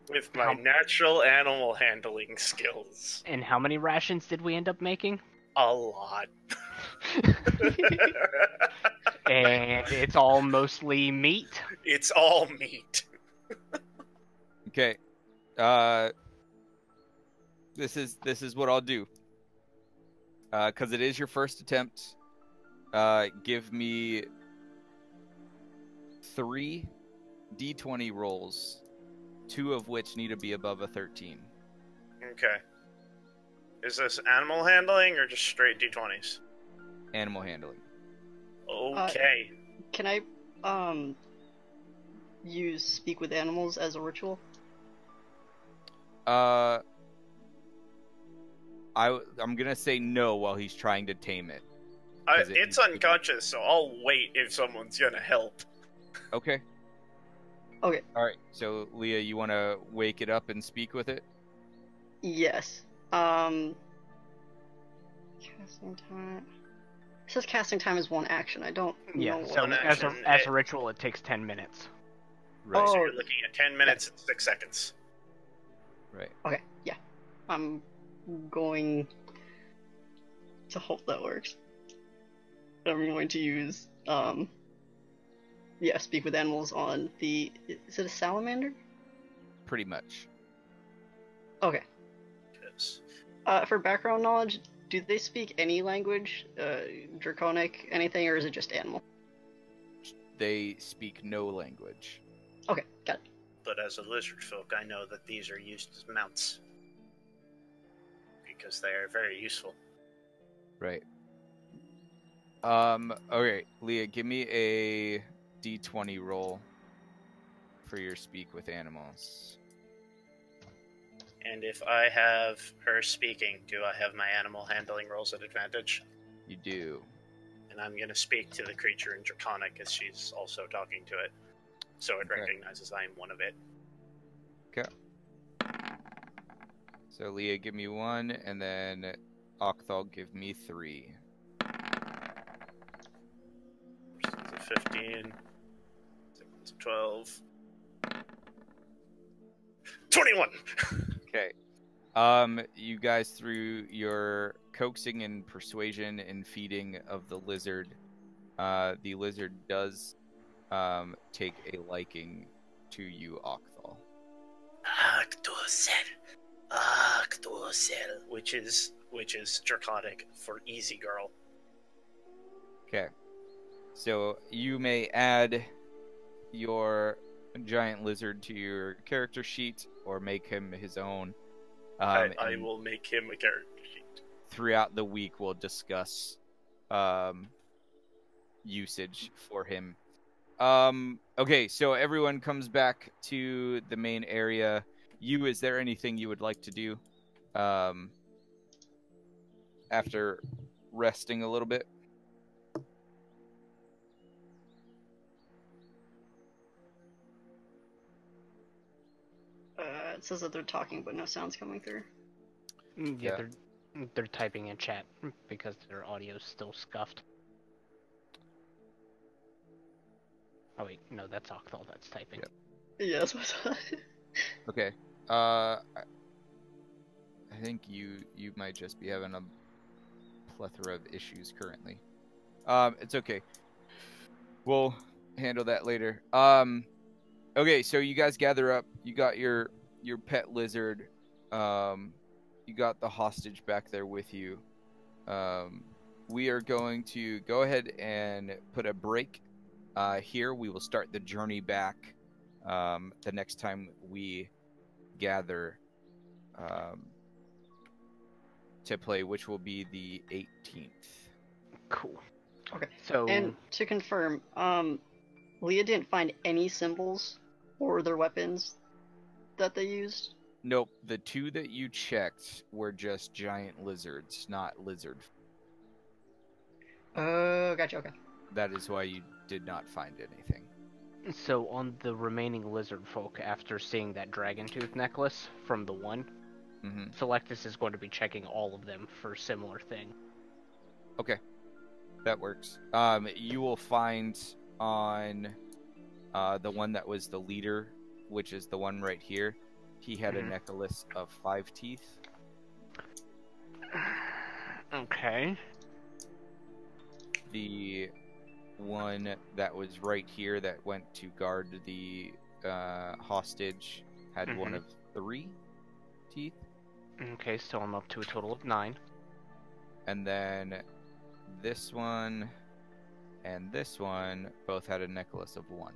With my natural animal handling skills. And how many rations did we end up making? A lot. And it's all mostly meat? It's all meat. Okay. This is what I'll do. Because it is your first attempt. Give me 3 d20 rolls, 2 of which need to be above a 13. Okay. Is this animal handling or just straight d20s? Animal handling. Okay. Can I, use Speak with Animals as a ritual? I'm gonna say no while he's trying to tame it. It's unconscious, so I'll wait if someone's gonna help. Okay. Okay. Alright, so Leah, you want to wake it up and speak with it? Yes. Casting time. It says casting time is 1 action. I don't Yeah, know so what as a ritual, it takes 10 minutes. Right. So Oh. you're looking at 10 minutes and 6 seconds. Right. Okay, yeah. I'm going to hope that works. I'm going to use, Speak with Animals on the... Is it a salamander? Pretty much. Okay. Yes. For background knowledge, do they speak any language? Draconic, anything, or is it just animal? They speak no language. Okay, got it. But as a Lizardfolk, I know that these are used as mounts. Because they are very useful. Right. Okay, Leah, give me a d20 roll for your speak with animals. And if I have her speaking, do I have my animal handling rolls at advantage? You do. And I'm going to speak to the creature in Draconic as she's also talking to it. So it recognizes I am one of it. Okay. So Leah, give me 1, and then Octhal, give me 3. First one's a 15. Second one's a 12. 21! Okay. You guys, through your coaxing and persuasion and feeding of the lizard does take a liking to you, Octhal. Actosel. which is Draconic for easy girl. Okay. So you may add your giant lizard to your character sheet or make him his own. I And will make him a character sheet. throughout the week, we'll discuss usage for him. Okay, so everyone comes back to the main area. Is there anything you would like to do after resting a little bit? It says that they're talking, but no sound's coming through. Yeah, they're typing in chat because their audio's still scuffed. Oh wait, no, that's Octal that's typing. Yep. Yeah, that's what I thought. Okay. I think you might just be having a plethora of issues currently. It's okay. We'll handle that later. Okay, so you guys gather up. You got your pet lizard. You got the hostage back there with you. We are going to go ahead and put a break here. We will start the journey back the next time we gather to play, which will be the 18th. Cool. Okay. So And to confirm, Leah didn't find any symbols or their weapons that they used? Nope, the two that you checked were just giant lizards, not lizard. Oh, gotcha, okay. That is why you did not find anything. So on the remaining Lizardfolk, after seeing that dragon tooth necklace from the one, Syllektis is going to be checking all of them for similar thing. Okay, that works. You will find on the one that was the leader, which is the one right here, he had a necklace of 5 teeth. Okay. The one that was right here that went to guard the hostage had one of 3 teeth. Okay, so I'm up to a total of 9. And then this one and this one both had a necklace of 1.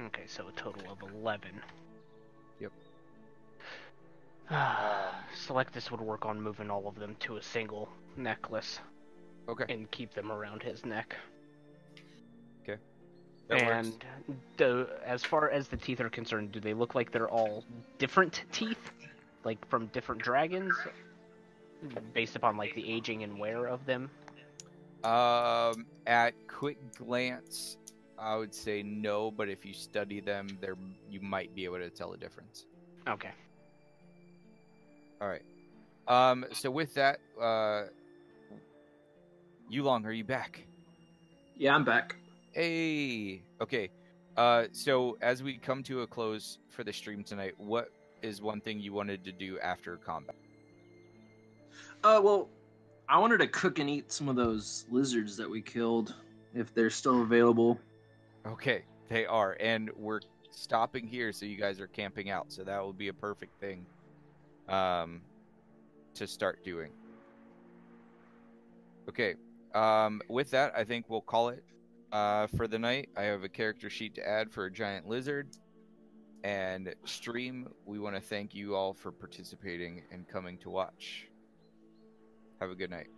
Okay, so a total of 11. Yep. Syllektis would work on moving all of them to a single necklace. Okay. And keep them around his neck. Okay. That and as far as the teeth are concerned, do they look like they're all different teeth? Like from different dragons? Based upon like the aging and wear of them? At quick glance, I would say no, but if you study them, you might be able to tell a difference. Okay. All right. So with that, Yulong, are you back? Yeah, I'm back. Hey. Okay. So as we come to a close for the stream tonight, what is one thing you wanted to do after combat? Well, I wanted to cook and eat some of those lizards that we killed, if they're still available. Okay, they are, and we're stopping here, so you guys are camping out, so that would be a perfect thing to start doing. Okay, with that, I think we'll call it for the night. I have a character sheet to add for a giant lizard, and stream, we want to thank you all for participating and coming to watch. Have a good night.